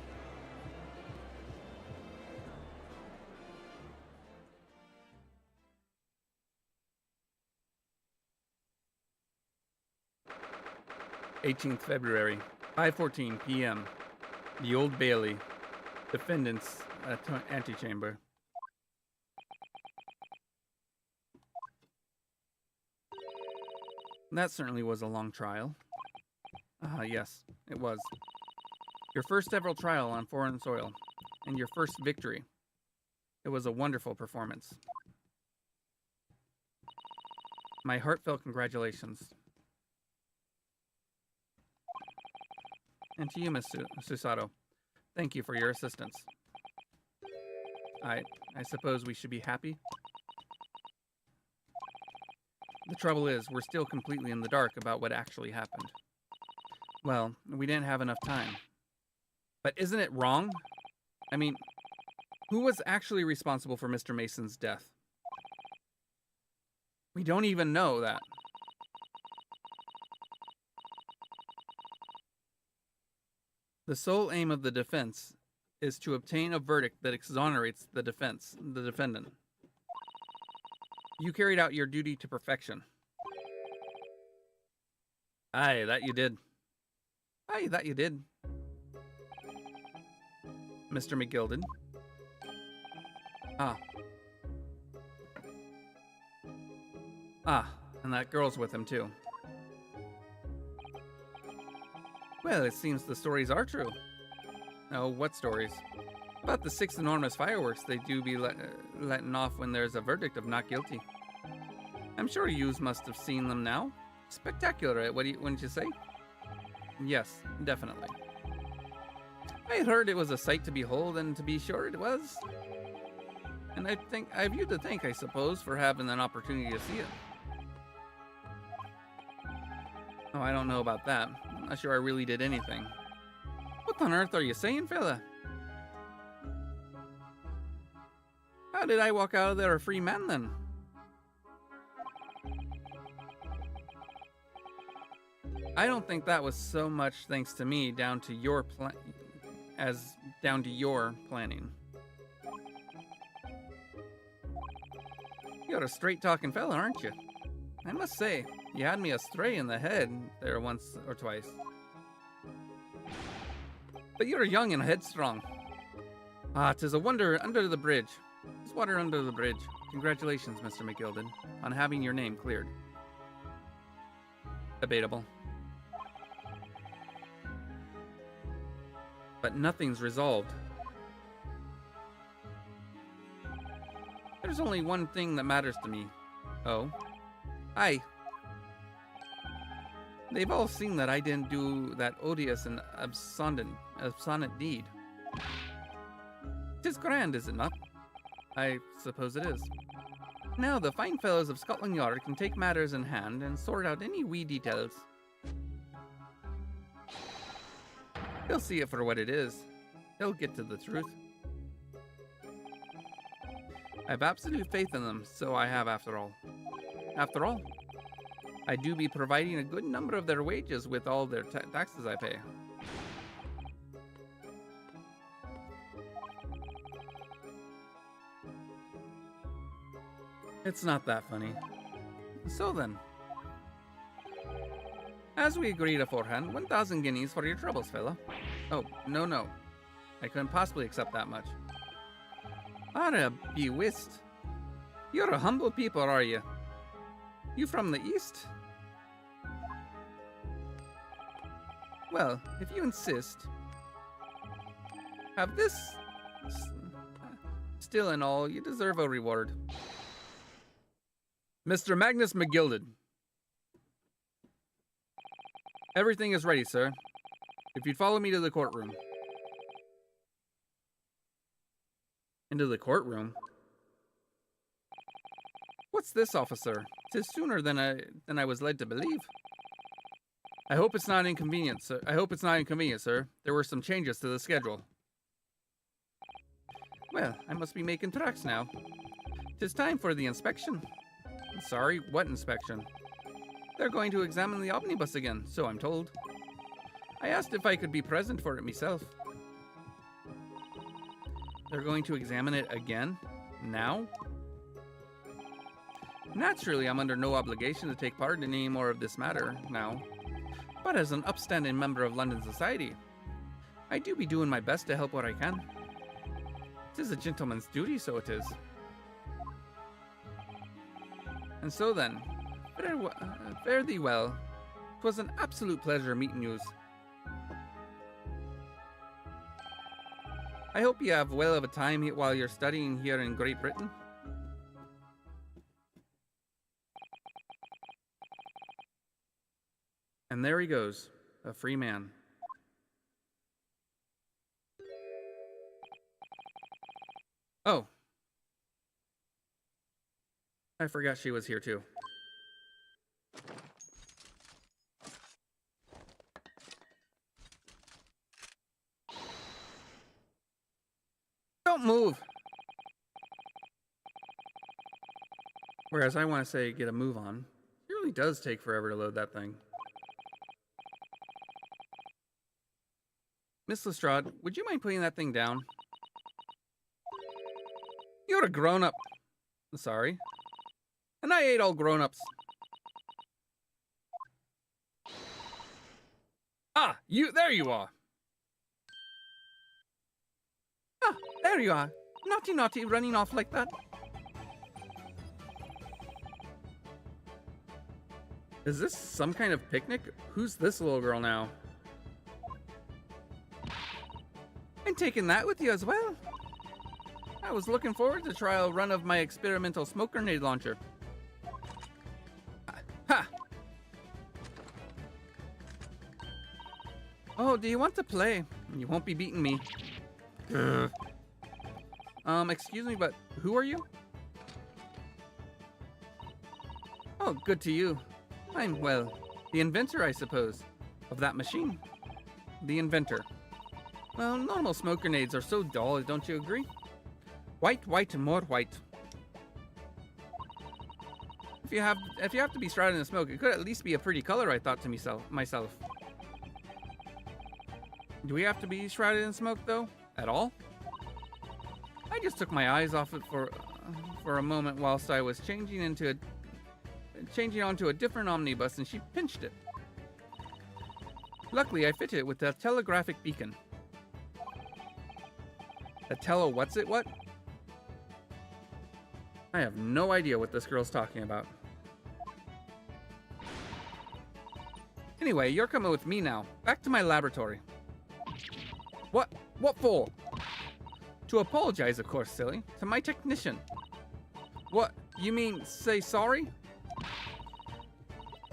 February 18th, 5:14 p.m. The Old Bailey, defendant's antechamber. That certainly was a long trial. Yes, it was. Your first ever trial on foreign soil, and your first victory. It was a wonderful performance. My heartfelt congratulations. And to you, Miss Susato, thank you for your assistance. I suppose we should be happy? The trouble is, we're still completely in the dark about what actually happened. Well, we didn't have enough time. But isn't it wrong? I mean, who was actually responsible for Mr. Mason's death? We don't even know that. The sole aim of the defense is to obtain a verdict that exonerates the defendant. You carried out your duty to perfection. Aye, that you did. Aye, that you did. Mr. McGilden. And that girl's with him too. Well, it seems the stories are true. Oh, what stories? About the 6 enormous fireworks they do be letting off when there's a verdict of not guilty. I'm sure yous must have seen them now. Spectacular, wouldn't you say? Yes, definitely. I heard it was a sight to behold, and to be sure it was. And I have you to thank, I suppose, for having an opportunity to see it. Oh, I don't know about that. I'm not sure I really did anything. What on earth are you saying, fella? How did I walk out of there a free man then? I don't think that was so much thanks to me down to your planning. You're a straight-talking fella, aren't you? I must say, you had me astray in the head there once or twice. But you're young and headstrong. Ah, 'tis a wonder under the bridge. 'Tis water under the bridge. Congratulations, Mr. McGilded, on having your name cleared. Debatable. But nothing's resolved. There's only one thing that matters to me. Oh? Hi. They've all seen that I didn't do that odious and abscondent deed. 'Tis grand, is it not? I suppose it is. Now the fine fellows of Scotland Yard can take matters in hand and sort out any wee details. They'll see it for what it is. They'll get to the truth. I have absolute faith in them, so I have after all. After all, I do be providing a good number of their wages with all their taxes I pay. It's not that funny. So then, as we agreed aforehand, 1,000 guineas for your troubles, fella. Oh, no. I couldn't possibly accept that much. Ara be whist. You're a humble people, are you? You from the east? Well, if you insist. Have this. Still in all, you deserve a reward. Mr. Magnus McGilded. Everything is ready, sir. If you'd follow me to the courtroom. Into the courtroom? What's this, officer? 'Tis sooner than I was led to believe. I hope it's not inconvenient, sir. There were some changes to the schedule. Well, I must be making tracks now. 'Tis time for the inspection. Sorry, what inspection? They're going to examine the omnibus again, so I'm told. I asked if I could be present for it myself. They're going to examine it again? Now? Naturally, I'm under no obligation to take part in any more of this matter now. But as an upstanding member of London society, I do be doing my best to help what I can. 'Tis a gentleman's duty, so it is. And so then, fare thee well. 'Twas an absolute pleasure meeting yous. I hope you have well of a time while you're studying here in Great Britain. And there he goes, a free man. Oh. I forgot she was here too. Don't move! Whereas I want to say get a move on. It really does take forever to load that thing. Miss Lestrade, would you mind putting that thing down? You're a grown-up. Sorry. And I ate all grown-ups. Ah, there you are. Ah, there you are. Naughty, running off like that. Is this some kind of picnic? Who's this little girl now? I'm taking that with you as well. I was looking forward to try a run of my experimental smoke grenade launcher. Ha! Oh, do you want to play? You won't be beating me. Ugh. Excuse me, but who are you? Oh, good to you. I'm, well, The inventor, I suppose, of that machine. The inventor. Well, normal smoke grenades are so dull, don't you agree? White, white, and more white. If you have to be shrouded in smoke, it could at least be a pretty color, I thought to myself. Do we have to be shrouded in smoke, though? At all? I just took my eyes off it for a moment whilst I was changing onto a different omnibus, and she pinched it. Luckily, I fitted it with a telegraphic beacon. A what's it what? I have no idea what this girl's talking about. Anyway, you're coming with me now. Back to my laboratory. What? What for? To apologize, of course, silly. To my technician. What? You mean say sorry?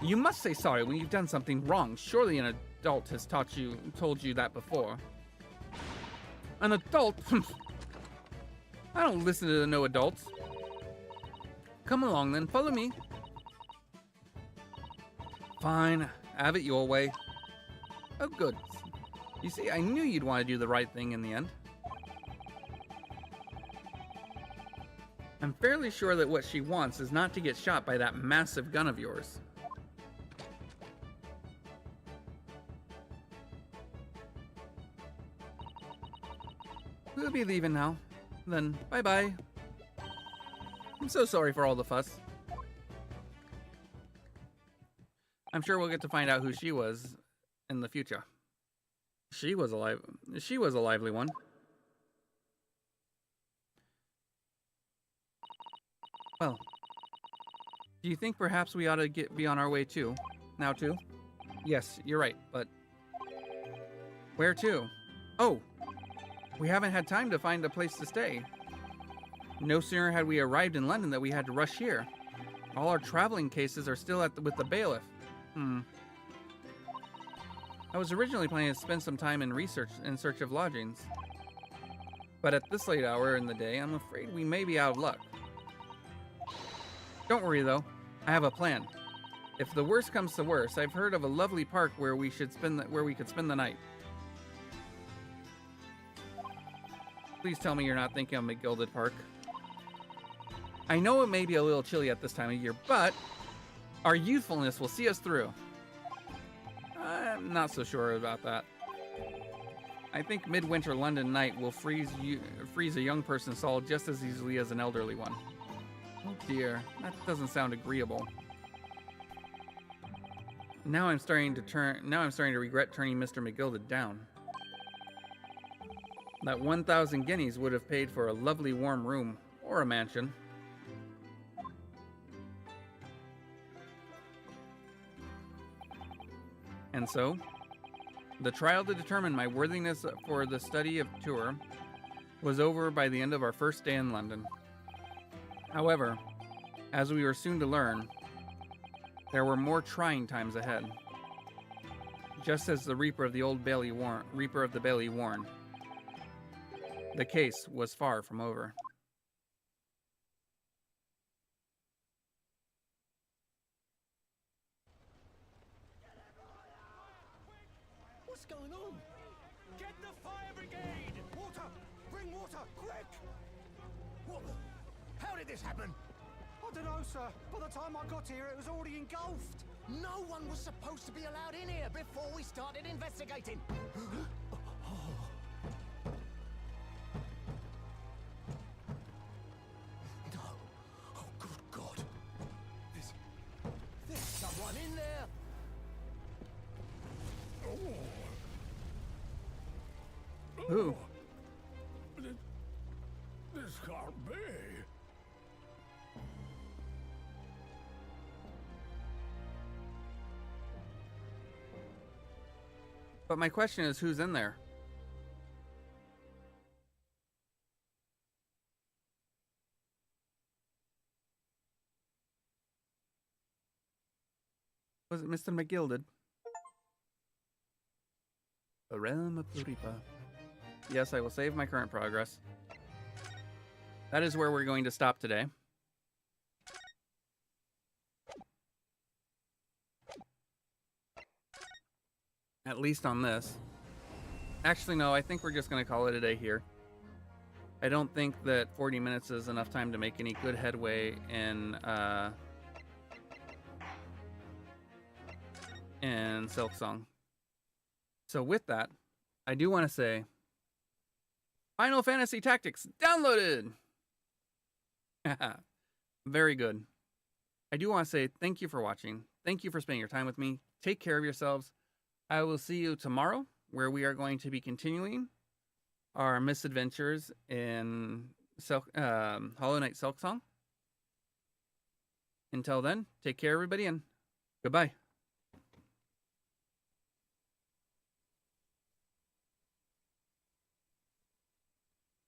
You must say sorry when you've done something wrong. Surely an adult has told you that before. An adult? I don't listen to no adults. Come along then, follow me. Fine, have it your way. Oh good. You see, I knew you'd want to do the right thing in the end. I'm fairly sure that what she wants is not to get shot by that massive gun of yours. We'll be leaving now. Then, bye-bye. I'm so sorry for all the fuss. I'm sure we'll get to find out who she was in the future. She was a lively one. Well, do you think perhaps we ought to be on our way too? Now too? Yes, you're right, but where to? Oh, we haven't had time to find a place to stay. No sooner had we arrived in London that we had to rush here. All our traveling cases are still with the bailiff. I was originally planning to spend some time in search of lodgings. But at this late hour in the day, I'm afraid we may be out of luck. Don't worry though, I have a plan. If the worst comes to worst, I've heard of a lovely park where we could spend the night. Please tell me you're not thinking of McGilded Park. I know it may be a little chilly at this time of year, but our youthfulness will see us through. I'm not so sure about that. I think midwinter London night will freeze a young person's soul just as easily as an elderly one. Oh dear, that doesn't sound agreeable. Now I'm starting to regret turning Mr. McGilded down. That 1,000 guineas would have paid for a lovely warm room or a mansion. And so, the trial to determine my worthiness for the study of tour was over by the end of our first day in London. However, as we were soon to learn, there were more trying times ahead. Just as the Reaper of the Bailey warned, the case was far from over. What's going on? Get the fire brigade! Water! Bring water, quick! What the? How did this happen? I don't know, sir. By the time I got here, it was already engulfed. No one was supposed to be allowed in here before we started investigating. No. Oh, good God. There's someone in there. Who? This can't be. But my question is, who's in there? Was it Mr. McGilded? The realm of Puripa. Yes, I will save my current progress. That is where we're going to stop today. At least on this. Actually, no, I think we're just going to call it a day here. I don't think that 40 minutes is enough time to make any good headway in Silksong. So with that, I do want to say, Final Fantasy Tactics downloaded! Very good. I do want to say thank you for watching. Thank you for spending your time with me. Take care of yourselves. I will see you tomorrow, where we are going to be continuing our misadventures in Hollow Knight Silksong. Until then, take care, everybody, and goodbye.